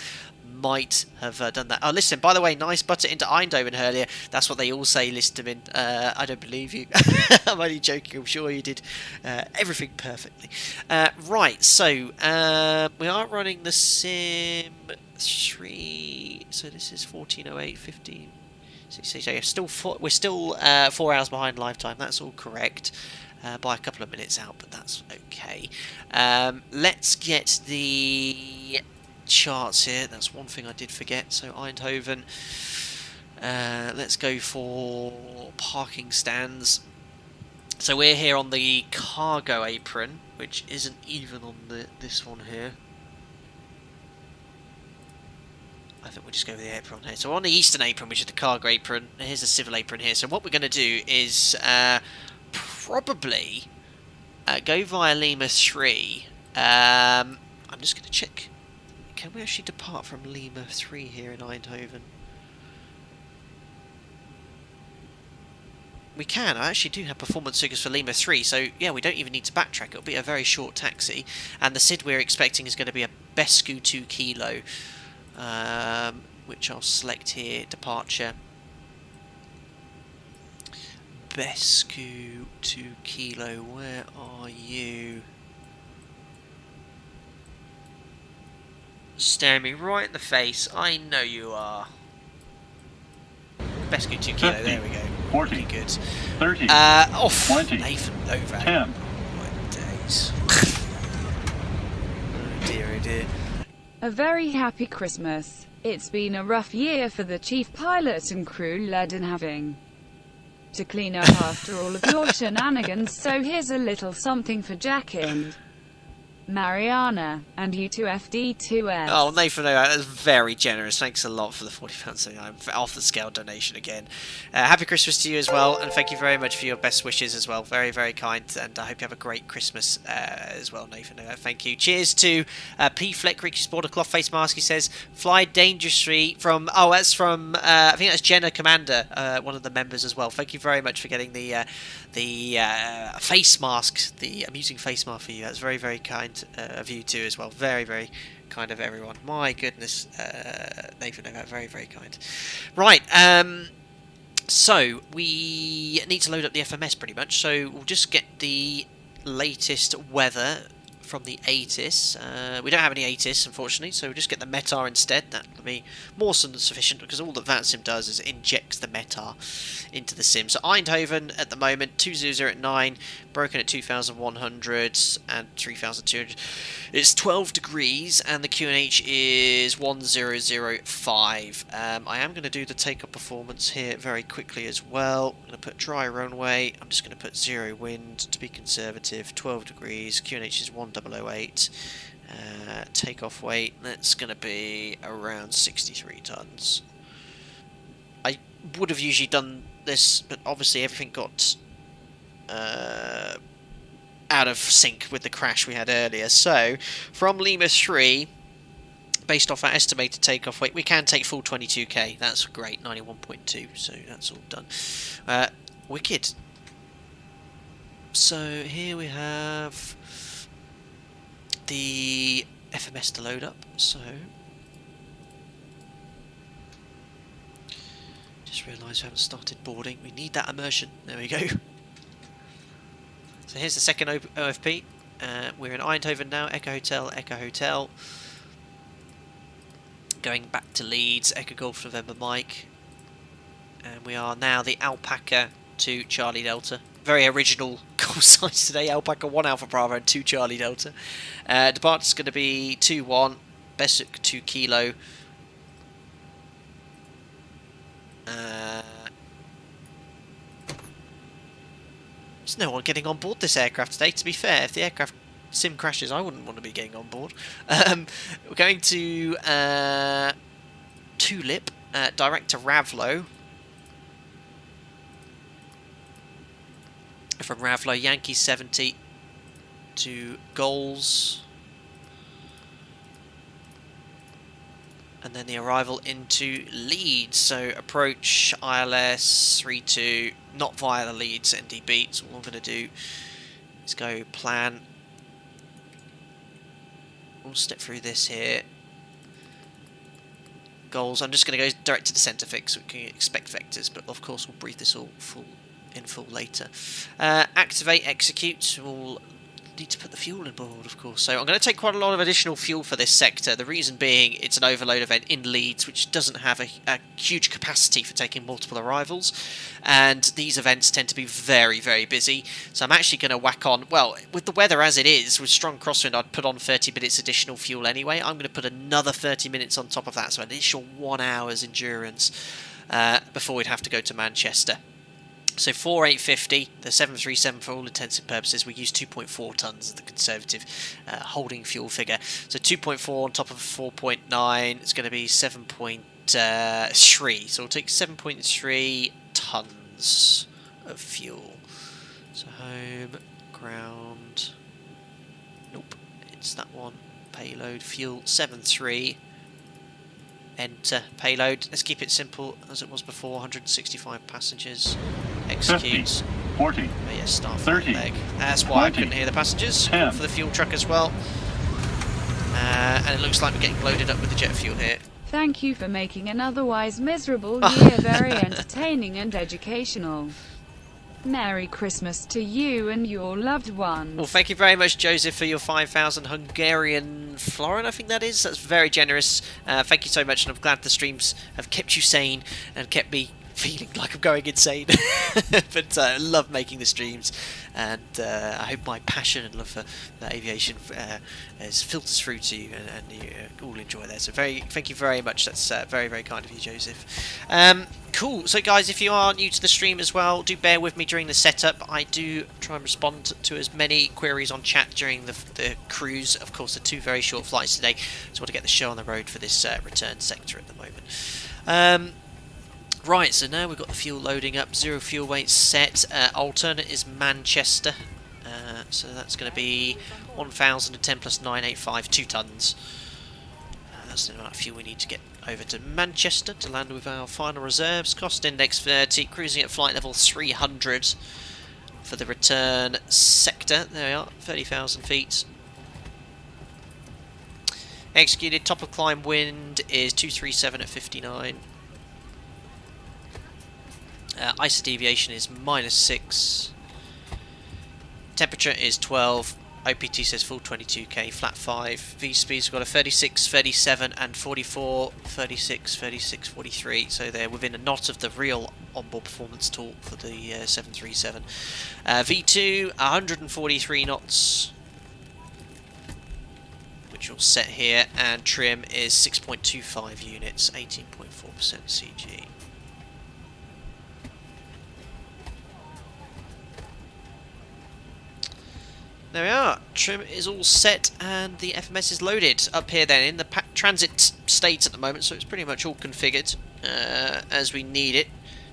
might have done that. Oh, listen, by the way, nice butter into Eindhoven earlier. That's what they all say, Listerman. I don't believe you. I'm only joking. I'm sure you did everything perfectly. Right, so we are running the Sim 3. So this is 1408, 15, 16. So we're still 4 hours behind live time. That's all correct. By a couple of minutes out, but that's okay. Let's get the charts here. That's one thing I did forget. So Eindhoven, let's go for parking stands. So we're here on the cargo apron, which isn't even on this one here. I think we'll just go with the apron here. So we're on the eastern apron, which is the cargo apron. Here's the civil apron here. So what we're going to do is probably go via Lima 3. I'm just going to check. Can we actually depart from Lima 3 here in Eindhoven? We can. I actually do have performance figures for Lima 3, so yeah, we don't even need to backtrack. It'll be a very short taxi. And the SID we're expecting is going to be a Bescu 2 kilo, which I'll select here, departure. Bescu 2 kilo, where are you? Staring me right in the face, I know you are. Bescu 2 kilo, 50, there we go. 40, pretty good. 30, 20, Nathan Novak. 10. My days. Oh dear, oh dear. A very happy Christmas. It's been a rough year for the chief pilot and crew led in having to clean up after all of your shenanigans, so here's a little something for Jack and Mariana, and you two FD2S. Oh, Nathan, that's very generous. Thanks a lot for the £40. I'm off the scale donation again. Happy Christmas to you as well, and thank you very much for your best wishes as well. Very, very kind, and I hope you have a great Christmas as well, Nathan. Thank you. Cheers to P. Fleck, Ricky Sport, a cloth face mask. He says, fly dangerously from, oh, that's from, I think that's Jenna Commander, one of the members as well. Thank you very much for getting the face mask, the amusing face mask for you. That's very, very kind of you too as well. Very, very kind of everyone. My goodness, Nathan, very, very kind. Right, so we need to load up the FMS pretty much, so we'll just get the latest weather from the ATIS. We don't have any ATIS, unfortunately, so we'll just get the METAR instead. That will be more than sufficient, because all that VATSIM does is injects the METAR into the sim. So Eindhoven at the moment, 200 at 9, broken at 2,100 and 3,200. It's 12 degrees, and the QNH is 1005. I am going to do the takeoff performance here very quickly as well. I'm going to put dry runway. I'm just going to put 0 wind to be conservative, 12 degrees, QNH is 1008. Takeoff weight, that's going to be around 63 tons. I would have usually done this, but obviously everything got out of sync with the crash we had earlier. So from Lima 3, based off our estimated takeoff weight, we can take full 22k. That's great, 91.2. So that's all done. Wicked. So here we have the FMS to load up. So just realised we haven't started boarding. We need that immersion. There we go. So here's the second OFP. We're in Eindhoven now. Echo Hotel, Echo Hotel. Going back to Leeds, Echo Golf November Mike. And we are now the Alpaca to Charlie Delta. Very original call signs today. Alpaca 1 Alpha Bravo and 2 Charlie Delta. Departure's going to be 2-1. Besuk 2 Kilo. There's no one getting on board this aircraft today. To be fair, if the aircraft sim crashes, I wouldn't want to be getting on board. We're going to Tulip, direct to Ravlo. From Ravlo, Yankee 70 to Goals. And then the arrival into Leeds. So approach ILS 32, not via the Leeds NDB. So all I'm going to do is go plan. We'll step through this here. Goals. I'm just going to go direct to the centre fix so we can expect vectors, but of course we'll brief this all in full later. Activate, execute. We'll need to put the fuel on board, of course. So I'm going to take quite a lot of additional fuel for this sector. The reason being it's an overload event in Leeds, which doesn't have a huge capacity for taking multiple arrivals, and these events tend to be very, very busy. So I'm actually going to whack on, well, with the weather as it is, with strong crosswind, I'd put on 30 minutes additional fuel anyway. I'm going to put another 30 minutes on top of that, so an additional 1 hour's endurance before we'd have to go to Manchester. So 4,850, the 737 for all intents and purposes, we use 2.4 tonnes as the conservative holding fuel figure. So 2.4 on top of 4.9, it's going to be 7.3. So we'll take 7.3 tonnes of fuel. So home, ground, nope, it's that one, payload, fuel, 7.3. Enter payload. Let's keep it simple as it was before. 165 passengers. Execute. 50, 40, oh, yes, start 30, leg. That's why 20, I couldn't hear the passengers. 10. For the fuel truck as well. And it looks like we're getting loaded up with the jet fuel here. Thank you for making an otherwise miserable year very entertaining and educational. Merry Christmas to you and your loved ones. Well, thank you very much, Joseph, for your 5,000 Hungarian florin, I think that is. That's very generous. Thank you so much, and I'm glad the streams have kept you sane and kept me feeling like I'm going insane. But I love making the streams, and I hope my passion and love for aviation filters through to you, and you all enjoy that. So thank you very much. That's very, very kind of you, Joseph. Cool. So guys, if you are new to the stream as well, do bear with me during the setup. I do try and respond to as many queries on chat during the cruise. Of course, the 2 very short flights today, so I want to get the show on the road for this return sector at the moment. Right, so now we've got the fuel loading up. 0 fuel weight set. Alternate is Manchester. So that's going to be 1,010 plus 985, 2 tonnes. That's the amount of fuel we need to get over to Manchester to land with our final reserves. Cost index 30, cruising at flight level 300 for the return sector. There we are, 30,000 feet. Executed. Top of climb wind is 237 at 59. ISO deviation is -6. Temperature is 12. OPT says full 22k, flat 5. V-speeds have got a 36, 37 and 44, 36, 36, 43. So they're within a knot of the real onboard performance tool for the 737. V2, 143 knots, which will set here, and trim is 6.25 units, 18.4% CG. There we are, trim is all set and the FMS is loaded up here then in the transit state at the moment, so it's pretty much all configured as we need it.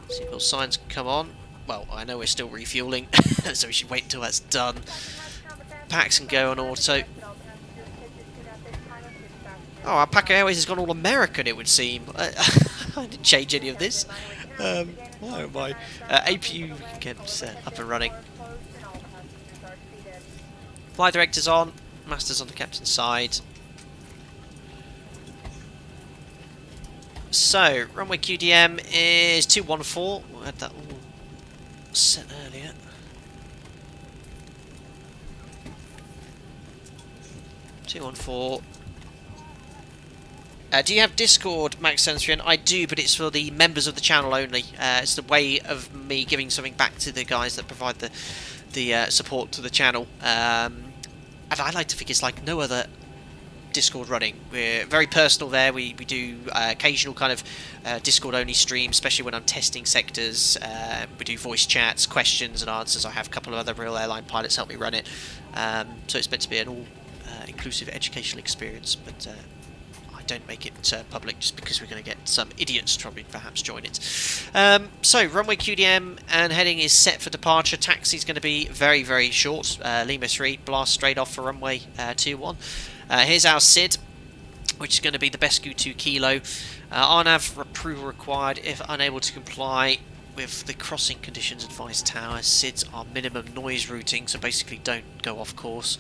Seatbelt signs can come on. Well, I know we're still refueling, so we should wait until that's done. packs can go on auto. Oh, Alpaca Airways has gone all American, it would seem. I didn't change any of this. Why am I? APU gets up and running. Flight director's on. Master's on the captain's side. So, runway QDM is 214. We had that all set earlier. Do you have Discord, Max Sensory? I do, but it's for the members of the channel only. It's the way of me giving something back to the guys that provide the support to the channel. And I like to think it's like no other Discord running. We're very personal there. We do occasional kind of Discord only streams, especially when I'm testing sectors. We do voice chats, questions and answers. I have a couple of other real airline pilots help me run it. So it's meant to be an all inclusive educational experience, but I don't make it public just because we're going to get some idiots to perhaps join it. So runway QDM and heading is set for departure. Taxi's going to be very, very short. Lima 3 blast straight off for runway 21. Here's our SID, which is going to be the Bescu 2 kilo. RNAV approval required if unable to comply with the crossing conditions advised tower. SIDs are minimum noise routing, so basically don't go off course.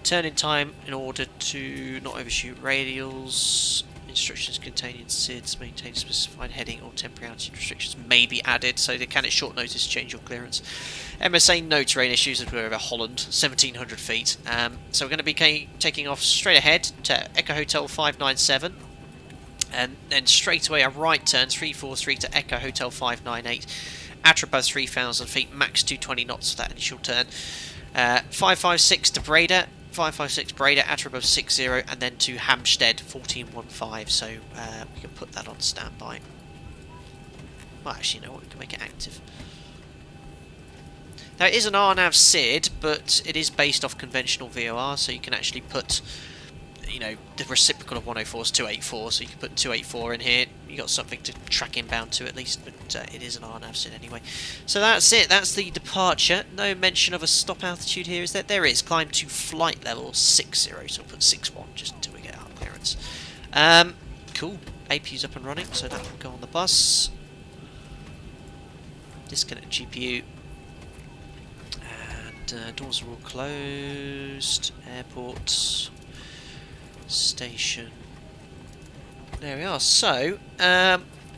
Turn in time in order to not overshoot radials. Instructions containing SIDs maintain specified heading or temporary altitude restrictions may be added, so they can at short notice change your clearance. MSA no terrain issues as we're over Holland, 1700 feet. So we're going to be taking off straight ahead to Echo Hotel 597. And then straight away a right turn 343 to Echo Hotel 598, at above 3,000 feet, max 220 knots for that initial turn. 556 to Breda, 556 Breda at above 60, and then to Hampstead 1415. So we can put that on standby. Well, actually, you know what? We can make it active. Now it is an RNAV SID, but it is based off conventional VOR, so you can actually put, you know, the reciprocal of 104 is 284, so you can put 284 in here. You got something to track inbound to at least, but it is an RNAV SID anyway. So that's it. That's the departure. No mention of a stop altitude here, is there? There is. Climb to flight level 60, so we'll put 61 just until we get our clearance. Cool. APU's up and running, so that will go on the bus. Disconnect GPU. And doors are all closed. Airport. Station. There we are. So,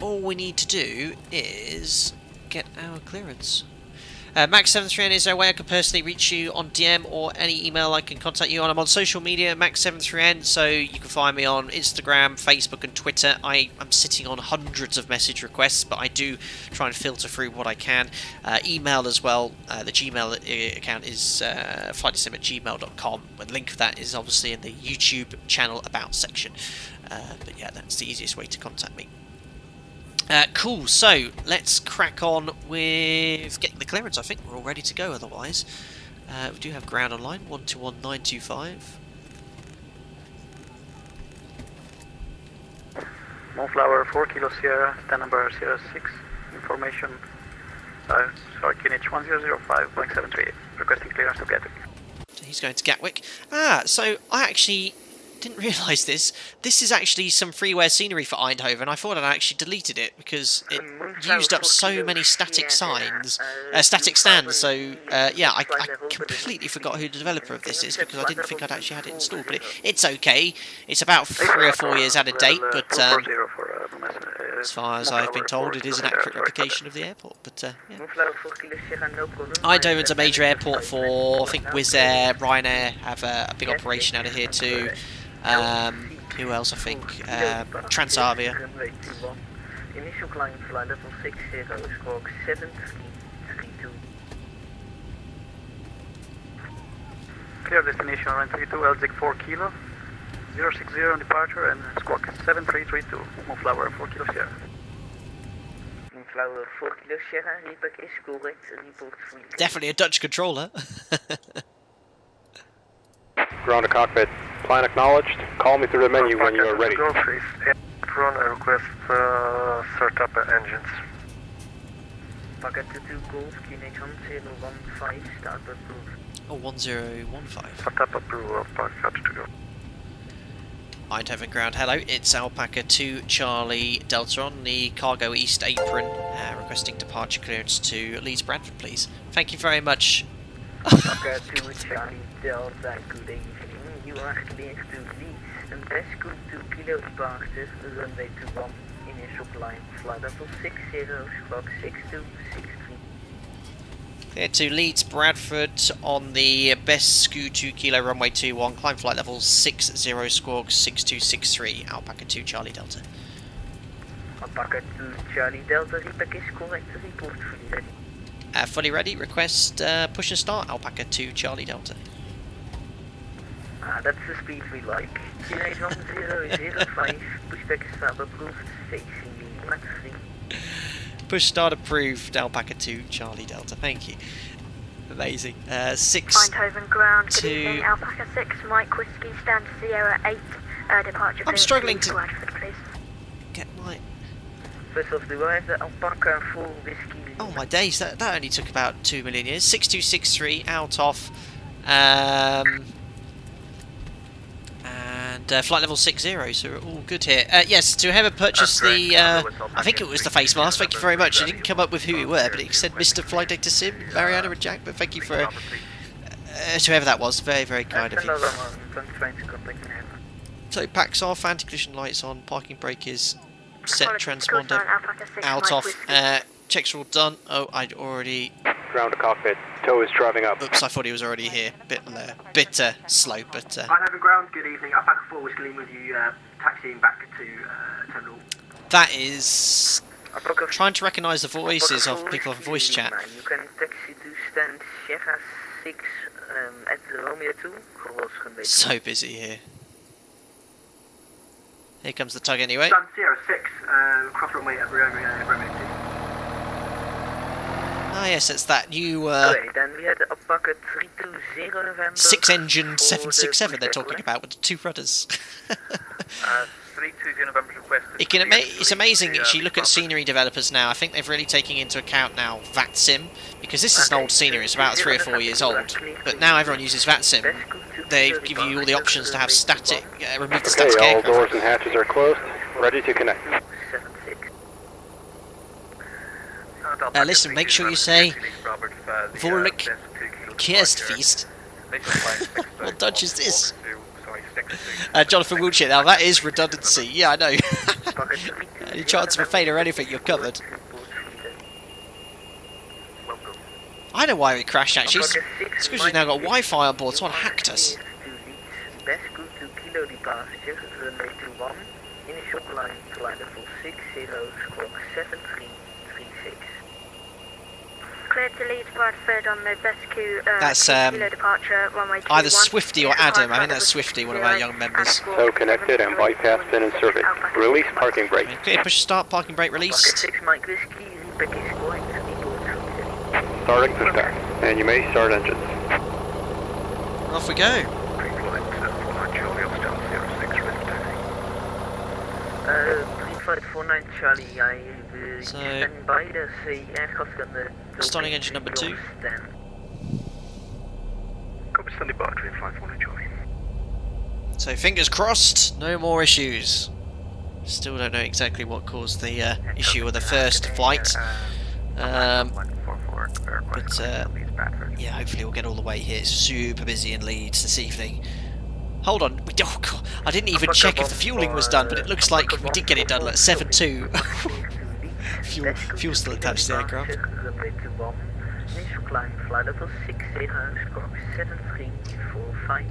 all we need to do is get our clearance. Max73N is there a way I can personally reach you on DM or any email I can contact you on? I'm on social media, Max73N, so you can find me on Instagram, Facebook and Twitter. I'm sitting on hundreds of message requests, but I do try and filter through what I can. Email as well. The Gmail account is flightsim@gmail.com. The link for that is obviously in the YouTube channel About section. But yeah, that's the easiest way to contact me. Cool, so let's crack on with getting the clearance. I think we're all ready to go otherwise. We do have ground online, 121925. Moonflower 4 Kilo Sierra, stand number 06, information, sorry, QNH 1005.738, requesting clearance to Gatwick. So he's going to Gatwick. So I actually didn't realise this. This is actually some freeware scenery for Eindhoven. I thought I'd actually deleted it because it used up so many static signs, static stands. So yeah, I completely forgot who the developer of this is because I didn't think I'd actually had it installed. But it's okay. It's about 3 or 4 years out of date, but as far as I've been told, it is an accurate replication of the airport. But yeah. Eindhoven's a major airport for, I think, Wizz Air, Ryanair have a big operation out of here too. Who else? I think Transavia. Initial climb flight level 60, squawk 7332. Clear destination runway 32, LZIG 4 Kilo, 060 on departure and squawk 7332, Moonflower 4 Kilo Sierra. Moonflower 4 Kilo Sierra, report is correct, report fully. Definitely a Dutch controller. Ground to Cockpit. Plan acknowledged. Call me through the menu when you are ready. Go face. Apron, I request start up engines. Packet 2 Golf, QNH 1015, start approved. Oh, 1015. Tap approval, Alpaca to go. Eindhoven ground, hello, it's Alpaca 2 Charlie Delta on the cargo east apron, requesting departure clearance to Leeds-Bradford, please. Thank you very much. Alpaca 2 Charlie Delta, good evening. You are clear to Leeds and rescue 2 kilo departure, runway 21, initial climb, flight level 60, squawk 6263. Clear to Leeds-Bradford on the best scoot 2 kilo runway 21, climb flight level 60, squawk 6263, Alpaca 2 Charlie Delta. Alpaca 2 Charlie Delta, feedback is correct, report fully ready. Fully ready, request push and start, Alpaca 2 Charlie Delta. That's the speed we like. 08005, pushback start approved, facing the maxi. Push start approved, Alpaca 2 Charlie Delta, thank you. Amazing. 6 Eindhoven ground, good to... evening, Alpaca 6, Mike Whiskey, stand Sierra 8, departure. I'm struggling to Bradford, please. get my... First off, do I have the Alpaca 4 Whiskey? Oh my days, that only took about 2 million years. 6263 out of... and flight level 60, so we're all good here. Yes, to whoever purchased the, I think it was the face mask, thank you very much. It didn't come up with who you were, but it said Mr. Flight Data Sim, Mariana and Jack, but thank you for, to whoever that was, very, very kind of you. So packs off, anti-collision lights on, parking brake is set, transponder out off, checks are all done. Oh, I'd already... Ground to cockpit, tow is driving up. Oops, I thought he was already here. Bit slow, but... Eindhoven ground, good evening. Alpaca 4 Whiskey Lima with you, taxiing back to terminal. That is... Trying to recognise the voices of people on voice chat. You can taxi to stand Sierra 6 at the Romeo 2. So busy here. Here comes the tug anyway. Stand Sierra 6, cross runway at Romeo 2. Ah yes, it's that new Then we had Alpaca 320 November. 6-engined 767 they're talking about with the 2 rudders. 320 November request. It's amazing as you look at scenery developers now. I think they've really taken into account now VATSIM, because this is an old scenery, it's about 3 or 4 years old. But now everyone uses VATSIM. They give you all the options to have static, remove the static all aircraft. doors and hatches are closed, ready to connect. Listen, make sure you say Vorlich Kerstfeast. What Dutch is this? Jonathan Wiltshire, now that is redundancy. Yeah, I know. Any chance of a fail or anything, you're covered. I know why we crashed actually. It's because we've now got Wi-Fi on board, someone hacked us. Clear to Leeds-Bradford on the Bescu, that's departure, runway 21. Either Swifty or Adam. I think that's Swifty, one of our young members. So connected and bypassed in service. Release parking brake. Clear, push start, parking brake released. Starting to start. And you may start engines. Off we go. Flight 49 Charlie, I So, stand by the aircraft on the... starting engine number 2. Copy, stand departure in Flight 49 Charlie. So fingers crossed, no more issues. Still don't know exactly what caused the issue with the first flight. But yeah, hopefully we'll get all the way here. It's super busy in Leeds this evening. Hold on, oh God, I didn't even check if the fueling was done, but it looks like we did get it done at 7.2. Fuel still attached to the aircraft. Initial climb, flight level 60, squawk 7345.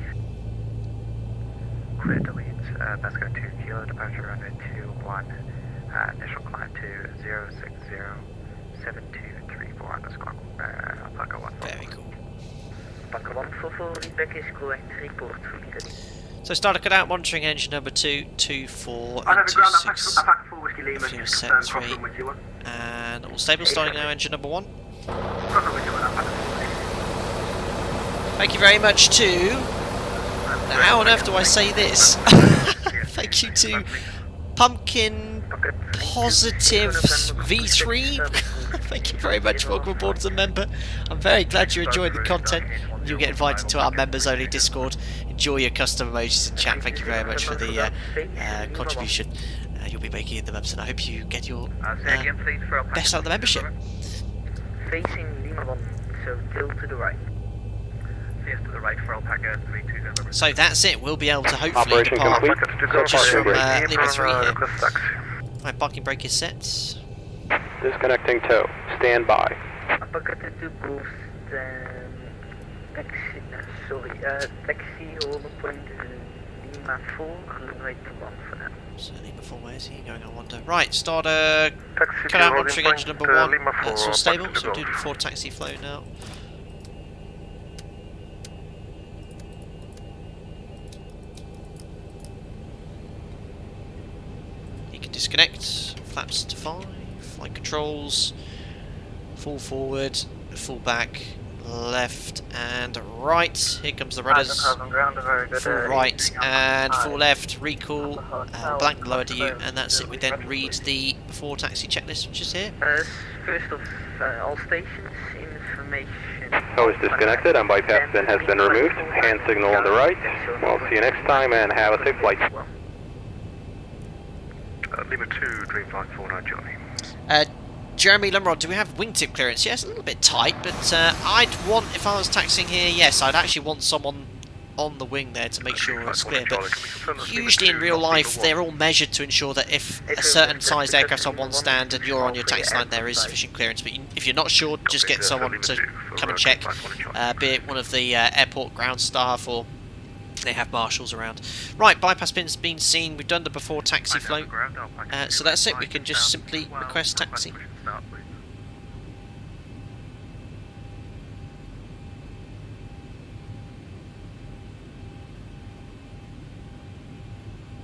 Clear to Leeds, Basco 2 kilo, departure runway 21, initial climb to 0607234 on the squawk, Alpaca 1. Very cool. Alpaca 144, feedback is correct, report fully ready. So start to cut out, monitoring engine number 2, 24, and 26. Fuel set 3. And all stable, starting now, engine number 1. Thank you very much to... How on earth do I say this? Thank you to Pumpkin Positive V3. Thank you very much. Welcome aboard as a member. I'm very glad you enjoyed the content. you'll get invited to our members only Discord. Enjoy your custom emojis in chat. Thank you very much for the contribution you'll be making in the members, and I hope you get your best out of the membership. Facing Lima 1, so tilt to the right. Yes, to the right for Alpaca 320. So that's it. We'll be able to hopefully depart just from Lima 3 here. My parking brake is set. Disconnecting tow. Stand by. Alpaca 2 boost taxi over point Lima 4, runway 21 for now. So Lima 4, where's he going? I wonder. Right, start cut out monitoring engine number 1. That's all stable, so do the 4 taxi flow now. You can disconnect, flaps to 5, flight controls, full forward, full back, left and right. Here comes the rudders. Full right and full left. Recall. Blank below DU, and that's it. We then read the before taxi checklist, which is here. First of all stations, information. Always disconnected. And bypass bin has been removed. Hand signal on the right. We'll see you next time, and have a safe flight. Lima 2, Dream Flight 49 Johnny. Jeremy Lumrod, do we have wingtip clearance? Yes, a little bit tight, but I'd want, if I was taxiing here, yes, I'd actually want someone on the wing there to make sure it's clear. But usually in real life, they're all measured to ensure that if a certain sized aircraft's on one stand and you're on your taxi line, there is sufficient clearance. But if you're not sure, just get someone to come and check, be it one of the airport ground staff or they have marshals around. Right, bypass pin's been seen. We've done the before taxi flow. So that's it. We can just simply request taxi.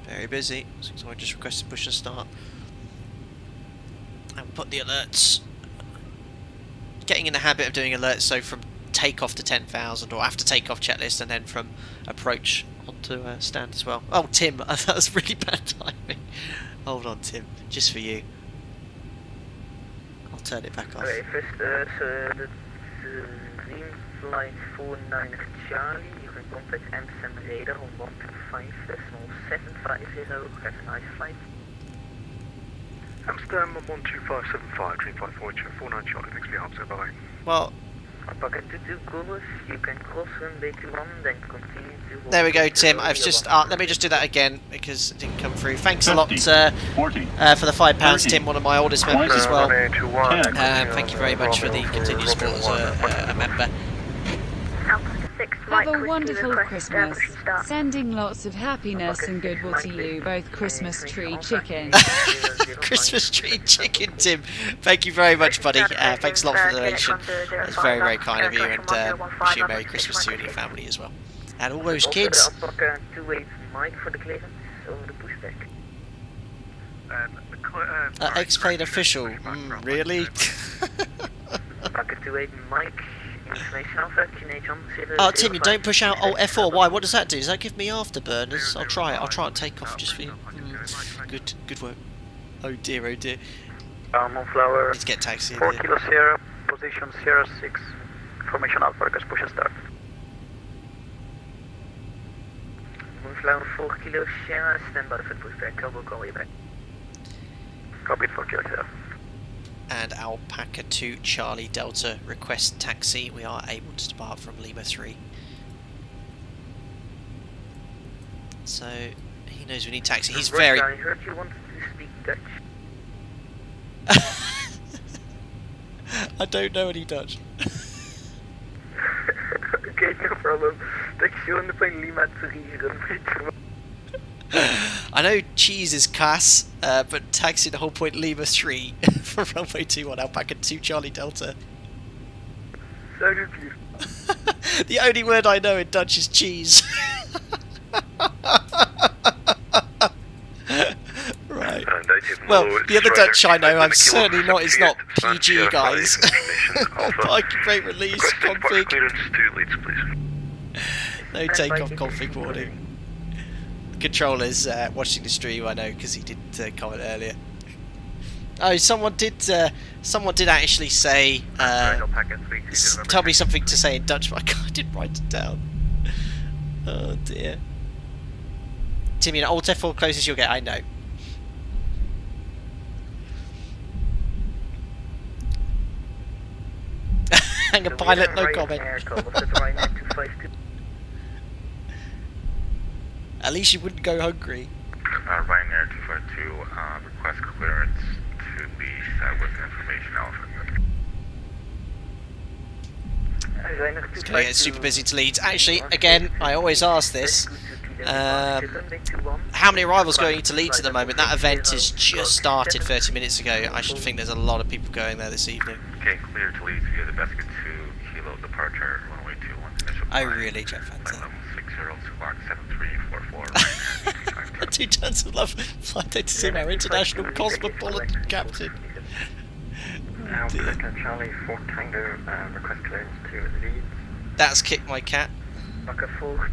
Very busy. So I just requested push and start. And put the alerts. Getting in the habit of doing alerts, so from takeoff to 10,000 or after takeoff checklist, and then from approach onto stand as well. Oh, Tim, that was really bad timing. Hold on, Tim, just for you. I'll turn it back off. Okay, first, so the Dream Flight 49 Charlie, you can contact Amsterdam radar on 125.750. Have a nice flight. Amsterdam 12575, Dream Flight 49 Charlie, thanks for your answer, bye. Well, Alpaca 22 coolers, you can cross runway 21, then continue to... There we go, Tim. I've just let me just do that again because it didn't come through. Thanks a lot 40, for the £5, Tim, one of my oldest members as well. Thank you very much for the continued support as a member. Have a wonderful Christmas. Sending lots of happiness and goodwill to you, both Christmas tree chicken. Christmas tree chicken, Tim. Thank you very much, buddy. Thanks a lot for the donation. It's very, very kind of you, and wish you a Merry Christmas to you and your family as well. And all those kids. Mike for the clearance over the pushback. X-Plane official. Really? Alpaca 28 Mike. Oh, Tim, you don't push out Alt F4. Why? What does that do? Does that give me afterburners? I'll try it. I'll try and take off just for you. Good work. Oh dear, oh dear. Moonflower. Let's get taxi. 4 Kilo Sierra, position Sierra 6. Formation Alpha, push and start. Moonflower 4 Kilo Sierra, stand by for pushback. I will call you back. Copy 4 Kilo Sierra. And Alpaca 2 Charlie Delta request taxi. We are able to depart from Lima 3. So he knows we need taxi. He's very. I heard you wanted to speak Dutch. I don't know any Dutch. Okay, no problem. Taxi on the plane Lima 3. I know cheese is Cass, but taxi the whole point Lima 3 for runway 21 Alpaca 2 Charlie Delta. So confused. The only word I know in Dutch is cheese. Right. Well, the other Dutch I know, I'm certainly not, is not PG, guys. Parking brake release, config. No takeoff config warning. Controller's watching the stream, I know, because he did comment earlier. Oh, someone did actually say, tell me something to say in Dutch, but I didn't write it down. Oh dear. Timmy, Alt F4 closest you'll get, I know. Hang a pilot, no comment. At least you wouldn't go hungry. Ryanair 252, request clearance to be set with information alpha. It's going to get super busy to Leeds. Actually, again, I always ask this. How many arrivals going into Leeds at the moment? That event has just started 30 minutes ago. I should think there's a lot of people going there this evening. Okay, clear to Leeds via the Basket 2 kilo departure, runway 21. Oh really, Jeff Fanta? 7344. 2 tons of love. Flight data sim, our international cosmopolitan captain. Oh, dear. Charlie 4 Tango, request clearance to Leeds. That's Kick My Cat. Bucket 4,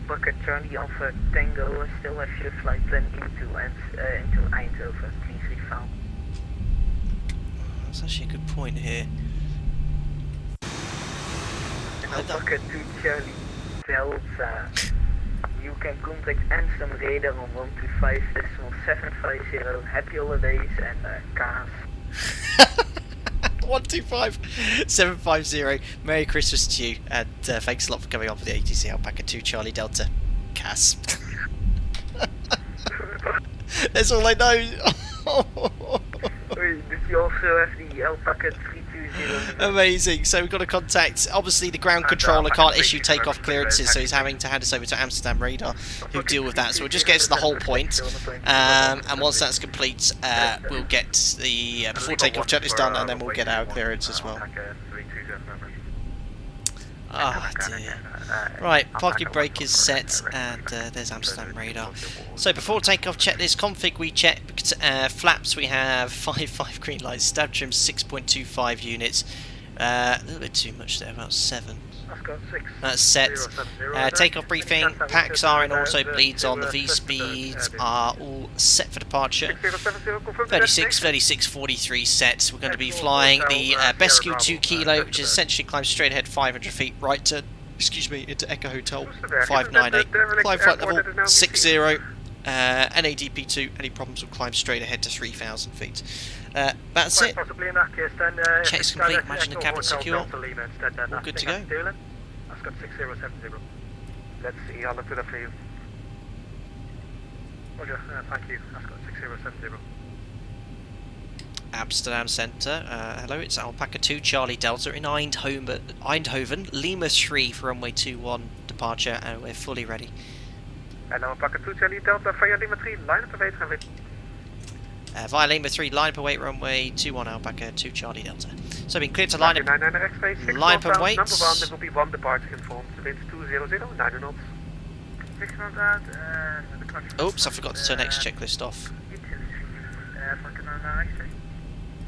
Bucket Charlie Alpha Tango, still have your flight plan into Eindhoven. Please refound. That's actually a good point here. Bucket 2 Charlie Delta. You can contact Ansem Radar on 125.750. Happy holidays and cars. 125.750. Merry Christmas to you, and thanks a lot for coming on for the ATC Alpaca 2 Charlie Delta. Cass. That's all I know. Wait, did you also have the Alpaca 320? Amazing. So we've got to contact, obviously the ground controller can't issue takeoff clearances, so he's having to hand us over to Amsterdam Radar, who deal with that. So we'll just get to the whole point, and once that's complete, we'll get the before takeoff checklist done, and then we'll get our clearance as well. Oh dear. Right, parking brake is set, and there's Amsterdam Radar. So before takeoff checklist config, we checked flaps. We have 5 green lights, stab trim 6.25 units. A little bit too much there, about 7. That's set. Takeoff briefing, packs are in, auto bleeds on, the V speeds are all set for departure. 36, 36, 43 sets. We're going to be flying the Bescu 2 kilo, which is essentially climb straight ahead 500 feet, right to, excuse me, into Echo Hotel 598. Climb flight level 60. NADP2, any problems will climb straight ahead to 3,000 feet. That's it. Check's complete, imagine the cabin secure. All good to go. Ascot 6070. Let's see, I'll look to that for you. Roger, thank you. Ascot 6070. Amsterdam Centre. Hello, it's Alpaca 2 Charlie Delta in Eindhoven. Lima 3 for runway 21 departure, and we're fully ready. En Alpaca 2 Charlie Delta via Lima 3, line up await gaan we. Via Lima 3, line up await runway 21 Alpaca 2 Charlie Delta. So we've been cleared to line up and wait. Number 1, there will be 1 departure confirmed. The wind's 200, 9 knots. 6 knots out, oops, I forgot to turn X checklist off.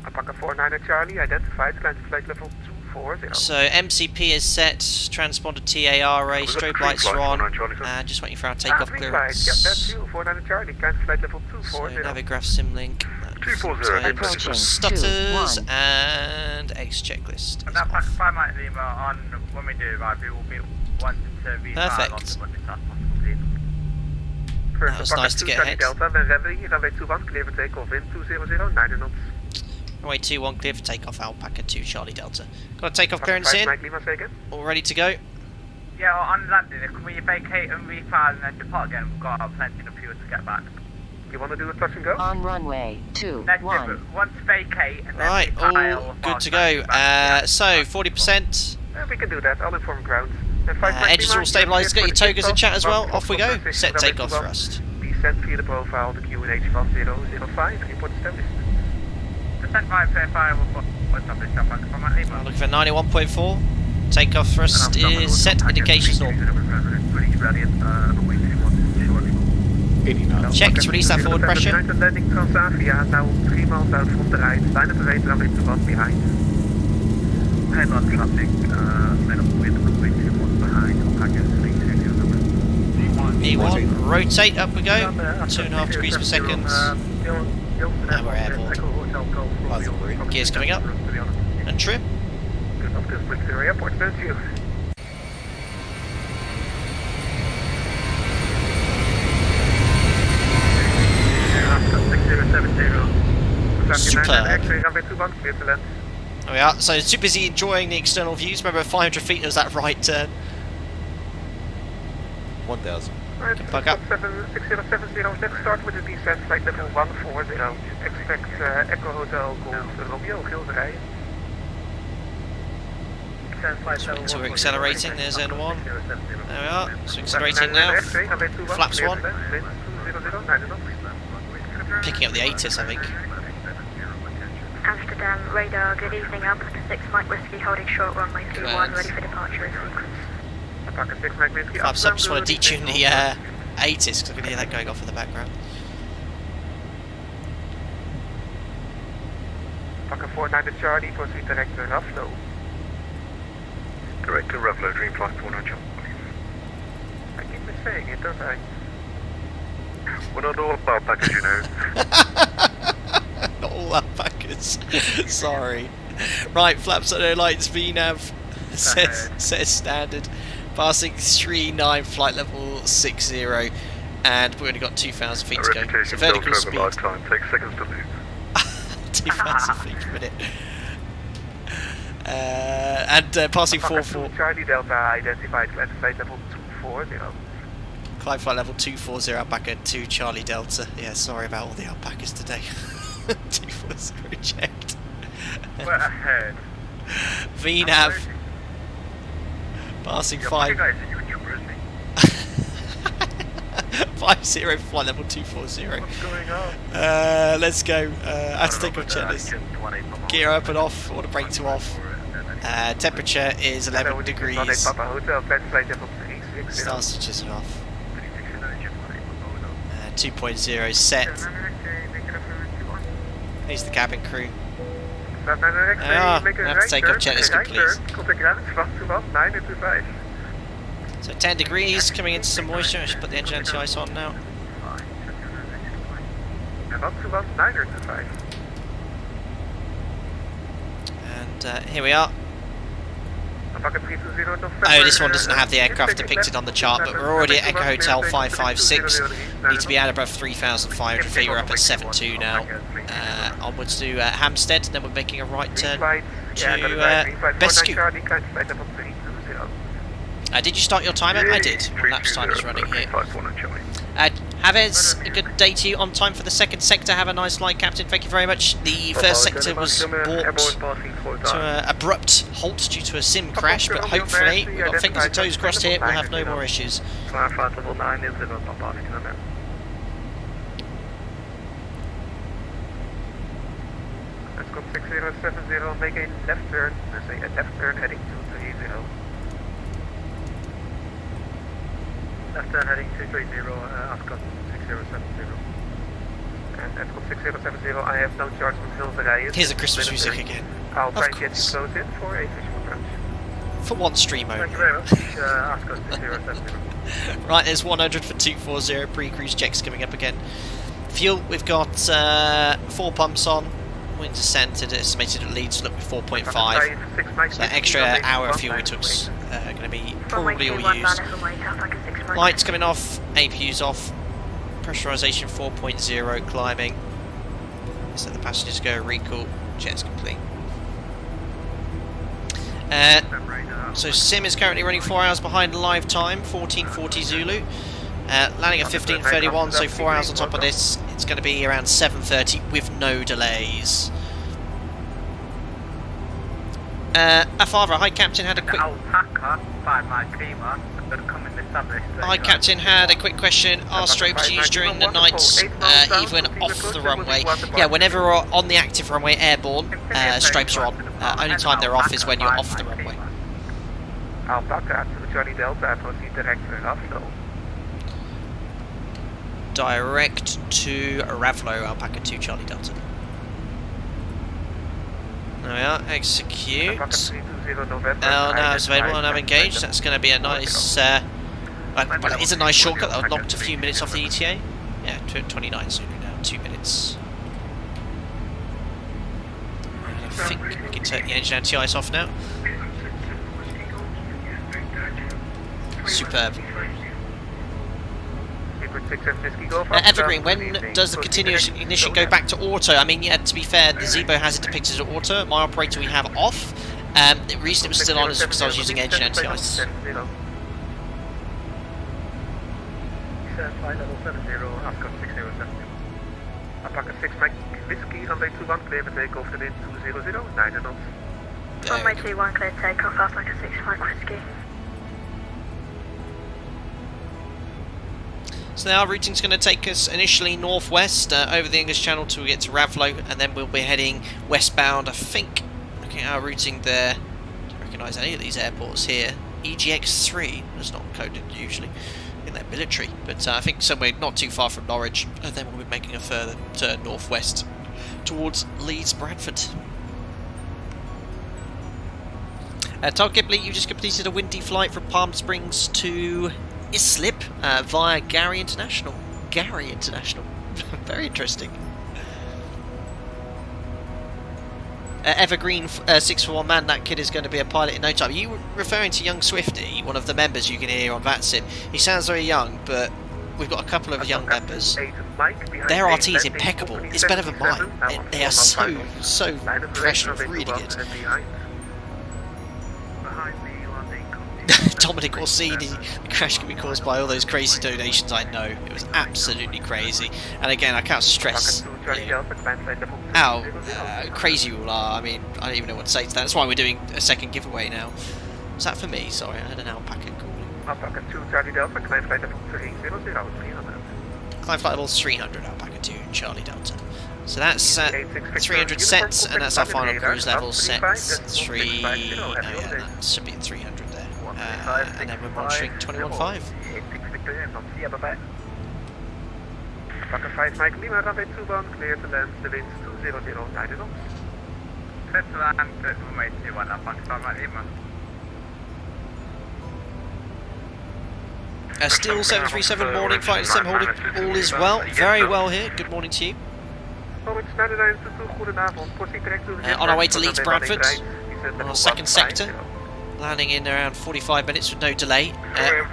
Alpaca 49 Charlie, identified, climb to flight level 240. So MCP is set, transponder TARA, strobe lights are on, and just waiting for our takeoff clearance. Yep, that's you, 49 Charlie, climb to flight level 240. So Navigraph Simlink, stutters, and X checklist. And that pack 5 might leave on when we do, right, we will be wanting to be perfect. That was nice to get ahead. Delta, then ready, runway 21, clear for takeoff, wind 200, 9 knots. Runway 21 clear for takeoff, Alpaca 2 Charlie Delta. Got a takeoff clearance in, all ready to go. Yeah, well, on landing, can we vacate and refile and then depart again? We've got plenty of fuel to get back. You want to do a touch and go? On runway 21. Once vacate and then right, all good to go. So 40%. We can do that, I'll inform ground. Edges are all stabilised, get your togas in chat as well. Off we go. Set takeoff thrust. Descent via the profile, the QNH 1005, report established. Descent via verify, we'll establish that back from my Lima. Looking for 91.4. Takeoff thrust is set, indications normal. Check to release that forward pressure. Landing Transavia, now 3 miles out from the right, line of await, runway 21 behind. Headland traffic, line of wind, runway 21 behind, Alpaca 320. E1, rotate, up we go, 2.5 degrees per second, and we're airborne. Gears coming up. And trim. Good enough to split to the airport, don't you? Superb. There we are. So too busy enjoying the external views. Remember, 500 feet was that right turn. 1,000. Right, Bug up. 6070, next start with the descent, flight level 140. Expect Echo Hotel Gold Romeo, Gilderij. So we're accelerating, there's N1. There we are, so accelerating now. Flaps 1. Picking up the ATIS, I think. Amsterdam, radar, good evening, Alpha 6 Mike Whiskey holding short runway 21, ready for departure in sequence. Flaps up, just want to detune the ATIS because I can hear that going off in the background. Pakken 49 Charlie, proceed direct to Ruffalo. Direct to Ruffalo, Dream Flight 490. I keep saying it, don't I? We're not all alpacas, you know. Not all alpacas. Sorry. Right, flaps at no lights, VNAV says standard. Passing 39, flight level 60, and we've only got 2,000 feet to go. So vertical speed. Lifetime, takes seconds to lose. 2,000 feet per minute. And passing 4-4. Charlie Delta identified at flight level 240. Climb flight level 240, alpaca 2 Charlie Delta. Yeah, sorry about all the alpacas today. 240 checked. We're ahead. VNAV. Passing 5. 50, flight level 240. What's going on? Let's go. Have to take off checklist. Gear up and off, or the brake to off. Temperature is 11 degrees. Star switches are off. 2.0 set. Here's the cabin crew. I have to take off checklist please. So 10 degrees, coming into some moisture. I should put the engine anti-ice on now. And here we are. Oh, this one doesn't have the aircraft depicted on the chart, but we're already at Echo Hotel 556. Need to be out above 3,500 feet. We're up at 7.2 now. Onwards to Hampstead, and then we're making a right turn to Bescu. Did you start your timer? I did. Lapse time is running here. Havez, a good day to you. On time for the second sector. Have a nice flight, Captain. Thank you very much. The first sector was brought to an abrupt halt due to a sim crash, but hopefully, we've got fingers and toes crossed here, we'll have no more issues. Flight level 9 is in Let's go 6070, make a left turn. Let's say a left turn heading 230. Left turn heading 230, Ascot 6070. And Ascot 6070, I have no charge until the Rijen. Here's the Christmas music again. I'll try and get you close in for a visual approach. For one stream only. Thank you very much, Ascot 6070. Right, there's 100 for 240, pre-cruise checks coming up again. Fuel, we've got 4 pumps on. Wind descent estimated at Leeds look with 4.5. So that extra hour of fuel we took's going to be probably all used. Lights coming off, APU's off. Pressurization 4.0 climbing. Let's let the passengers go, recall, jets complete. So sim is currently running 4 hours behind live time, 14:40 Zulu. Landing at 15:31, so 4 hours on top of this. It's going to be around 7:30 with no delays. Hi Captain, had a quick. Hi Captain, had a quick question. Are strobes used during the nights, even off the runway? Yeah, whenever we're on the active runway airborne, strobes are on. Only time they're off is when you're off the runway. Alpaca to Charlie Delta, proceed direct to Ruffalo. Direct to Ravlo, Alpaca 2 Charlie Delta. There we are, execute. L now is available and I'm engaged. That's going to be a nice, well it is a nice shortcut. That knocked a few minutes off the ETA. Yeah, 29 soon now, 2 minutes. think we can take the engine anti-ice off now. Superb. Evergreen, when does the continuous ignition go back to auto? I mean, yeah, to be fair, the ZIBO has it depicted as auto. My operator we have off. The reason it was still on is because I was using engine anti-ice. Alpaca 6 Mike Whiskey, runway 21, clear for takeoff to wind 200, 9 knots. Runway 21, clear takeoff, Alpaca 6 Mike Whiskey. So now our routing's going to take us initially northwest over the English Channel till we get to Ravlo, and then we'll be heading westbound. I think, looking at our routing there, don't recognise any of these airports here. EGX3 is not coded usually in their military, but I think somewhere not too far from Norwich, and then we'll be making a further turn northwest towards Leeds-Bradford. Todd Gibley, you just completed a windy flight from Palm Springs to Islip via Gary International. Gary International. Very interesting. Evergreen 641 man, that kid is going to be a pilot in no time. Are you referring to young Swifty, one of the members you can hear on VATSIM? He sounds very young, but we've got a couple of young members. Their RT is impeccable. It's better than mine. They are so professional, really good. Dominic Orsini, the crash can be caused by all those crazy donations. I know, it was absolutely crazy. And again, I can't stress how crazy you all are. I mean, I don't even know what to say to that. That's why we're doing a second giveaway now. Was that for me? Sorry, I had an alpaca calling. Alpaca 2 Charlie Delta, climb flight level 300, 300. Climb flight level 300, Alpaca 2 Charlie Delta. So that's 300 sets, and that's our final cruise level set 3. Oh yeah, that should be 300 there. And then we're monitoring 21.5. Alpaca 5 Mike Lima, runway 21, clear to land, the wind 200, 9 knots. Clear to land, runway 21, Alpaca 5 Mike Lima. Still 737 morning, flight sim holding, all is well, very well here. Good morning to you. On our way to Leeds-Bradford, on our second sector, landing in around 45 minutes with no delay.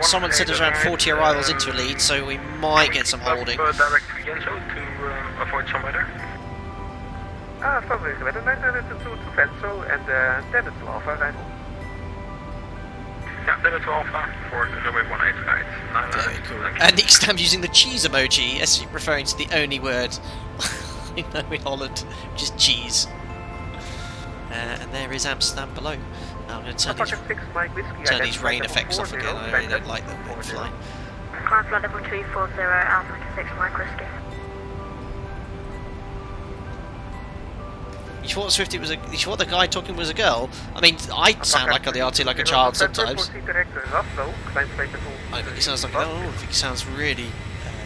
Someone said there's around 40 arrivals into Leeds, so we might get some holding. Direct to avoid some weather. Vanwege weather, 900 to Venso and then it's Alpha, right? Yeah, then it's Alpha for the runway 18 guides. Very cool. And Nick Stam's using the cheese emoji, as referring to the only word I know in Holland, which is cheese. And there is Amsterdam below. Now I'm going to turn these rain effects off again. I really don't like them in flight. Climb flight level 340, Alpha 6 Mike Whiskey. You thought Swifty was a? You thought the guy talking was a girl? I mean, I sound like on the RT like a child sometimes. I think he sounds like an adult. I think he sounds really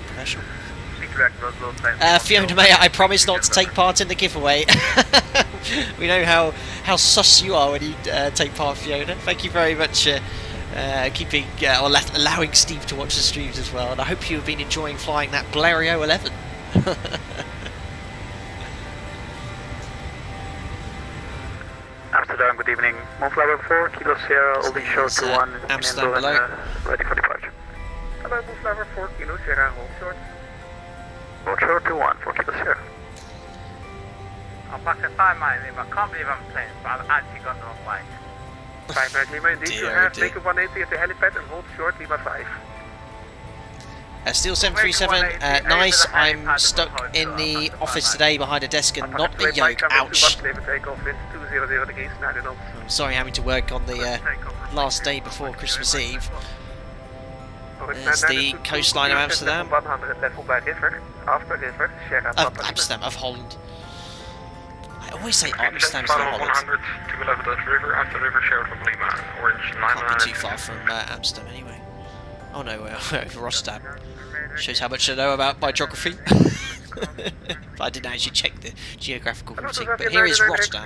professional. Fiona May, I promise not to take part in the giveaway. We know how sus you are when you take part, Fiona. Thank you very much keeping or allowing Steve to watch the streams as well. And I hope you've been enjoying flying that Blériot 11. Amsterdam, good evening. Move level 4, Kilo Sierra, holding short to 1. Amsterdam below. Ready for departure. Hello, move level 4, Kilo Sierra, hold short. Hold short to 1, 4 Kilo Sierra. Alpaca 5 Mike Lima, can't believe I'm playing, but I've actually got the wrong flight. 5 Mike Lima, indeed, you have taken 180 at the helipad and hold short, Lima 5. Still 737, nice. I'm stuck in the office today behind a desk and not a yoke. Ouch. I'm sorry having to work on the last day before Christmas Eve. There's the coastline of Amsterdam. Amsterdam, of Holland. I always say Amsterdam's not Holland. Can't be too far from Amsterdam anyway. Oh no, we're over Rotterdam. Shows how much I know about my geography. I didn't actually check the geographical routing, but here is Rotterdam.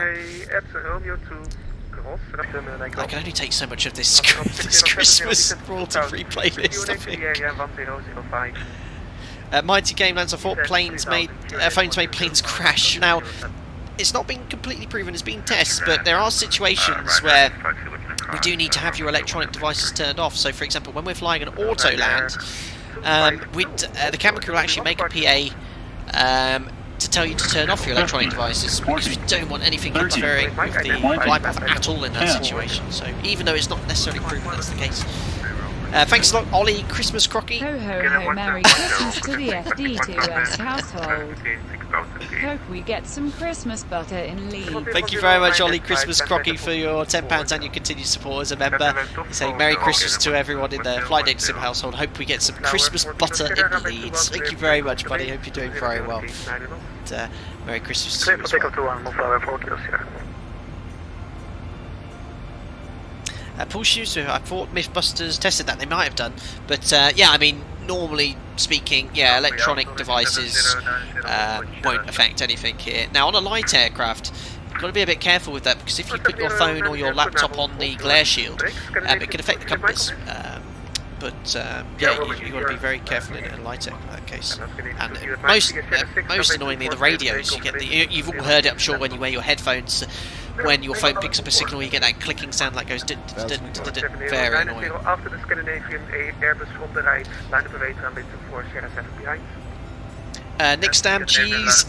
I can only take so much of this Christmas royalty-free playlist, I think. Mighty Game Lands, I thought phones made planes crash. Now, it's not been completely proven. It's been tests, but there are situations where we do need to have your electronic devices turned off. So, for example, when we're flying an auto land, the cabin crew will actually make a PA to tell you to turn off your electronic devices, because we don't want anything interfering with the flight path at all in that situation. So, even though it's not necessarily proven that's the case. Thanks a lot, Ollie Christmas Crocky. Ho ho ho, Merry Christmas to the FD2S household. Hope we get some Christmas butter in Leeds. Thank you very much, Ollie Christmas Crocky, for your £10 and your continued support as a member. Saying Merry Christmas to everyone in the Flight Data Sim household. Hope we get some Christmas butter in Leeds. Thank you very much, buddy. Hope you're doing very well. And, Merry Christmas to you as well. Paul Shoes, I thought Mythbusters tested that. They might have done, but yeah, I mean, normally speaking, yeah, electronic devices won't affect anything here. Now, on a light aircraft, you've got to be a bit careful with that, because if you put your phone or your laptop on the glare shield, it can affect the compass. But yeah, you've got to be very careful in a light aircraft case. And most annoyingly, the radios, you get you've all heard it, I'm sure, when you wear your headphones. When your phone picks up a signal, you get that clicking sound that goes very annoying. After the Scandinavian Airbus from the right, line of away runway 24, Sierra 7 behind. Nick Stam, cheese.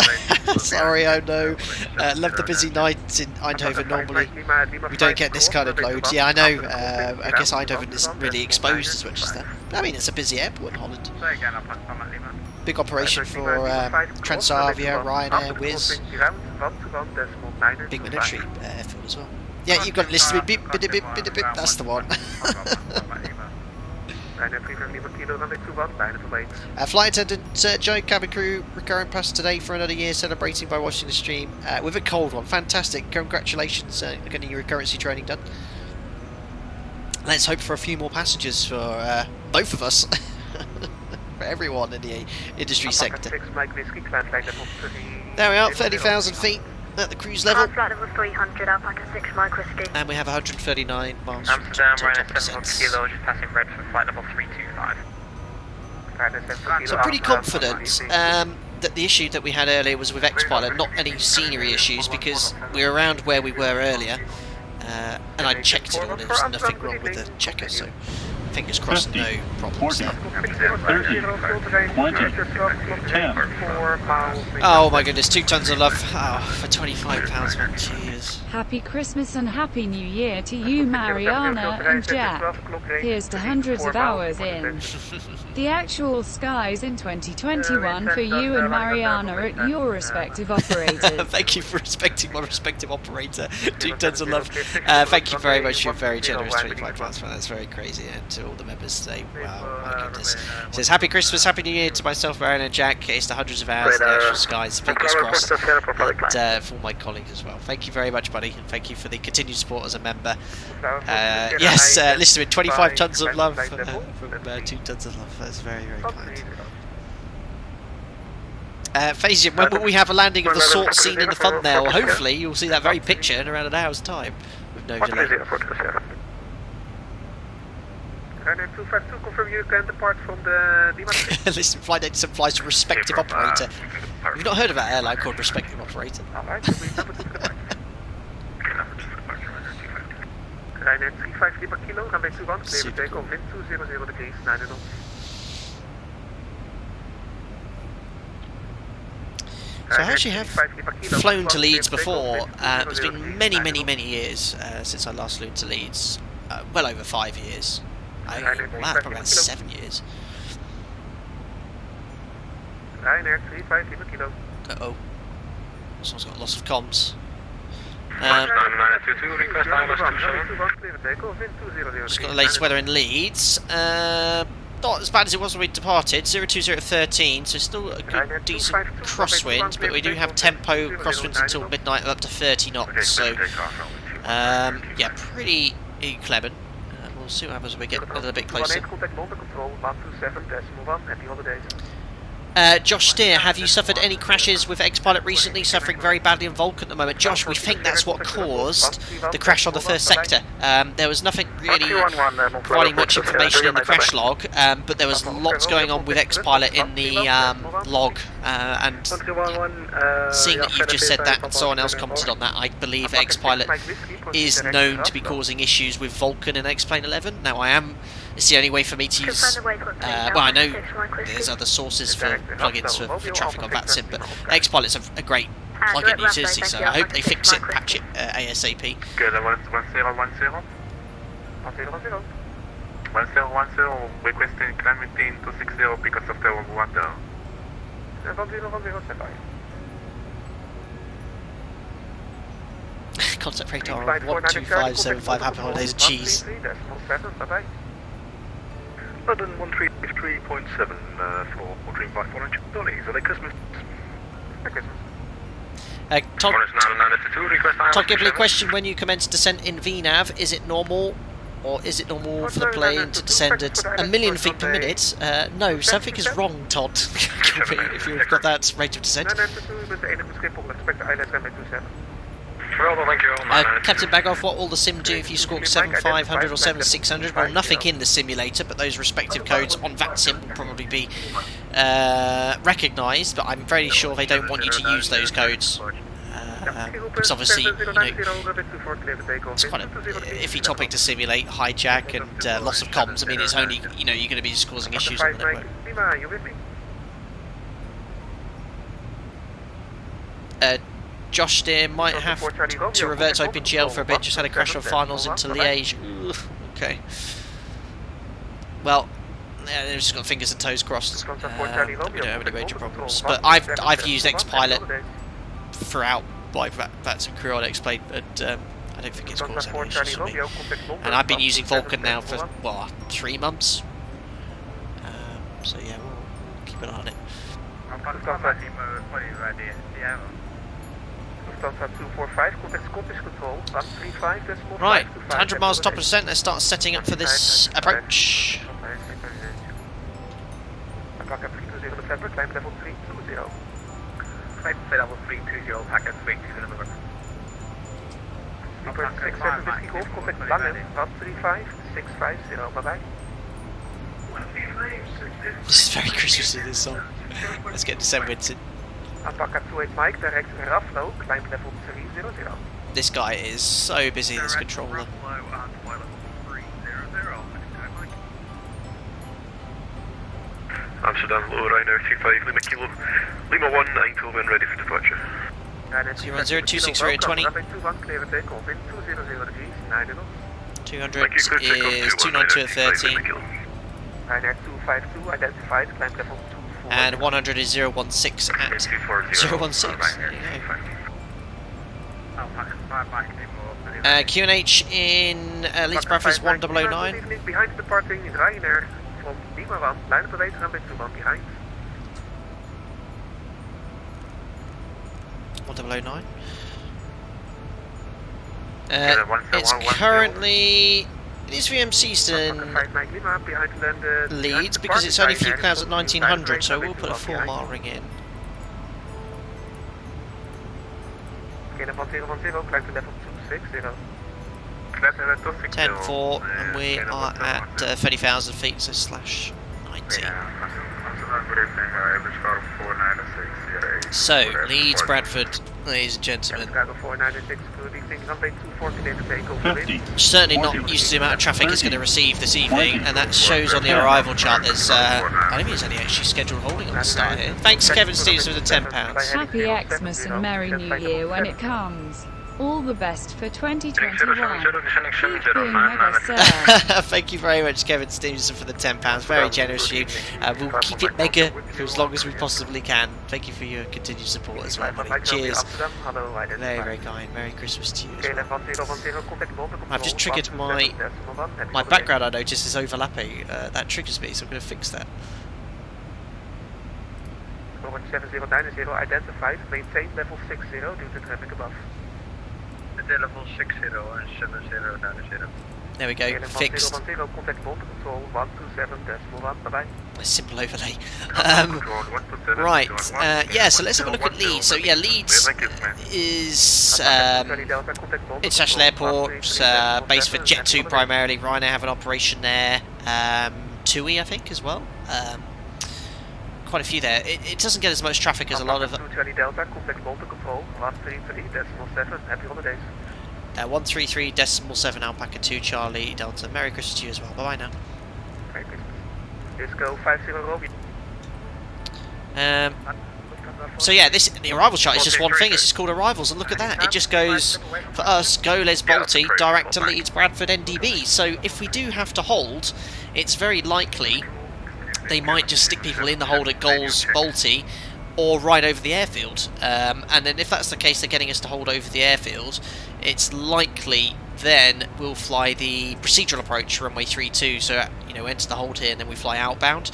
Sorry, oh no. Love the busy nights in Eindhoven normally. We don't get this kind of load. Yeah, I know. I guess Eindhoven isn't really exposed as much as that. I mean, it's a busy airport in Holland. Big operation for Transavia, Ryanair, Wizz. Big military airfield as well. Yeah, you've got it listed. Bip, that's the one. Flight attendant Joe, cabin crew, recurring pass today for another year, celebrating by watching the stream with a cold one. Fantastic, congratulations getting your recurrency training done. Let's hope for a few more passengers for both of us. For everyone in the industry sector. There we are, 30,000 feet at the cruise level. Flight level 300, Alpaca 6 Mike Whiskey. And we have 139 miles from Amsterdam, top Ryanair of 7 kilo, just passing Bradford, flight level 325. So I'm pretty confident that the issue that we had earlier was with X-Pilot, not any scenery issues, because we're around where we were earlier. And I checked it all, there was nothing wrong with the checker, so fingers crossed, no problems there. 30, 20, 10. Oh my goodness, 2 tons of love. Oh, for £25, man, cheers. Happy Christmas and Happy New Year to you, Mariana and Jack. Here's to hundreds of hours in the actual skies in 2021 for you and Mariana at your respective operators. Thank you for respecting my respective operator. 2 tons of love. Thank you very much. You're very generous. £25, man. That's very crazy. And to all the members today, wow, my goodness. It says Happy Christmas, Happy New Year to myself, Mariana and Jack. It's the hundreds of hours in the actual skies. Fingers crossed. And for my colleagues as well. Thank you very much, buddy. And thank you for the continued support as a member. Yes, listen to me, 25 tons of love from 2 tons of love. That's very, very kind. Fazian, when will we have a landing of the sort seen in the thumbnail? Hopefully, you'll see that very picture in around an hour's time with no delay. Confirm you can depart from the Listen, Flight Data Sim flies to respective operator. You've not heard of that airline called respective operator? Ryanair 35 Lima Kilo, runway 21, clear for takeoff, wind 200 degrees, 90 knots. So I actually have flown to Leeds before. It's been many, many, many years since I last flew to Leeds. Well over 5 years. Probably about 7 years. Ryanair 35 Lima Kilo. Uh-oh. Someone's got loss of comms. Just got the latest weather in Leeds. Not as bad as it was when we departed, 02013, so still a good, decent crosswind, but we do have tempo crosswinds until midnight of up to 30 knots, so yeah, pretty clement. We'll see what happens when we get a little bit closer. Josh Steer, have you suffered any crashes with X-Pilot recently? Suffering very badly in Vulcan at the moment. Josh, we think that's what caused the crash on the first sector. There was nothing really providing much information in the crash log, but there was lots going on with X-Pilot in the log. And seeing that you've just said that and someone else commented on that, I believe X-Pilot is known to be causing issues with Vulcan and X-Plane 11. Now, it's the only way for me to use, well, I know there's other sources for plugins for traffic on VATSIM, but X-Pilot's a great plugin utility, so I hope they fix it and patch it ASAP. Good, 1010. 1010, requesting climbing 260 because of the water. 1010, Contact radar on 12575, happy holidays, cheese. London 133.7 for Dream Bike 400 Dollies. Are they Christmas? Todd Gibley, question: when you commence descent in VNAV, is it normal, or is it normal for the plane to descend at 1,000,000 feet per minute? No, something is wrong, Todd. If you've got that rate of descent. Captain Bagoff, what will the sim do if you squawk 7500 or 7600? Well, nothing in the simulator, but those respective codes on VATSIM will probably be recognised, but I'm very sure they don't want you to use those codes. Because obviously, you know, it's quite an iffy topic to simulate, hijack and loss of comms. I mean, it's only, you know, you're going to be just causing issues on the network. Josh Steer might have to revert to OpenGL for a bit, just had a crash on finals into Liège. Okay. Well, yeah, they've just got fingers and toes crossed. We don't have any major problems. But I've used X-Pilot throughout my VATSIM crew, I'd explain, and I don't think it's caused any issues for me. And I've been using Vulcan now for, well, 3 months. So yeah, we'll keep an eye on it. Right, 100 miles top of descent, let's start setting up for this approach. This is very Christmassy, this song. Let's get descent winds in. This guy is so busy, this controller. Amsterdam, low Ryanair 25, Lima Kilo. Lima 1, Eindhoven, ready for departure. 0102620. 200 is 29213. Ryanair 252, identified, climb level 2. And 100 is 016 at 016. QNH in Leeds-Bradford is 1009. Behind departing in Ryanair from Lima 1, line operator number 21 behind. 1009. It's currently... It is VMC in Leeds because it's only a few clouds at 1900, so we'll put a 4 mile ring in. 10-4, and we are at 30,000 feet, so slash 19. So, Leeds, Bradford, ladies and gentlemen. Certainly not used to the amount of traffic it's going to receive this evening, and that shows on the arrival chart. There's, I don't think there's any actually scheduled holding on the start here. Thanks, Kevin Stevens, for the £10. Happy Xmas and Merry New Year when it comes. All the best for 2021. Keep being mega, sir. Thank you very much, Kevin Stevenson, for the £10. Very generous of you. We'll keep it mega for as long as we possibly can. Thank you for your continued support as well, buddy. Cheers. Very, very kind. Merry Christmas to you as well. I've just triggered my background. I noticed is overlapping. That triggers me, so I'm going to fix that. 7090 identified. Maintain level 60 due to traffic above. Level 60 and 7090. There we go, fixed. 10, contact Baltic Control 127.1, bye-bye. A simple overlay. Right, yeah, so let's have a look at Leeds. So yeah, Leeds is international airport, base for Jet2 primarily. Ryanair have an operation there. TUI, I think, as well. Quite a few there. It doesn't get as much traffic as a lot of... 220 Delta, contact Baltic Control 133.7, happy holidays. 133.7 Alpaca 2 Charlie Delta. Merry Christmas to you as well. Bye bye now. Merry Christmas. Disco 50 Robbie. So yeah, the arrival chart is just one thing. It's just called arrivals, and look at that. It just goes for us. Go Les Balti direct to Leeds-Bradford NDB. So if we do have to hold, it's very likely they might just stick people in the hold at Goals Balti or right over the airfield. And then if that's the case, they're getting us to hold over the airfield. It's likely then we'll fly the procedural approach runway 32, so enter the hold here and then we fly outbound.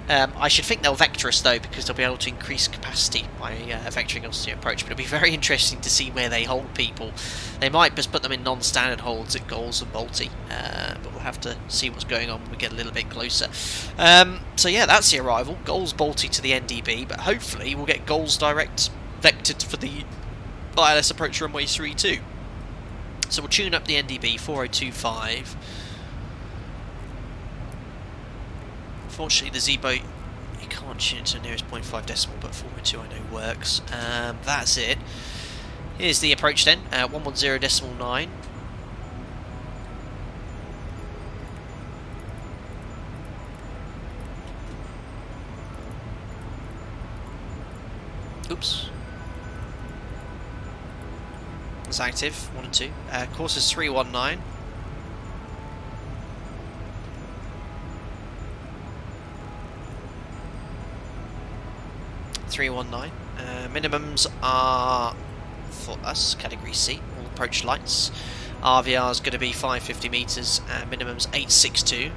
I should think they'll vector us though, because they'll be able to increase capacity by vectoring us to the approach, but it'll be very interesting to see where they hold people. They might just put them in non-standard holds at Goals and Balti, but we'll have to see what's going on when we get a little bit closer. So yeah, that's the arrival. Goals Balti to the NDB, but hopefully we'll get Goals direct vectored for the ILS approach runway 32. So we'll tune up the NDB 4025. Unfortunately, the ZIBO, you can't tune it to the nearest 0.5 decimal, but 402 I know works. That's it. Here's the approach then, 110.9. Oops. It's active, 1 and 2. Course is 319. Minimums are for us category C, all approach lights. RVR is going to be 550 meters and minimums 862.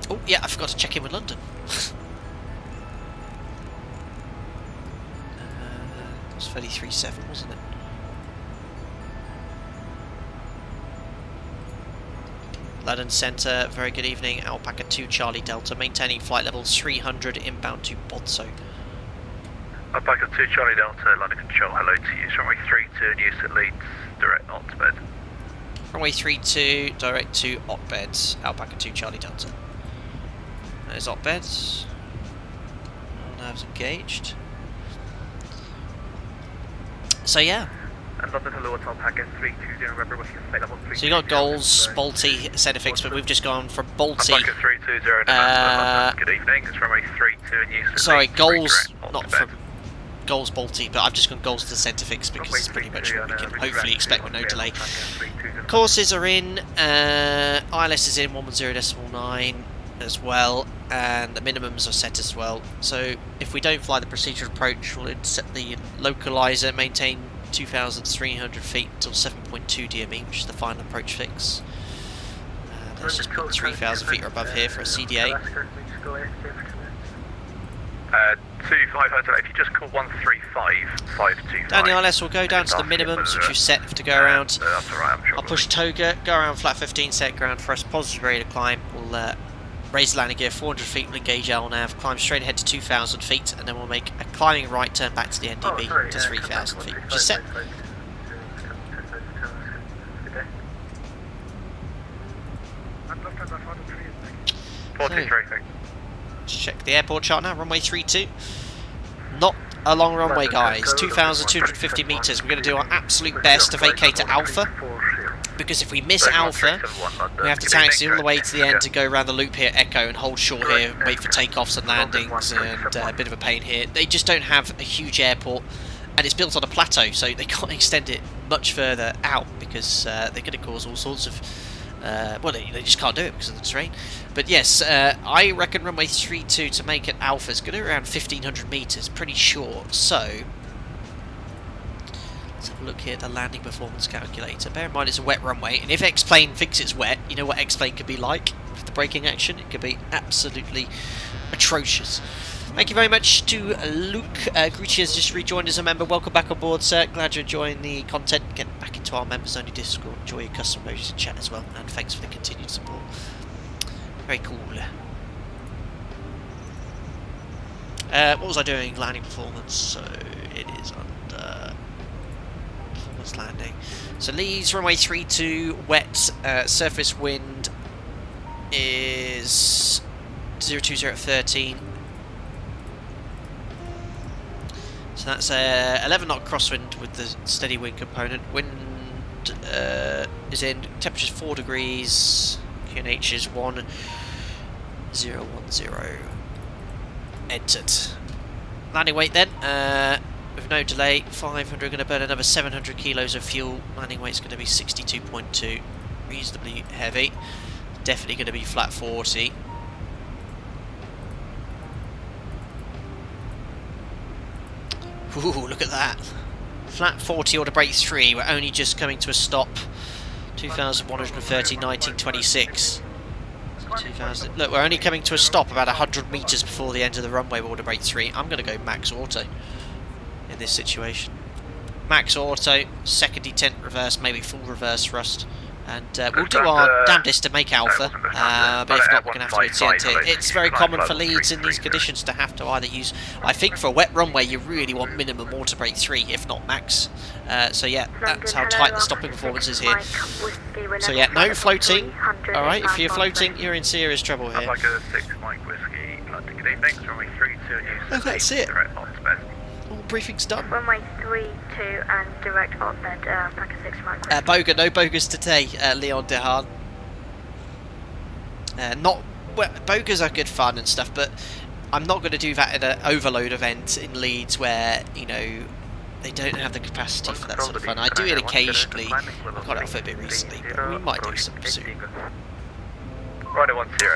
Oh yeah, I forgot to check in with London. It was 33.7, wasn't it? London Centre, very good evening. Alpaca 2 Charlie Delta, maintaining flight level 300 inbound to Bodso. Alpaca 2 Charlie Delta, London Control, hello to you. Runway 32 and use at Leeds, direct on to bed. Runway 32, direct to Otbed, Alpaca 2 Charlie Delta. There's Otbed. Nerves engaged. So yeah. And London hello, it's Alpaca 320, remember what's your flight level 3. So you got Goals, Balti, Centrefix, but we've just gone from Balti. Alpaca 320, good evening, it's runway 32 and use at sorry, Leeds, Goals, not from Goals Balti, but I've just gone Goals to Centrefix because it's pretty much what we can hopefully expect with no delay. Courses are in, ILS is in 110.9 as well, and the minimums are set as well. So if we don't fly the procedural approach, we'll set the localizer, maintain 2,300 feet until 7.2 DME, which is the final approach fix. Let's just put 3,000 feet or above here for a CDA. 2500, if you just call 135.525. Down the ILS, we'll go down to the minimums, which we've set to go around. That's alright, I'm sure. I'll push Toga, go around flat 15, set ground for us, positive rate of climb. We'll raise the landing gear 400 feet, we'll engage LNAV, climb straight ahead to 2,000 feet, and then we'll make a climbing right turn back to the NDB to 3,000 feet, which is set. Let's check the airport chart now, runway 32. Not a long runway, guys, 2,250 metres. We're going to do our absolute best to vacate to Alpha, because if we miss Alpha, we have to taxi all the way to the end to go around the loop here at Echo and hold short here, wait for takeoffs and landings, and a bit of a pain here. They just don't have a huge airport, and it's built on a plateau, so they can't extend it much further out, because they're going to cause all sorts of... well, they just can't do it because of the terrain. But yes, I reckon runway 32 to make it Alpha is going to be around 1,500 metres, pretty short. So let's have a look here at the landing performance calculator. Bear in mind it's a wet runway, and if X-Plane thinks it's wet, you know what X-Plane could be like with the braking action? It could be absolutely atrocious. Thank you very much to Luke. Grucci has just rejoined as a member. Welcome back on board, sir. Glad you're enjoying the content. Get back into our members-only Discord. Enjoy your custom emojis and chat as well. And thanks for the continued support. Very cool. What was I doing? Landing performance. So it is under performance landing. So Leeds runway 32 wet. Surface wind is 020 at 13. So that's 11 knot crosswind with the steady wind component. Wind is in. Temperature's 4 degrees. QNH is 1010. Entered. Landing weight then. With no delay, 500. Going to burn another 700 kilos of fuel. Landing weight's going to be 62.2. Reasonably heavy. Definitely going to be flat 40. Ooh, look at that. Flat 40 order brake 3. We're only just coming to a stop. 2,130, 1926. 2000. Look, we're only coming to a stop about 100 metres before the end of the runway with order brake 3. I'm going to go max auto in this situation. Max auto, second detent reverse, maybe full reverse thrust. And we'll do our damnedest to make alpha, but if not, we're going to have to go TNT. It's very common for Leeds in these conditions to have to either use, I think for a wet runway you really want minimum auto brake 3, if not max. So yeah, that's how tight the stopping performance is here. So yeah, no floating. Alright, if you're floating, you're in serious trouble here. Oh, that's it. All briefing's done. Runway 32 and direct on bed, packet 6 Mike. Boga, no bogas today, Leon Dehan. Bogas are good fun and stuff, but I'm not going to do that at an overload event in Leeds where, you know, they don't have the capacity for that sort of fun. I do it occasionally. I've got it off a bit recently, but we might do some soon.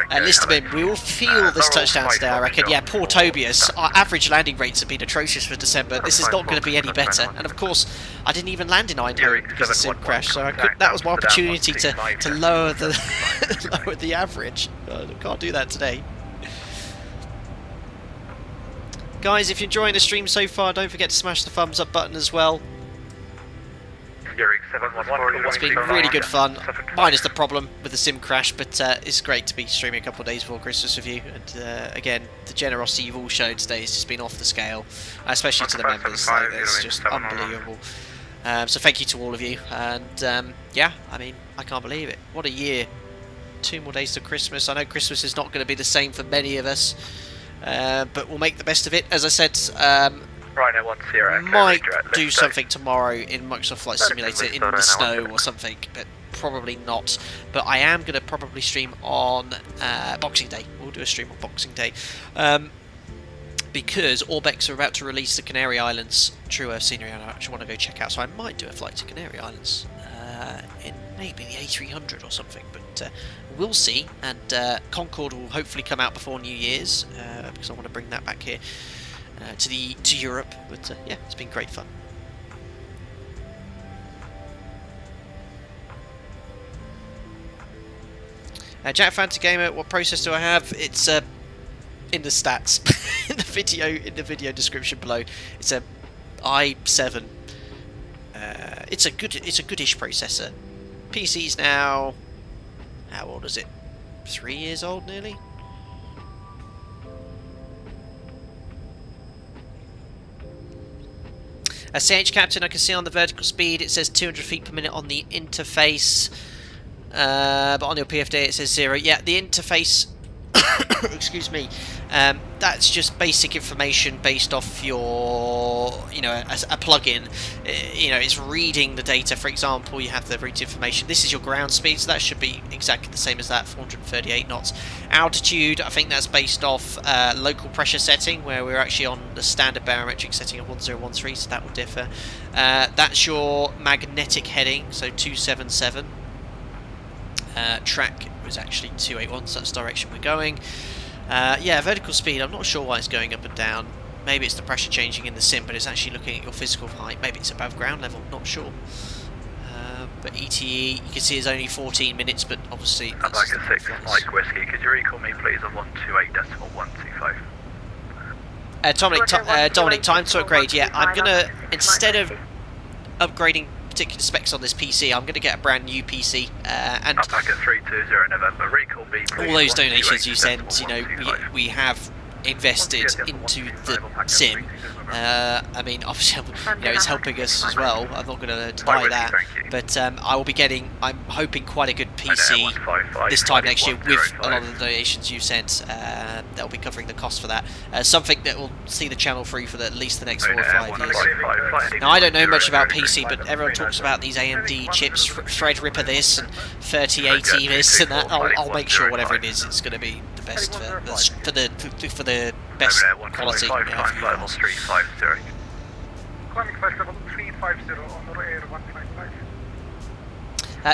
Listerman, we will feel this touchdown today, I reckon. Yeah, poor Tobias. Our average landing rates have been atrocious for December. This is not going to be any better. And of course, I didn't even land in Eindhoven because of the sim crash, so that was my opportunity to lower the lower the average. I can't do that today. Guys, if you're enjoying the stream so far, don't forget to smash the thumbs up button as well. It's been really good fun, minus the problem with the sim crash, but it's great to be streaming a couple of days before Christmas with you. And again, the generosity you've all shown today has just been off the scale, especially to the members. Like, it's just unbelievable. So thank you to all of you. And yeah, I mean, I can't believe it. What a year. 2 more days to Christmas. I know Christmas is not going to be the same for many of us, but we'll make the best of it. As I said, might do something tomorrow in Microsoft Flight Simulator in the snow or something, but probably not. But I am going to probably stream on Boxing Day. We'll do a stream on Boxing Day. Because Orbex are about to release the Canary Islands True Earth scenery, and I actually want to go check out. So I might do a flight to Canary Islands in maybe the A300 or something, but we'll see. And Concorde will hopefully come out before New Year's, because I want to bring that back here. To Europe, but yeah, it's been great fun. Jack Fantasy Gamer, what process do I have? It's in the stats in the video description below. It's a i7. It's a goodish processor. PC's now, how old is it? 3 years old nearly. CH Captain, I can see on the vertical speed it says 200 feet per minute on the interface, but on your PFD it says 0. Yeah, the interface, excuse me, that's just basic information based off your, you know, a plugin. You know, it's reading the data. For example, you have the route information. This is your ground speed, so that should be exactly the same as that, 438 knots. Altitude, I think that's based off local pressure setting, where we're actually on the standard barometric setting of 1013, so that will differ. That's your magnetic heading, so 277. Track was actually 281, so that's the direction we're going. Yeah, vertical speed, I'm not sure why it's going up and down. maybe it's the pressure changing in the sim, but it's actually looking at your physical height. Maybe it's above ground level, not sure. But ETE, you can see is only 14 minutes, but obviously... That's like a 6 Mike Whiskey. Could you recall me, please, on 128.125? Dominic, time to upgrade. Yeah, I'm going to, instead of upgrading particular specs on this PC, I'm going to get a brand new PC. And back at 320 November, recall me, please. All those donations you sent, you know, we have invested into the sim. I mean, obviously, you know, it's helping us as well. I'm not going to deny that. But I will be getting, I'm hoping, quite a good PC this time next year with a lot of the donations you sent. They'll be covering the cost for that. Something that will see the channel free for at least the next 4 or 5 years. Now, I don't know much about PC, but everyone talks about these AMD chips, Threadripper this and 3080 this and that. I'll make sure whatever it is, it's going to be the best for the best quality.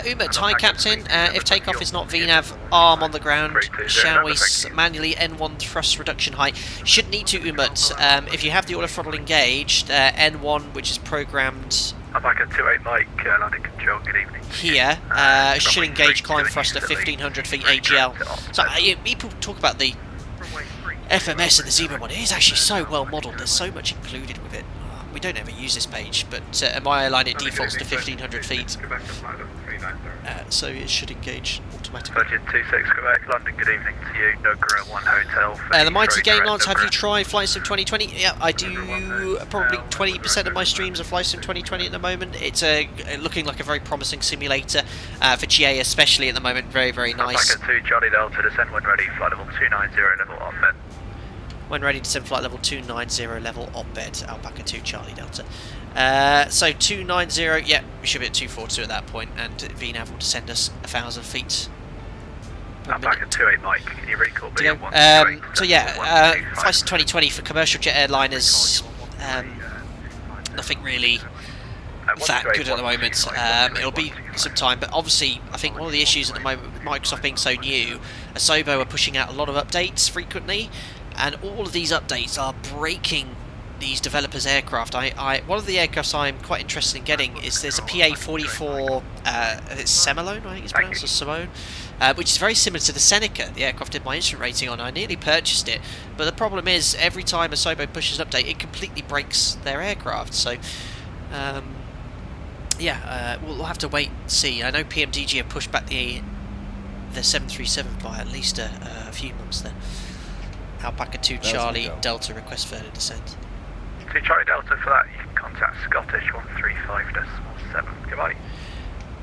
Uma, Thai Captain, if takeoff is not VNAV arm on the ground, shall we manually N1 thrust reduction height? Should need to, Umut. If you have the auto throttle engaged, N1, which is programmed back at 28 Mike, landing control, good evening. Here, should engage climb thrust at 1500 feet AGL. So people talk about the FMS and the ZIBO mod. It is actually so well modelled, there's so much included with it. We don't ever use this page, but at my airline it defaults to 1500 feet. So it should engage automatically. 26 Quebec, London, good evening to you. Nogra 1 Hotel. The Mighty Game Lance, have you tried Flight Sim 2020? Yeah, I do. Probably 20% of my streams are Flight Sim 2020 at the moment. It's looking like a very promising simulator for GA, especially at the moment. Very, very nice. Back at 2 Charlie Delta, descent when ready, flight level 290, level on bed. When ready, descend flight level 290, level op bed, Alpaca 2 Charlie Delta. So 290, yeah, we should be at 242 at that point, and VNAV will descend us 1,000 feet. Alpaca 28 Mike, can you recall me? So yeah, Flight 2020 for commercial jet airliners, nothing really that good at the moment. It'll be some time, but obviously I think one of the issues at the moment with Microsoft being so new, Asobo are pushing out a lot of updates frequently, and all of these updates are breaking these developers' aircraft. One of the aircrafts I'm quite interested in getting is there's a PA-44, it's Semilone, I think it's pronounced, or Simone, which is very similar to the Seneca, the aircraft I did my instrument rating on. I nearly purchased it, but the problem is every time Asobo pushes an update, it completely breaks their aircraft. So, yeah, we'll have to wait and see. I know PMDG have pushed back the 737 by at least a few months there. Alpaca 2 Charlie Delta, request further descent. 2 Charlie Delta, for that you can contact Scottish 135.7. Goodbye.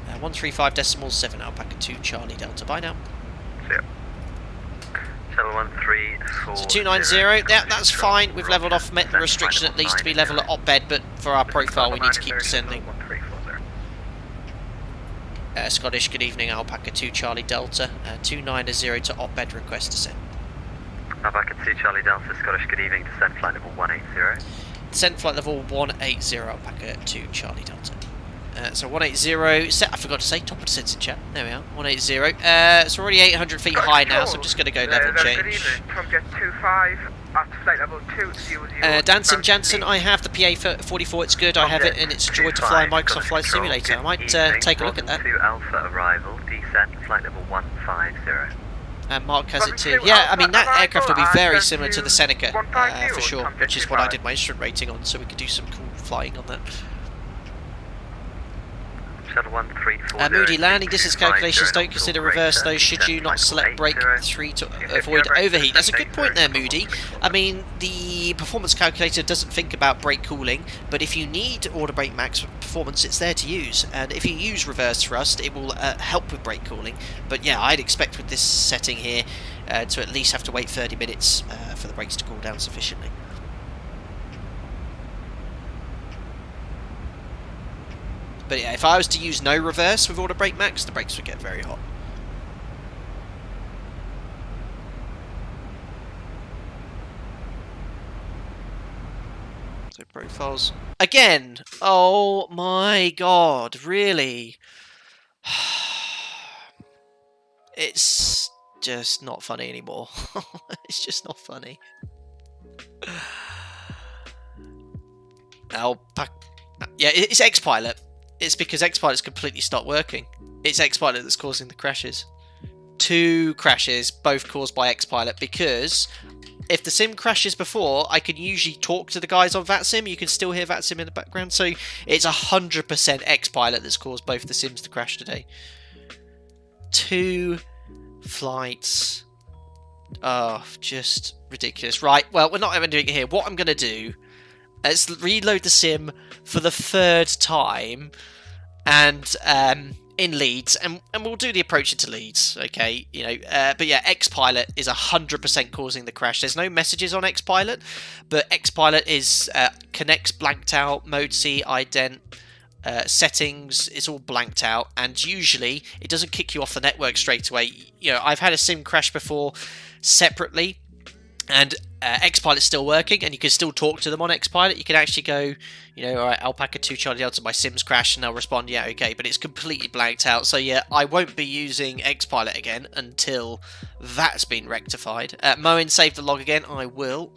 135.7, Alpaca 2 Charlie Delta. Bye now. See ya. 713. So 290, yeah, that's fine. We've levelled off, met the restriction at least to be level at op bed, but for our profile we need to keep descending. Scottish, good evening, Alpaca 2 Charlie Delta. 290 to op bed, request descent. Alpaca 2 Charlie Delta, Scottish, good evening, descent flight level 180. Descent flight level 180, Alpaca 2 Charlie Delta. So 180, set, I forgot to say, top of descent in chat, there we are, 180. It's already 800 feet high now, so I'm just going to go level change. From jet 25 at flight level 200. Danson Jansen, I have the PA-44, it's good, I have it, and it's a joy to fly Microsoft Flight Simulator. I might take a look at that. 2 Alpha arrival, descent flight level 150. Mark has it too. Yeah, I mean, that aircraft will be very similar to the Seneca, for sure, which is what I did my instrument rating on, so we could do some cool flying on that. Moody, landing distance calculations don't consider reverse though. Should you not select brake 3 to avoid overheat? That's a good point there, Moody. I mean, the performance calculator doesn't think about brake cooling, but if you need auto brake max performance, it's there to use. And if you use reverse thrust, it will help with brake cooling. But yeah, I'd expect with this setting here to at least have to wait 30 minutes for the brakes to cool down sufficiently. But yeah, if I was to use no reverse with auto brake max, the brakes would get very hot. So profiles again. Oh my god, really? It's just not funny anymore. It's just not funny. Alpaca. Yeah, it's X-Pilot. It's because X-Pilot's completely stopped working. It's X-Pilot that's causing the crashes. 2 crashes, both caused by X-Pilot, because if the sim crashes before, I can usually talk to the guys on VATSIM. You can still hear VATSIM in the background. So it's 100% X-Pilot that's caused both the sims to crash today. 2 flights. Oh, just ridiculous. Right, well, we're not even doing it here. What I'm going to do, let's reload the sim for the 3rd time, and in Leeds, and we'll do the approach into Leeds, okay? You know, but yeah, X-Pilot is 100% causing the crash. There's no messages on X-Pilot, but X-Pilot is connects blanked out, mode C, ident, settings, it's all blanked out, and usually it doesn't kick you off the network straight away. You know, I've had a sim crash before separately, and X-Pilot's still working, and you can still talk to them on X-Pilot. You can actually go, you know, alright, Alpaca 2 Charlie Delta, my sim's crashed, and they'll respond, yeah, okay, but it's completely blanked out. So yeah, I won't be using X-Pilot again until that's been rectified. Moen, save the log again, I will.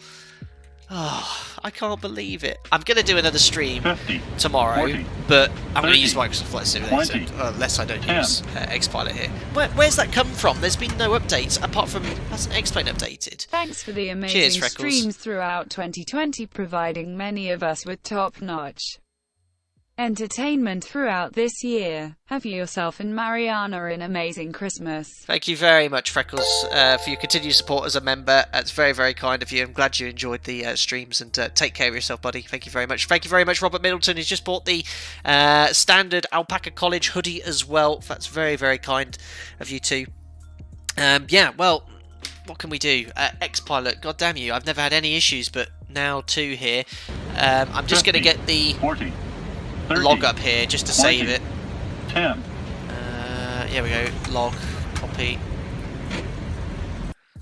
Oh, I can't believe it. I'm going to do another stream 50, tomorrow, 40, but I'm going to 30, use Microsoft Flight Simulator, 20, unless I don't 10. use X-Pilot here. Where's that come from? There's been no updates, apart from, hasn't X-Plane updated? Thanks for the amazing Cheers, streams throughout 2020, providing many of us with top-notch entertainment throughout this year. Have yourself and Mariana an amazing Christmas. Thank you very much, Freckles, for your continued support as a member. That's very, very kind of you. I'm glad you enjoyed the streams, and take care of yourself, buddy. Thank you very much. Thank you very much, Robert Middleton, who's just bought the standard Alpaca College hoodie as well. That's very, very kind of you too. Yeah, well, what can we do? X-Pilot, god damn you, I've never had any issues, but now 2 here. I'm just going to get the 40, 30, log up here just to 20, save it. 10. Here we go, log, copy.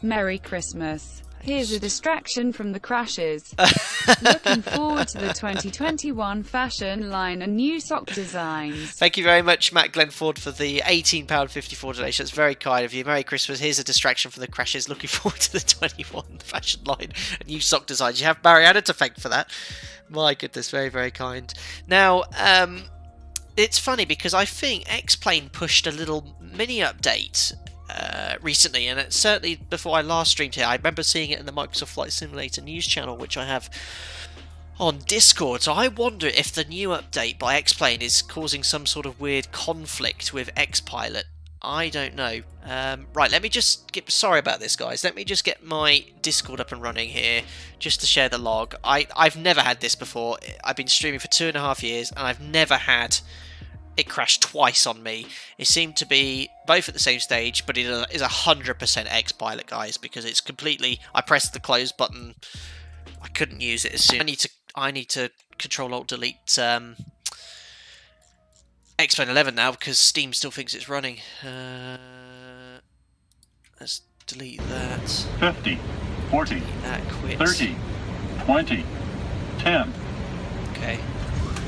Merry Christmas. Here's a distraction from the crashes. Looking forward to the 2021 fashion line and new sock designs. Thank you very much, Matt Glenford, for the £18.54 donation. That's very kind of you. Merry Christmas. Here's a distraction from the crashes. Looking forward to the 21 fashion line and new sock designs. You have Mariana to thank for that. My goodness, very, very kind. Now, it's funny because I think X-Plane pushed a little mini update recently, and it's certainly before I last streamed here. I remember seeing it in the Microsoft Flight Simulator news channel, which I have on Discord. So I wonder if the new update by X-Plane is causing some sort of weird conflict with X-Pilot. I don't know. Right, let me just get... Sorry about this, guys. Let me just get my Discord up and running here, just to share the log. I've never had this before. I've been streaming for 2.5 years, and I've never had it crash twice on me. It seemed to be both at the same stage, but it is 100% X-Pilot, guys, because it's completely... I pressed the close button. I couldn't use it as soon. I need to Control-Alt-Delete... X-Plane 11 now, because Steam still thinks it's running. Let's delete that. 50, 40, delete that, quit. 30, 20, 10. Okay,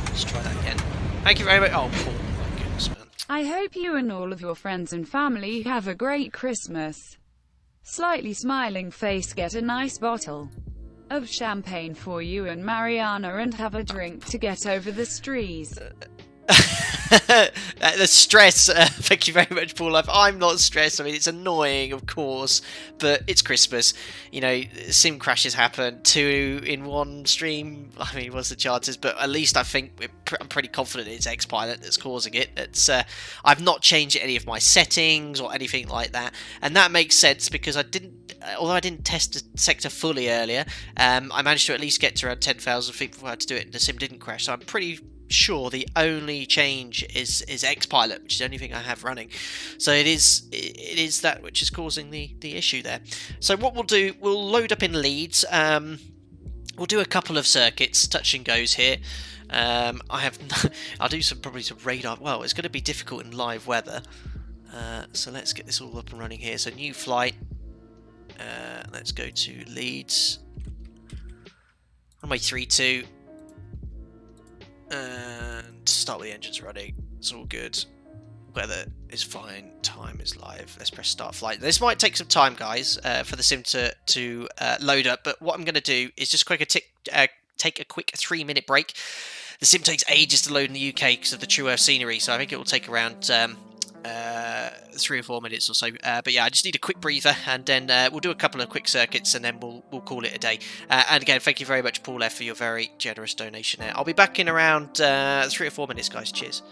let's try that again. Thank you very much. Oh, Paul, my goodness, man. I hope you and all of your friends and family have a great Christmas. Slightly smiling face, get a nice bottle of champagne for you and Mariana and have a drink to get over the strees. The stress, thank you very much, Paul. I'm not stressed. I mean, it's annoying, of course, but it's Christmas. You know, sim crashes happen. 2 in 1 stream. I mean, what's the chances? But at least I think I'm pretty confident it's X-Pilot that's causing it. It's I've not changed any of my settings or anything like that, and that makes sense because I didn't. Although I didn't test the sector fully earlier, I managed to at least get to around 10,000 feet before I had to do it, and the sim didn't crash. So I'm pretty sure the only change is X-Pilot, which is the only thing I have running. So it is that which is causing the issue there. So what we'll do, we'll load up in Leeds. We'll do a couple of circuits, touch and goes here. I'll do probably some radar. Well, it's going to be difficult in live weather. So let's get this all up and running here. So new flight. Let's go to Leeds. Runway 32. And start with the engines running. It's all good. Weather is fine. Time is live. Let's press start flight. This might take some time, guys, for the sim to load up. But what I'm going to do is just take take a quick 3-minute break. The sim takes ages to load in the UK because of the True Earth scenery, so I think it will take around 3 or 4 minutes or so. But yeah, I just need a quick breather, and then we'll do a couple of quick circuits, and then we'll call it a day. And again, thank you very much, Paul F, for your very generous donation there. I'll be back in around 3 or 4 minutes, guys. Cheers.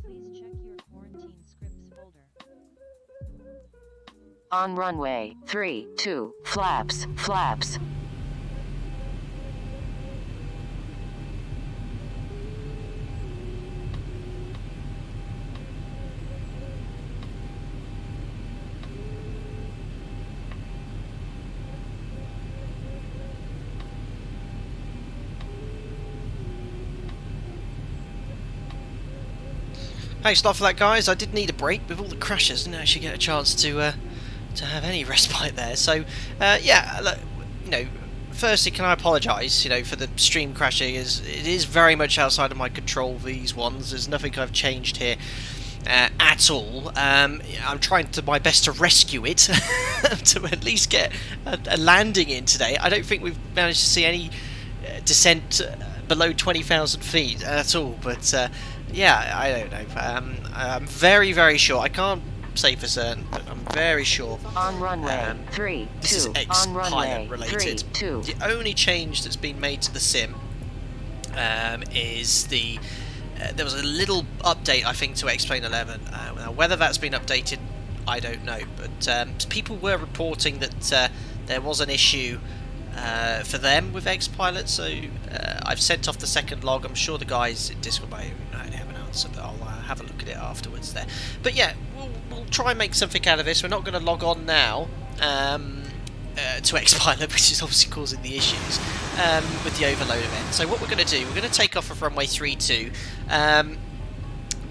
Please check your quarantine scripts folder. On runway 32, flaps, flaps. Thanks a lot for that, guys. I did need a break with all the crashes. Didn't actually get a chance to have any respite there. So yeah, look, firstly, can I apologise, for the stream crashing? It is very much outside of my control, these ones. There's nothing I've changed here at all. I'm trying my best to rescue it to at least get a landing in today. I don't think we've managed to see any descent below 20,000 feet at all, but yeah, I don't know. I'm very, very sure. I can't say for certain, but I'm very sure. On runway 32. This is ex-pilot related. 32. The only change that's been made to the sim is there was a little update, I think, to X-Plane 11. Now, whether that's been updated, I don't know. But people were reporting that there was an issue for them with X-Pilot, so I've sent off the second log. I'm sure the guys in Discord may have an answer, but I'll have a look at it afterwards there. But yeah, we'll try and make something out of this. We're not going to log on now to X-Pilot, which is obviously causing the issues with the overload event. So what we're going to do, we're going to take off of runway 32.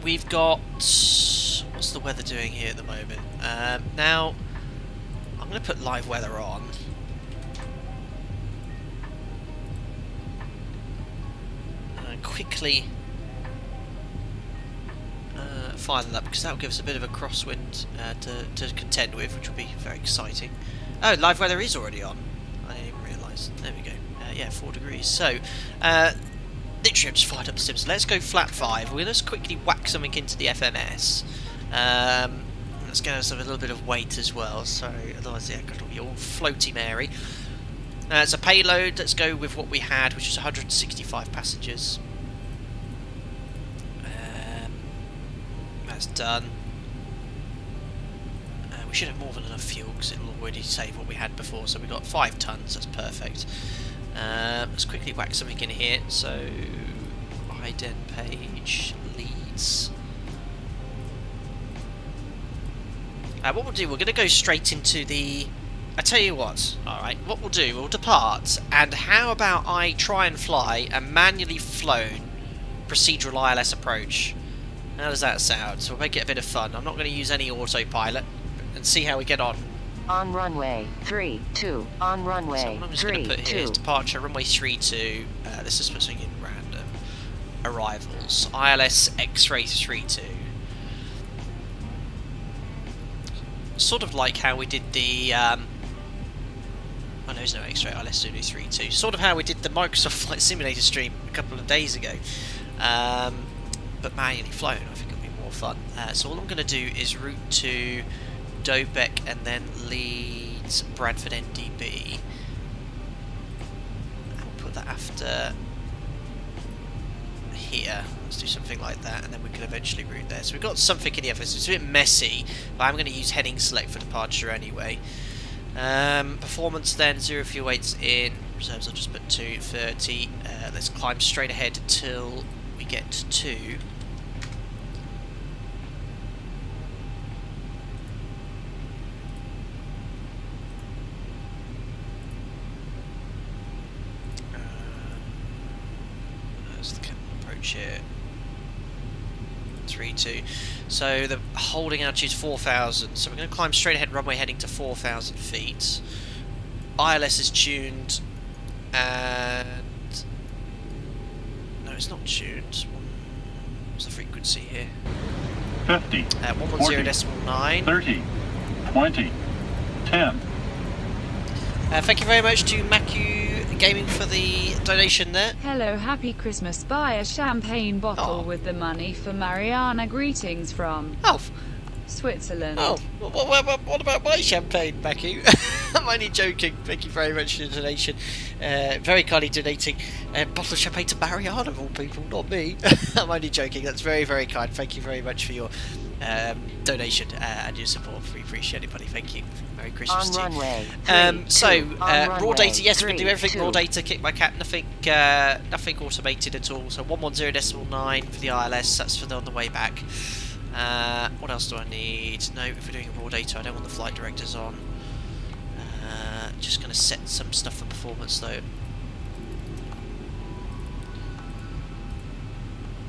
We've got... what's the weather doing here at the moment? Now, I'm going to put live weather on. Quickly fire that up, because that will give us a bit of a crosswind to contend with, which will be very exciting. Oh, live weather is already on. I didn't even realise. There we go. Yeah, 4 degrees. So, literally I've just fired up the sim. So let's go flat 5. We're going to just quickly whack something into the FMS. Let's get us a little bit of weight as well. So otherwise, yeah, it'll be all floaty Mary. As a payload, let's go with what we had, which was 165 passengers. That's done. We should have more than enough fuel, because it'll already save what we had before. So we've got 5 tons, that's perfect. Let's quickly whack something in here. So, ident page, Leeds. What we'll do, we're going to go straight into the... I tell you what, alright, what we'll do, we'll depart, and how about I try and fly a manually flown procedural ILS approach? How does that sound? So we'll make it a bit of fun. I'm not going to use any autopilot, and see how we get on. On runway 32, on runway 32. So what I'm just going to put here is departure, runway 32, let's just put something in random. Arrivals, ILS X-ray 32. Sort of like how we did the... oh no, there's no X-ray ILS 32. Sort of how we did the Microsoft Flight Simulator stream a couple of days ago. But manually flown, I think it'll be more fun. So all I'm going to do is route to Dobeck, and then Leeds-Bradford NDB. And we'll put that after here. Let's do something like that, and then we can eventually route there. So we've got something in the office. It's a bit messy, but I'm going to use heading select for departure anyway. Performance then, 0 fuel weights in. Reserves I'll just put 230. Let's climb straight ahead till we get to there's the cabin approach here. 3-2. So the holding altitude is 4,000. So we're going to climb straight ahead, runway heading to 4,000 feet. ILS is tuned, and no, it's not tuned. What's the frequency here? 50. 110.9. 30. 20. 10. Thank you very much to Macu Gaming for the donation there. Hello, happy Christmas. Buy a champagne bottle with the money for Mariana. Greetings from Switzerland. Oh, what about my champagne, Macu? I'm only joking. Thank you very much for the donation. Very kindly donating a bottle of champagne to Mariana, of all people, not me. I'm only joking. That's very, very kind. Thank you very much for your donation and your support. We appreciate it, buddy. Thank you. Merry Christmas to you. Runway, raw data. Yes, we're going to do everything 2. raw data. Kick my cat. Nothing automated at all. So 110.9 for the ILS. That's for on the way back. What else do I need? No, if we're doing raw data, I don't want the flight directors on. Just going to set some stuff for performance though.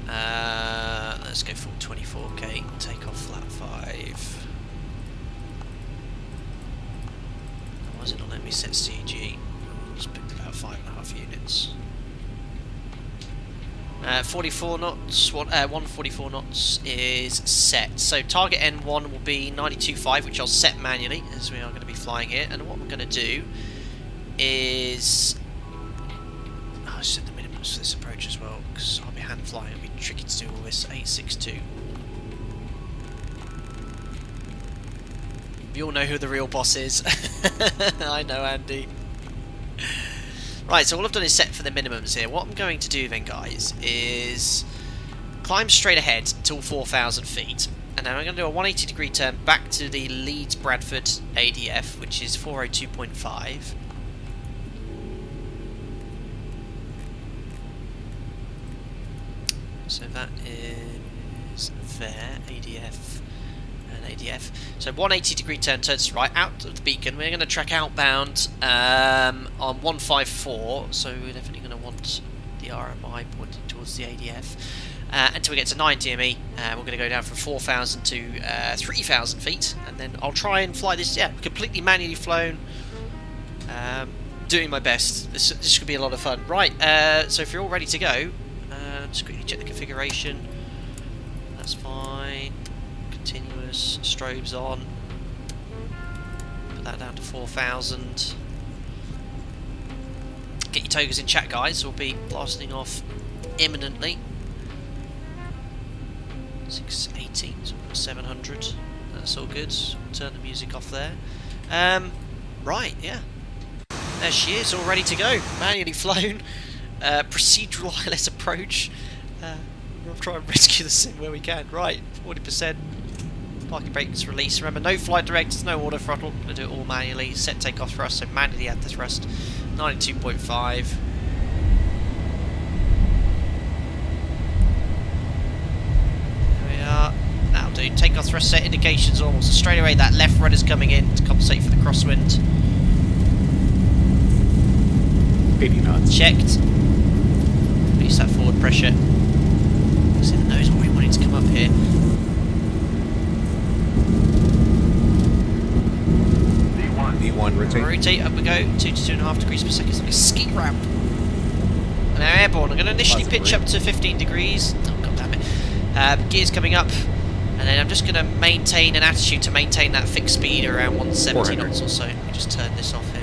Let's go full 24k. Takeoff flat 5. Why is it not letting me set CG? Just picked about 5.5 units. 44 knots, 144 knots is set. So target N1 will be 92.5, which I'll set manually as we are going to be flying here. And what I'm going to do is I'll set the minimums for this approach as well, because I'll be hand flying. It'll be tricky to do all this. 862. You all know who the real boss is. I know, Andy. Right, so all I've done is set for the minimums here. What I'm going to do then, guys, is climb straight ahead till 4,000 feet. And then I'm going to do a 180 degree turn back to the Leeds-Bradford ADF, which is 402.5. So that is there, ADF and ADF. So 180 degree turn turns right out of the beacon. We're going to track outbound on 154, so we're definitely going to want the RMI pointing towards the ADF. Until we get to 9 DME, we're going to go down from 4,000 to 3,000 feet, and then I'll try and fly this, completely manually flown. Doing my best. This could be a lot of fun. Right, so if you're all ready to go, just quickly check the configuration. That's fine. Continuous, strobes on. Put that down to 4,000. Get your togas in chat, guys. We'll be blasting off imminently. 618, so 700. That's all good. We'll turn the music off there. Right, yeah. There she is, all ready to go. Manually flown. Procedural ILS approach. We'll try and rescue the sim where we can. Right, 40%. Parking brakes release. Remember, no flight directors, no auto throttle. I'm going to do it all manually. Set takeoff thrust, so manually add the thrust. 92.5. There we are. That'll do. Takeoff thrust set indications normal. So straight away that left rudder's coming in to compensate for the crosswind. 80 knots. Checked. Release that forward pressure. See the nose where we wanted to come up here. V1 rotate. Rotate, up we go. 2 to 2.5 degrees per second. It's like a ski ramp. And now airborne. I'm going to initially pitch up to 15 degrees. Oh, god damn it. Gears coming up. And then I'm just going to maintain an attitude to maintain that fixed speed around 170 knots or so. Let me just turn this off here.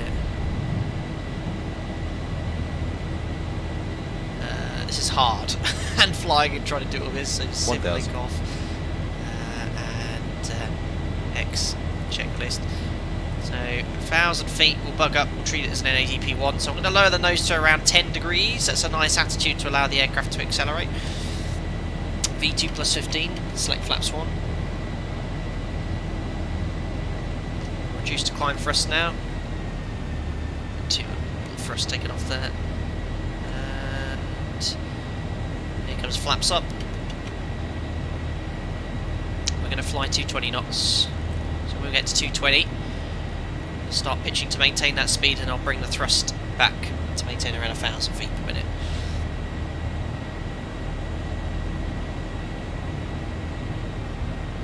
This is hard. And flying and trying to do all this, so sim link off. And X checklist. So 1,000 feet, we'll bug up, we'll treat it as an NADP1. So I'm going to lower the nose to around 10 degrees. That's a nice attitude to allow the aircraft to accelerate. V2 plus 15, select flaps 1. Reduce to climb thrust now. 2 thrust taken off there. And here comes flaps up. We're going to fly 220 knots. So we'll get to 220. Start pitching to maintain that speed, and I'll bring the thrust back to maintain around 1,000 feet per minute.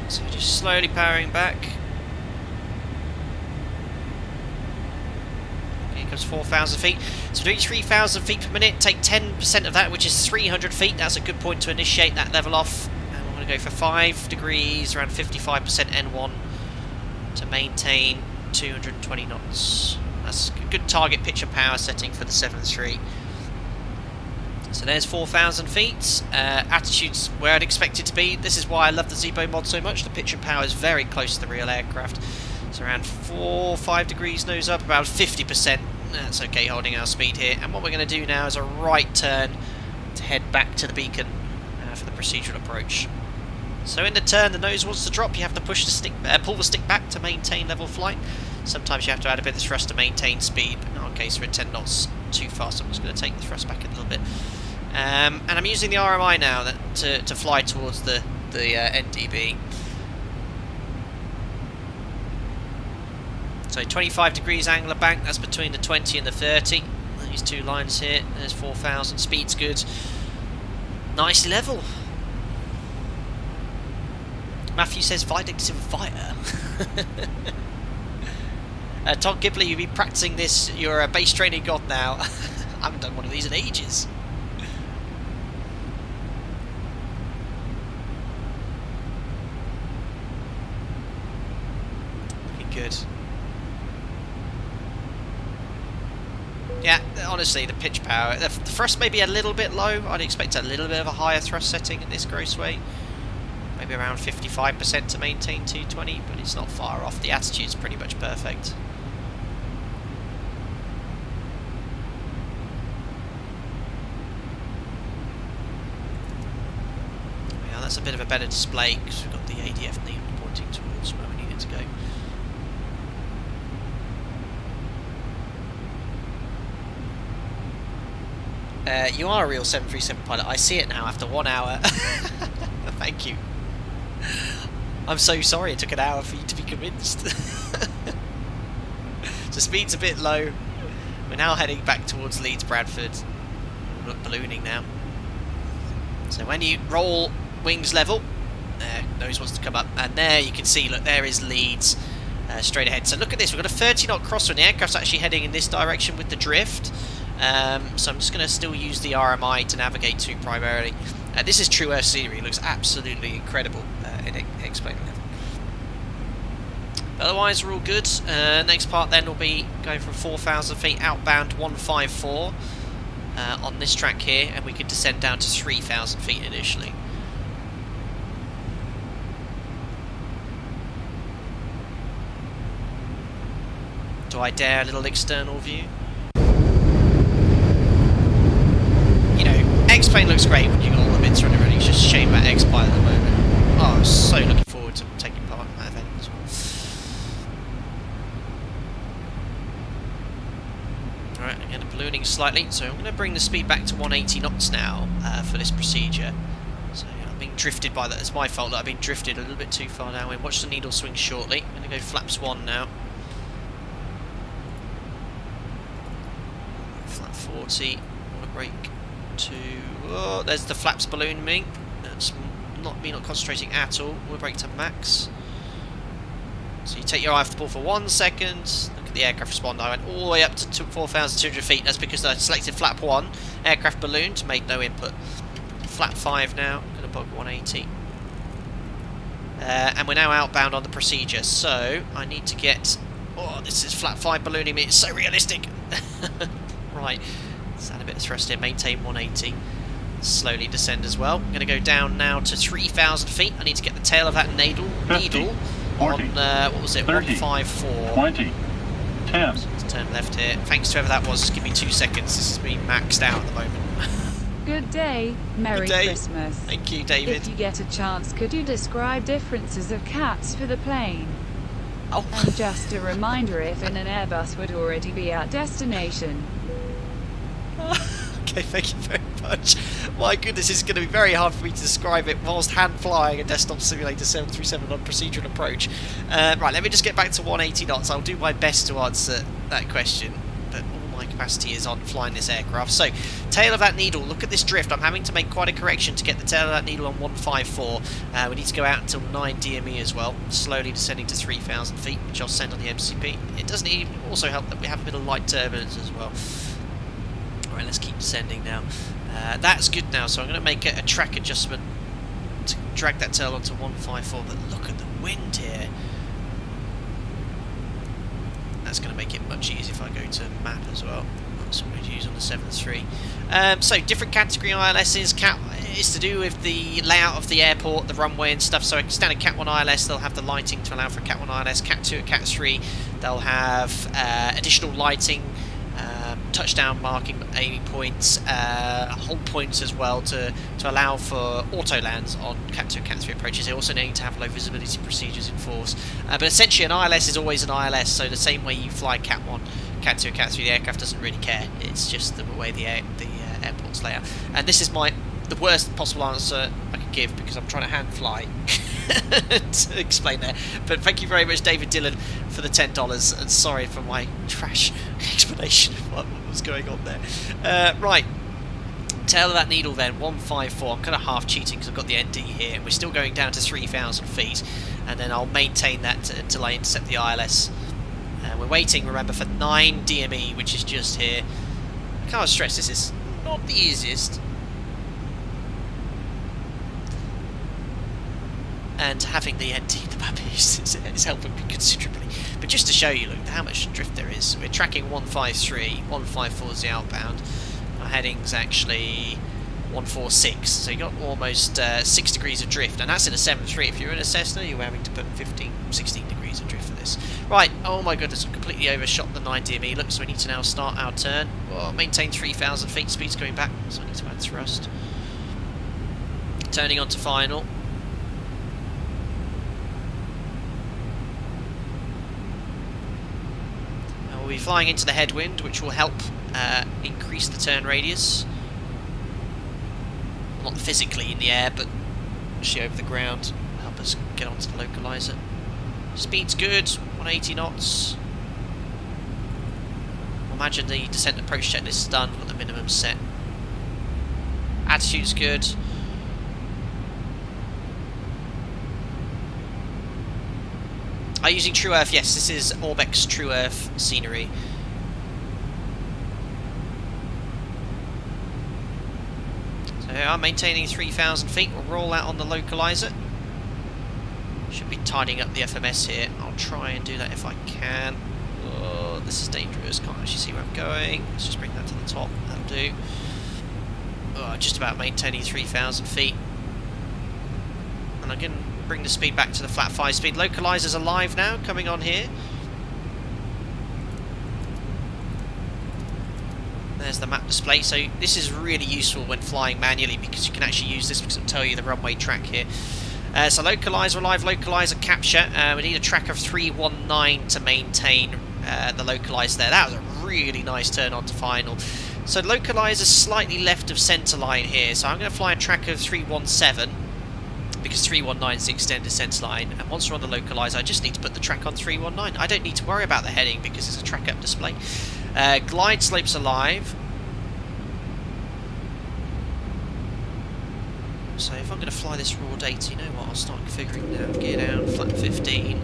So just slowly powering back. Here comes 4,000 feet. So doing 3,000 feet per minute, take 10% of that, which is 300 feet. That's a good point to initiate that level off. And we're going to go for 5 degrees, around 55% N1 to maintain 220 knots. That's a good target pitch and power setting for the 7-3. So there's 4,000 feet. Attitude's where I'd expect it to be. This is why I love the ZIBO mod so much. The pitch and power is very close to the real aircraft. It's around 4-5 degrees nose up, about 50%. That's okay holding our speed here. And what we're going to do now is a right turn to head back to the beacon for the procedural approach. So in the turn, the nose wants to drop. You have to push the stick, pull the stick back to maintain level flight. Sometimes you have to add a bit of thrust to maintain speed, but in our case we're at 10 knots too fast. I'm just going to take the thrust back a little bit. And I'm using the RMI now to fly towards the NDB. So 25 degrees angle of bank, that's between the 20 and the 30. These two lines here, there's 4,000, speed's good. Nicely level. Matthew says Videx's fighter. Todd Gibley, you've been practicing this, you're a base training god now. I haven't done one of these in ages. Looking good. Yeah, honestly, the pitch power, the thrust may be a little bit low. I'd expect a little bit of a higher thrust setting at this gross weight. Maybe around 55% to maintain 220, but it's not far off. The attitude's pretty much perfect. Yeah, that's a bit of a better display because we've got the ADF needle pointing towards where we need it to go. You are a real 737 pilot. I see it now after 1 hour. Thank you. I'm so sorry it took an hour for you to be convinced. So speed's a bit low. We're now heading back towards Leeds-Bradford. We're ballooning now. So when you roll wings level, nose wants to come up, and there you can see, look, there is Leeds straight ahead. So look at this, we've got a 30 knot crosswind. The aircraft's actually heading in this direction with the drift. So I'm just going to still use the RMI to navigate to primarily. This is true Earth scenery. It looks absolutely incredible in X-plane level. Otherwise, we're all good. Next part then will be going from 4,000 feet outbound 154 on this track here, and we could descend down to 3,000 feet initially. Do I dare a little external view? X-plane looks great when you got all the bits running ready. It's just a shame about X-Pilot at the moment. Oh, I'm so looking forward to taking part in that event as well. Alright, again, ballooning slightly. So I'm going to bring the speed back to 180 knots now for this procedure. So I'm being drifted by that. It's my fault that I've been drifted a little bit too far downwind. Watch the needle swing shortly. I'm going to go flaps 1 now. Flap 40. Want to brake. Oh, there's the flaps balloon me. That's not concentrating at all. We'll brake to max. So you take your eye off the ball for 1 second. Look at the aircraft respond. I went all the way up to 4,200 feet. That's because I selected flap 1, aircraft ballooned, made no input. Flap 5 now. I'm going to bog 180. And we're now outbound on the procedure. So I need to get. Oh, this is flap 5 ballooning me. It's so realistic. Right. Let's add a bit of thrust in, maintain 180. Slowly descend as well. I'm going to go down now to 3,000 feet. I need to get the tail of that needle 40, on, what was it, 30, 154. 20, 10. So let's turn left here. Thanks to whoever that was, give me 2 seconds. This is me maxed out at the moment. Good day, Merry Good day. Christmas. Thank you, David. If you get a chance, could you describe differences of cats for the plane? Oh. And just a reminder, if in an Airbus would already be at destination. Okay, thank you very much. My goodness, it's going to be very hard for me to describe it whilst hand flying a desktop simulator 737 on procedural approach. Right, let me just get back to 180 knots. I'll do my best to answer that question, but all my capacity is on flying this aircraft. So, tail of that needle, look at this drift. I'm having to make quite a correction to get the tail of that needle on 154. We need to go out until 9 DME as well, slowly descending to 3,000 feet, which I'll send on the MCP. It doesn't even also help that we have a bit of light turbulence as well. Alright, let's keep descending now. That's good now, so I'm going to make a track adjustment to drag that tail onto 154, but look at the wind here. That's going to make it much easier if I go to map as well. That's what we'd use on the 7.3. So, different category ILSs. Cat is to do with the layout of the airport, the runway and stuff. So, standard Cat 1 ILS, they'll have the lighting to allow for a Cat 1 ILS. Cat 2 and Cat 3, they'll have additional lighting, touchdown marking aiming points, hold points as well to allow for auto lands on Cat 2 and Cat 3 approaches. They also need to have low visibility procedures in force. But essentially an ILS is always an ILS, so the same way you fly Cat 1, Cat 2 and Cat 3, the aircraft doesn't really care. It's just the way the airport's layout. And this is the worst possible answer I could give because I'm trying to hand fly to explain that. But thank you very much, David Dillon, for the $10, and sorry for my trash explanation of what was going on there. Right, tail of that needle then, 154. I'm kind of half cheating because I've got the ND here, and we're still going down to 3,000 feet, and then I'll maintain that until I intercept the ILS. We're waiting, remember, for 9 DME, which is just here. I can't stress this is not the easiest. And having the NT in the map is helping me considerably. But just to show you, look, how much drift there is. We're tracking 153, 154 is the outbound. Our heading's actually 146, so you got almost 6 degrees of drift, and that's in a 7.3. If you're in a Cessna, you're having to put 15, 16 degrees of drift for this. Right, oh my goodness, I've completely overshot the 9 DME. Look, so we need to now start our turn. Well, maintain 3,000 feet, speed's going back, so I need to add thrust. Turning on to final. We'll be flying into the headwind, which will help increase the turn radius. Not physically in the air, but actually over the ground. Help us get onto the localizer. Speed's good, 180 knots. Imagine the descent approach checklist is done, got the minimum set. Attitude's good. Are you using True Earth? Yes, this is Orbeck's True Earth scenery. So I'm maintaining 3,000 feet. We'll roll out on the localizer. Should be tidying up the FMS here. I'll try and do that if I can. Oh, this is dangerous. Can't actually see where I'm going. Let's just bring that to the top. That'll do. Oh, just about maintaining 3,000 feet. And I'm going to bring the speed back to the flat 5 speed. Localizer's alive now, coming on here. There's the map display. So this is really useful when flying manually because you can actually use this because it'll tell you the runway track here. So localizer alive, localizer capture. We need a track of 319 to maintain the localizer there. That was a really nice turn on to final. So localizer's slightly left of centre line here. So I'm going to fly a track of 317. Because 319 is the extended centre line, and once we're on the localizer, I just need to put the track on 319. I don't need to worry about the heading because it's a track up display. Glide slope's alive. So if I'm going to fly this raw data, you know what, I'll start configuring now. Gear down, flat 15.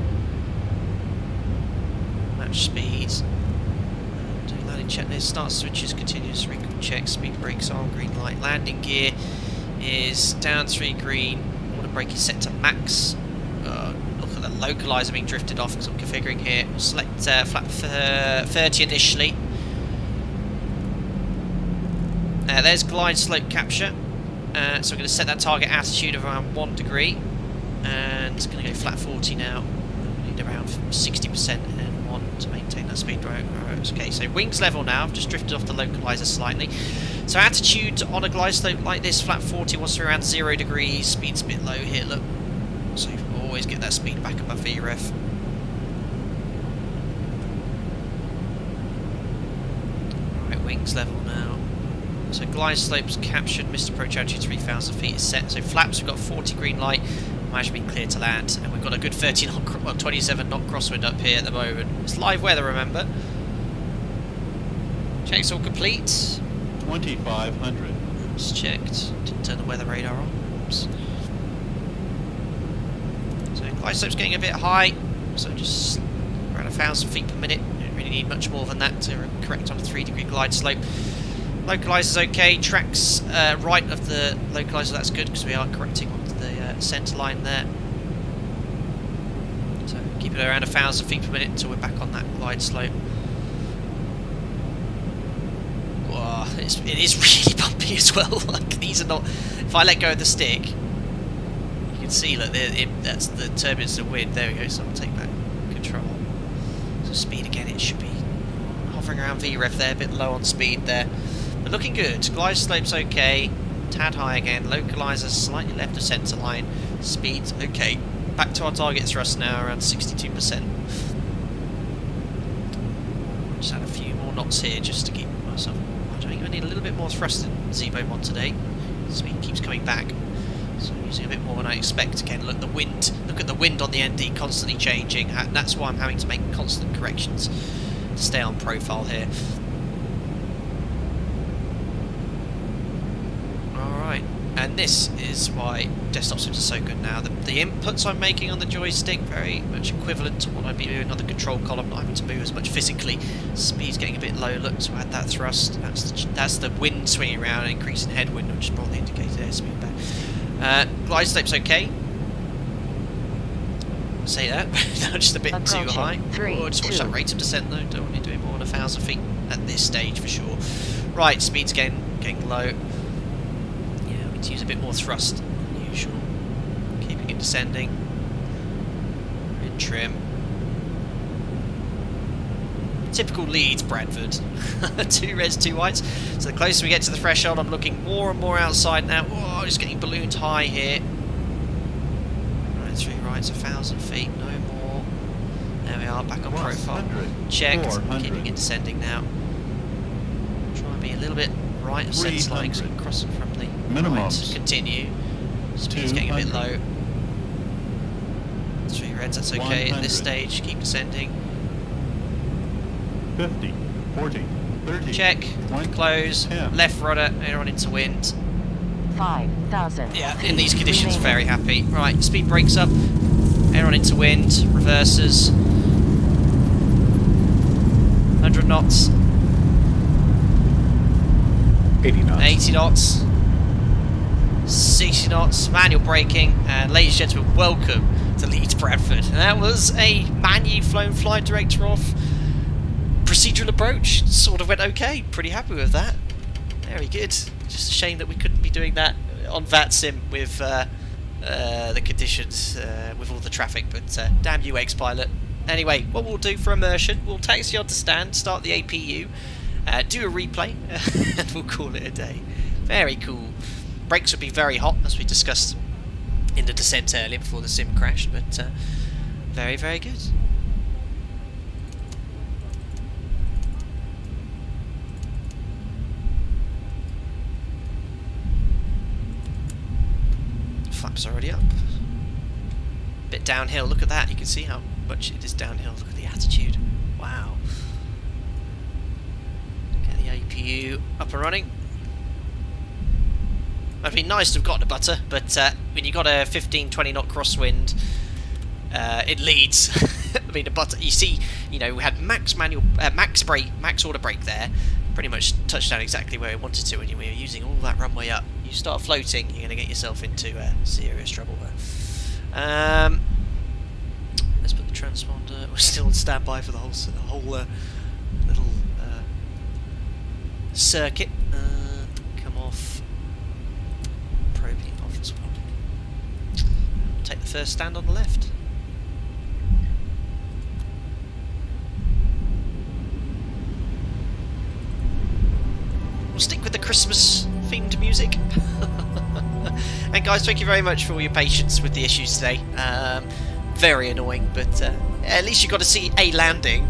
Match speeds. Do landing checklist, start switches, continuous recall check, speed brakes on, green light. Landing gear is down 3 green. Brake is set to max. Look at the localizer being drifted off because I'm configuring here. We'll select flat 30 initially. There's glide slope capture. So we're going to set that target attitude of around 1 degree. And it's going to go flat 40 now. need around 60% and on to maintain that speed. Right, okay, so wings level now. I've just drifted off the localizer slightly. So attitude on a glide slope like this, flat 40 wants to be around 0 degrees. Speed's a bit low here, look. So you always get that speed back above VREF. Right, wings level now. So glide slopes captured, missed approach altitude 3,000 feet is set. So flaps, we've got 40 green light, might be clear to land, and we've got a good 27 knot crosswind up here at the moment. It's live weather, remember. Checks all complete. 2,500. Just checked. Didn't turn the weather radar on. Oops. So glide slope's getting a bit high, so just around 1,000 feet per minute. Don't really need much more than that to correct on a 3-degree glide slope. Localizer's okay. Tracks right of the localizer, that's good because we are correcting onto the centre line there. So keep it around 1,000 feet per minute until we're back on that glide slope. Whoa, it is really bumpy as well. Like, these are not. If I let go of the stick, you can see look, that's the turbulence of wind. There we go. So I'll take back control. So speed again. It should be hovering around VREF there, a bit low on speed there. But looking good. Glide slope's okay. Tad high again. Localizer slightly left of centre line. Speed's okay. Back to our target thrust now, around 62%. Just add a few more knots here just to keep myself. I don't even need a little bit more thrust in ZIBO mod today. Speed keeps coming back. So I'm using a bit more than I expect. Again, look the wind. Look at the wind on the ND constantly changing. And that's why I'm having to make constant corrections to stay on profile here. And this is why desktop sims are so good now. The inputs I'm making on the joystick very much equivalent to what I'd be doing on the control column, not having to move as much physically. Speed's getting a bit low, look, to add that thrust. That's the wind swinging around, increasing headwind, which just brought the indicator airspeed back. Glide slope's okay. Say that, but just a bit too high. Just watch that rate of descent though, don't want to do more than 1,000 feet at this stage for sure. Right, speed's getting low. To use a bit more thrust than usual. Keeping it descending. In trim. Typical Leeds Bradford. 2 reds, 2 whites. So the closer we get to the threshold, I'm looking more and more outside now. Whoa, just getting ballooned high here. Right, 3 rights, 1,000 feet, no more. There we are, back on profile. Checked. Keeping it descending now. Try and be a little bit right of sense line, so crossing from the right. Continue. Speed's getting a bit low. 3 reds, that's okay at this stage. Keep descending. 50, 40, 30. Check. Close. 10. Left rudder. Aileron into wind. 5,000. Yeah, in these conditions, very happy. Right, speed breaks up. Aileron into wind. Reverses. 100 knots. 80 knots. 80 knots. 60 knots. Manual braking. And ladies and gentlemen, welcome to Leeds Bradford. And that was a manually flown flight director off. Procedural approach. Sort of went okay. Pretty happy with that. Very good. Just a shame that we couldn't be doing that on VATSIM with the conditions, with all the traffic. But damn you, ex-pilot. Anyway, what we'll do for immersion, we'll taxi on to stand, start the APU. Do a replay, and we'll call it a day. Very cool. Brakes would be very hot, as we discussed in the descent earlier before the sim crashed, but very, very good. Flaps already up. Bit downhill, look at that, you can see how much it is downhill, look at the attitude. Wow. APU up and running. It'd be nice to have gotten a butter, but when you got a 15-20 knot crosswind, it leads. I mean, a butter. You see, you know, we had max order brake there. Pretty much touched down exactly where we wanted to when you were using all that runway up. You start floating, you're going to get yourself into serious trouble there. Let's put the transponder. We're still on standby for the whole little circuit. Come off. Probing off as well. Take the first stand on the left. with the Christmas themed music. And guys, thank you very much for all your patience with the issues today. Very annoying, but at least you got to see a landing.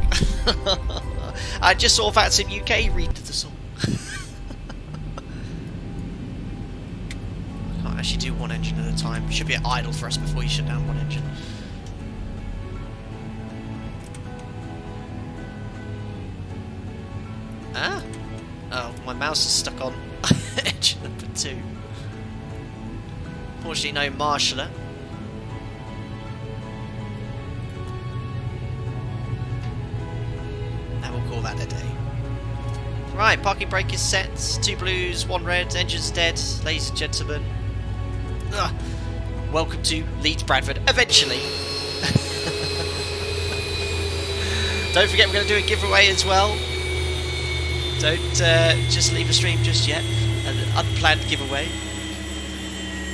I just saw VATSIM UK read the song. I can't actually do one engine at a time. Should be at idle for us before you shut down one engine. Ah? Oh, my mouse is stuck on engine number 2. Fortunately, no marshaller. And we'll call that a day. Right, parking brake is set. 2 blues, 1 red, engine's dead, ladies and gentlemen. Ugh. Welcome to Leeds-Bradford, eventually. Don't forget we're going to do a giveaway as well. Don't just leave the stream just yet. An unplanned giveaway.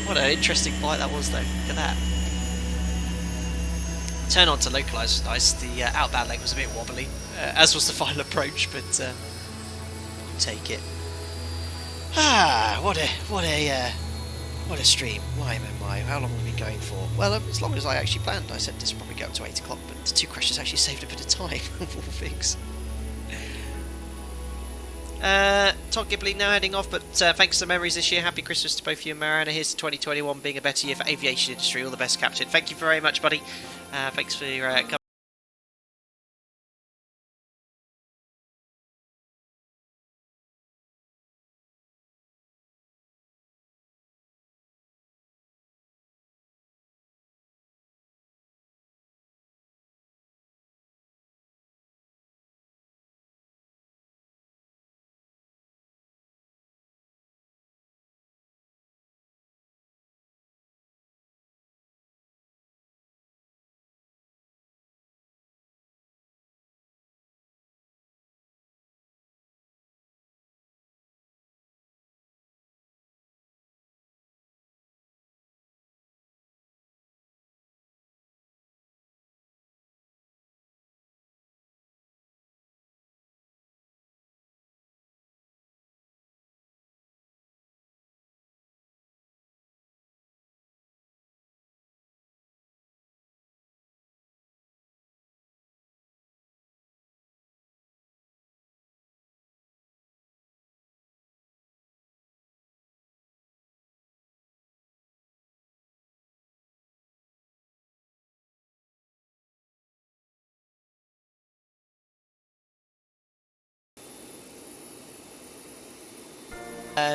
What an interesting flight that was, though. Look at that. Turn on to localise was nice. The outbound leg was a bit wobbly, as was the final approach, but we'll take it. Ah, what a stream. Why, oh my, how long have we been going for? Well, as long as I actually planned. I said this would probably go up to 8 o'clock, but the 2 crashes actually saved a bit of time, of all things. Todd Gibley now heading off, but thanks to the memories this year. Happy Christmas to both you and Mariana. Here's to 2021 being a better year for aviation industry. All the best, Captain. Thank you very much, buddy. Thanks for your coming.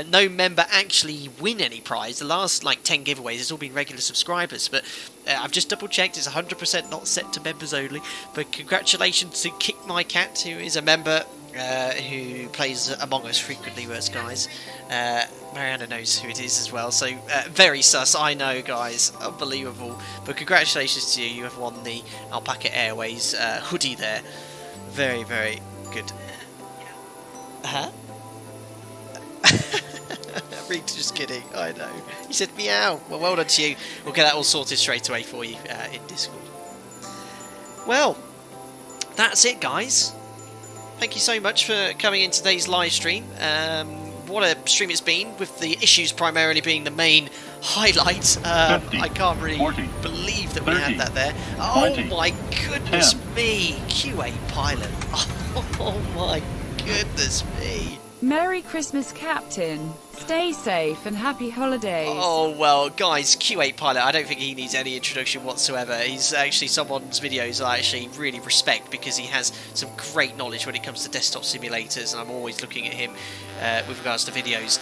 No member actually win any prize. The last like 10 giveaways has all been regular subscribers, but I've just double checked, it's 100% not set to members only. But congratulations to Kick My Cat, who is a member who plays Among Us frequently with us, guys. Mariana knows who it is as well, so very sus, I know, guys, unbelievable. But congratulations to you, you have won the Alpaca Airways hoodie there. Very, very good. Huh? Reed's just kidding, I know. He said meow. Well done to you. We'll get that all sorted straight away for you in Discord. Well, that's it, guys. Thank you so much for coming in today's live stream. What a stream it's been, with the issues primarily being the main highlight. 50, I can't really 40, believe that 30, we had that there. Oh 20, my goodness 10. me. QA pilot. Oh my goodness me. Merry Christmas, Captain. Stay safe and happy holidays. Oh, well, guys, Q8 Pilot, I don't think he needs any introduction whatsoever. He's actually someone's videos I actually really respect, because he has some great knowledge when it comes to desktop simulators, and I'm always looking at him with regards to videos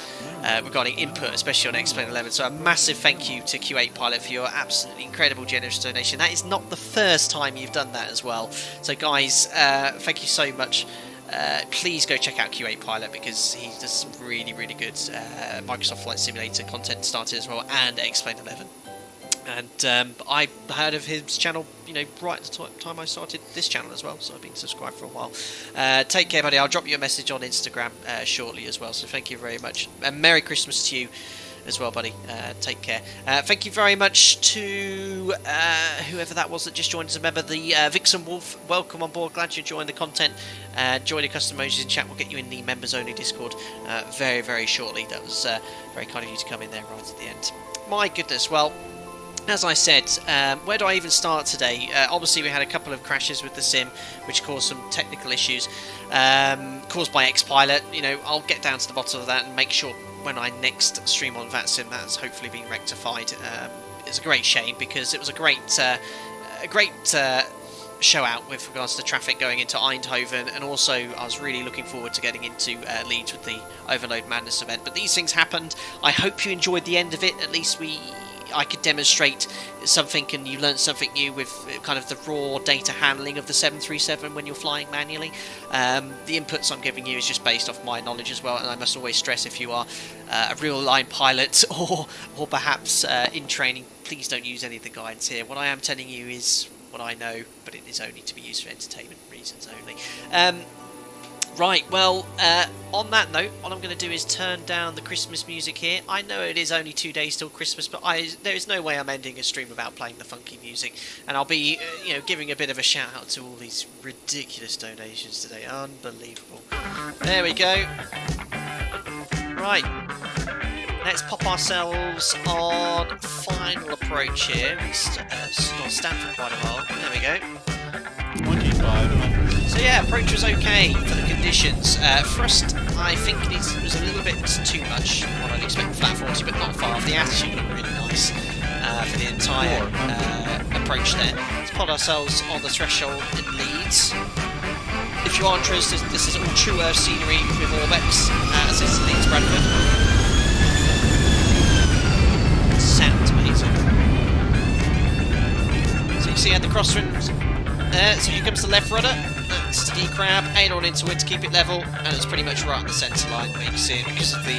regarding input, especially on X-Plane 11. So a massive thank you to Q8 Pilot for your absolutely incredible generous donation. That is not the first time you've done that as well. So, guys, thank you so much. Please go check out Q8 Pilot, because he does some really, really good Microsoft Flight Simulator content started as well, and X-Plane 11. And I heard of his channel, you know, right at the time I started this channel as well, so I've been subscribed for a while. Take care, buddy. I'll drop you a message on Instagram shortly as well, so thank you very much. And Merry Christmas to you as well, buddy. Take care. Thank you very much to whoever that was that just joined us. Remember, the Vixen Wolf, welcome on board. Glad you joined the content. Join the custom emojis in chat. We'll get you in the members only Discord very, very shortly. That was very kind of you to come in there right at the end. My goodness, well, as I said, where do I even start today? Obviously, we had a couple of crashes with the sim, which caused some technical issues caused by X-Pilot. You know, I'll get down to the bottom of that and make sure when I next stream on VATSIM that's hopefully been rectified. It's a great shame because it was a great show out with regards to traffic going into Eindhoven, and also I was really looking forward to getting into Leeds with the Overload Madness event. But these things happened. I hope you enjoyed the end of it. At least I could demonstrate something and you learned something new with kind of the raw data handling of the 737 when you're flying manually. The inputs I'm giving you is just based off my knowledge as well, and I must always stress, if you are a real line pilot or perhaps in training, please don't use any of the guidance here. What I am telling you is what I know, but it is only to be used for entertainment reasons only. Right, well, on that note, what I'm going to do is turn down the Christmas music here. I know it is only 2 days till Christmas, but there is no way I'm ending a stream without playing the funky music. And I'll be, giving a bit of a shout out to all these ridiculous donations today. Unbelievable. There we go. Right. Let's pop ourselves on final approach here. We stand for quite a while. There we go. 2,500. So yeah, approach was okay for the conditions. Thrust, I think it was a little bit too much what I'd expect flat 40, but not far off. The attitude looked really nice for the entire approach there. Let's put ourselves on the threshold in Leeds. If you are interested, this is all true Earth scenery with Orbex, as is Leeds-Bradford. Sounds amazing. So you see at the crosswind there, so here comes the left rudder. That's the D-crab, aim on into it to keep it level, and it's pretty much right on the centre line where you can see it because of the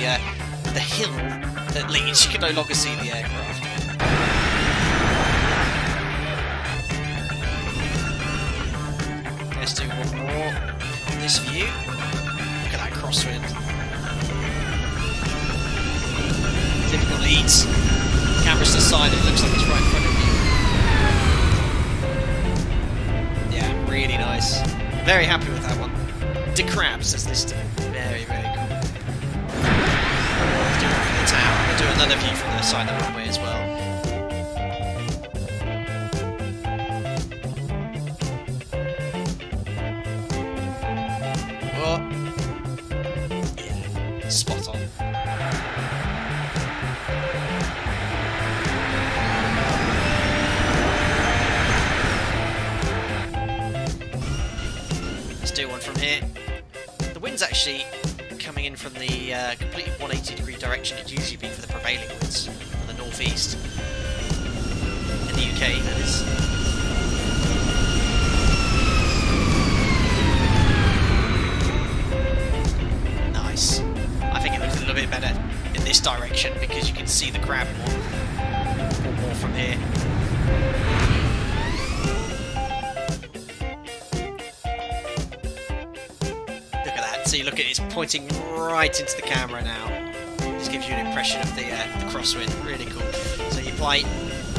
hill that leads. You can no longer see the aircraft. Let's do one more on this view. Look at that crosswind. Typical Leeds. Camera's to the side, it looks like it's right in front of you. Yeah, really nice. Very happy with that one. De Crab says this to me. Very, very cool. Let's do one from the tower. We'll do another view from the side of the runway as well. Oh. Yeah, spot on. Do one from here. The wind's actually coming in from the completely 180-degree direction it'd usually be for the prevailing winds on the northeast in the UK, that is. Nice. I think it looks a little bit better in this direction because you can see the crab more from here. So you look at it, it's pointing right into the camera now. Just gives you an impression of the crosswind. Really cool. So you fly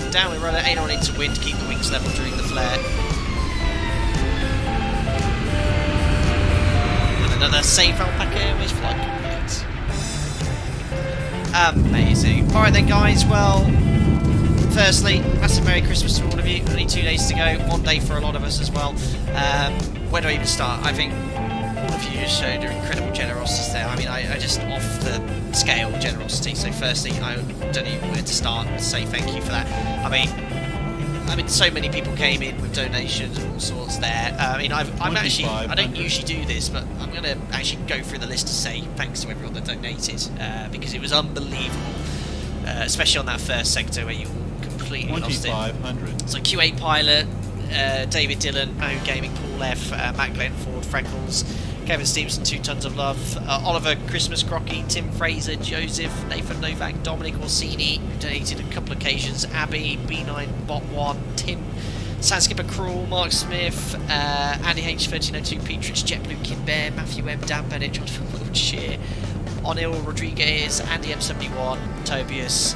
downwind rudder, aim on into wind, keep the wings level during the flare. And another safe Alpaca Airways flight complete. Amazing. Alright then guys, well, firstly, massive Merry Christmas to all of you. Only 2 days to go, 1 day for a lot of us as well. Where do I even start? I think all of you just showed incredible generosity there. I mean, I just off the scale generosity. So firstly, I don't know where to start to say thank you for that. I mean, so many people came in with donations and all sorts there. I mean, I don't usually do this, but I'm going to actually go through the list to say thanks to everyone that donated because it was unbelievable, especially on that first sector where you completely lost it. 2,500. So Q8 Pilot, David Dillon, Mo Gaming, Paul F, Matt Glenford, Freckles, Kevin Stevenson, 2 Tons of Love, Oliver Christmas Crocky, Tim Fraser, Joseph, Nathan Novak, Dominic Orsini, who donated a couple of occasions, Abby, B9 Bot 1, Tim, Sandskipper Crawl, Mark Smith, Andy H1302, Petrich, JetBlue, Kim Bear, Matthew M, Dan Bennett, Jonathan Wiltshire, Onil, Rodriguez, Andy M71, Tobias.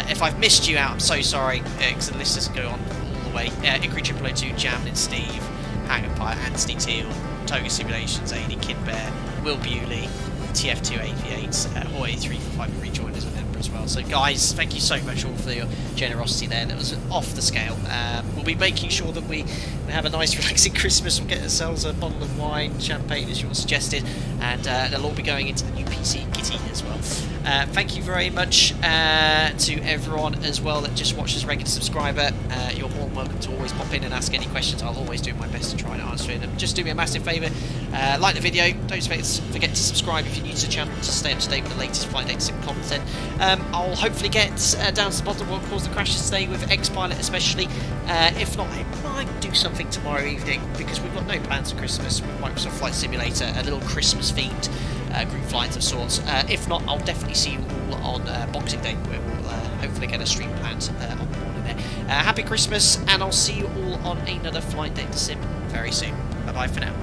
If I've missed you out, I'm so sorry, because the list doesn't go on all the way. Ikri 002, Jamlin Steve, Hangar Pilot, Anthony Teal, Toga Simulations, AD Kidbear, Will Bewley, TF2 Aviates, Hoy 345 rejoined as a member as well. So guys, thank you so much all for your generosity there. That was off the scale. We'll be making sure that we have a nice relaxing Christmas. We'll get ourselves a bottle of wine, champagne as you all suggested, and they'll all be going into the new PC kitty as well. Thank you very much to everyone as well that just watches as a regular subscriber. You're more than welcome to always pop in and ask any questions. I'll always do my best to try and answer them. Just do me a massive favour, like the video, don't forget to subscribe if you're new to the channel to stay up to date with the latest flight data sim content. I'll hopefully get down to the bottom of what caused the crashes today with X-Pilot especially. If not, I might do something tomorrow evening because we've got no plans for Christmas with Microsoft Flight Simulator, a little Christmas themed group flight of sorts. If not, I'll definitely see you all on Boxing Day where we'll hopefully get a stream planned on the morning there. Happy Christmas, and I'll see you all on another flight data sim very soon. Bye bye for now.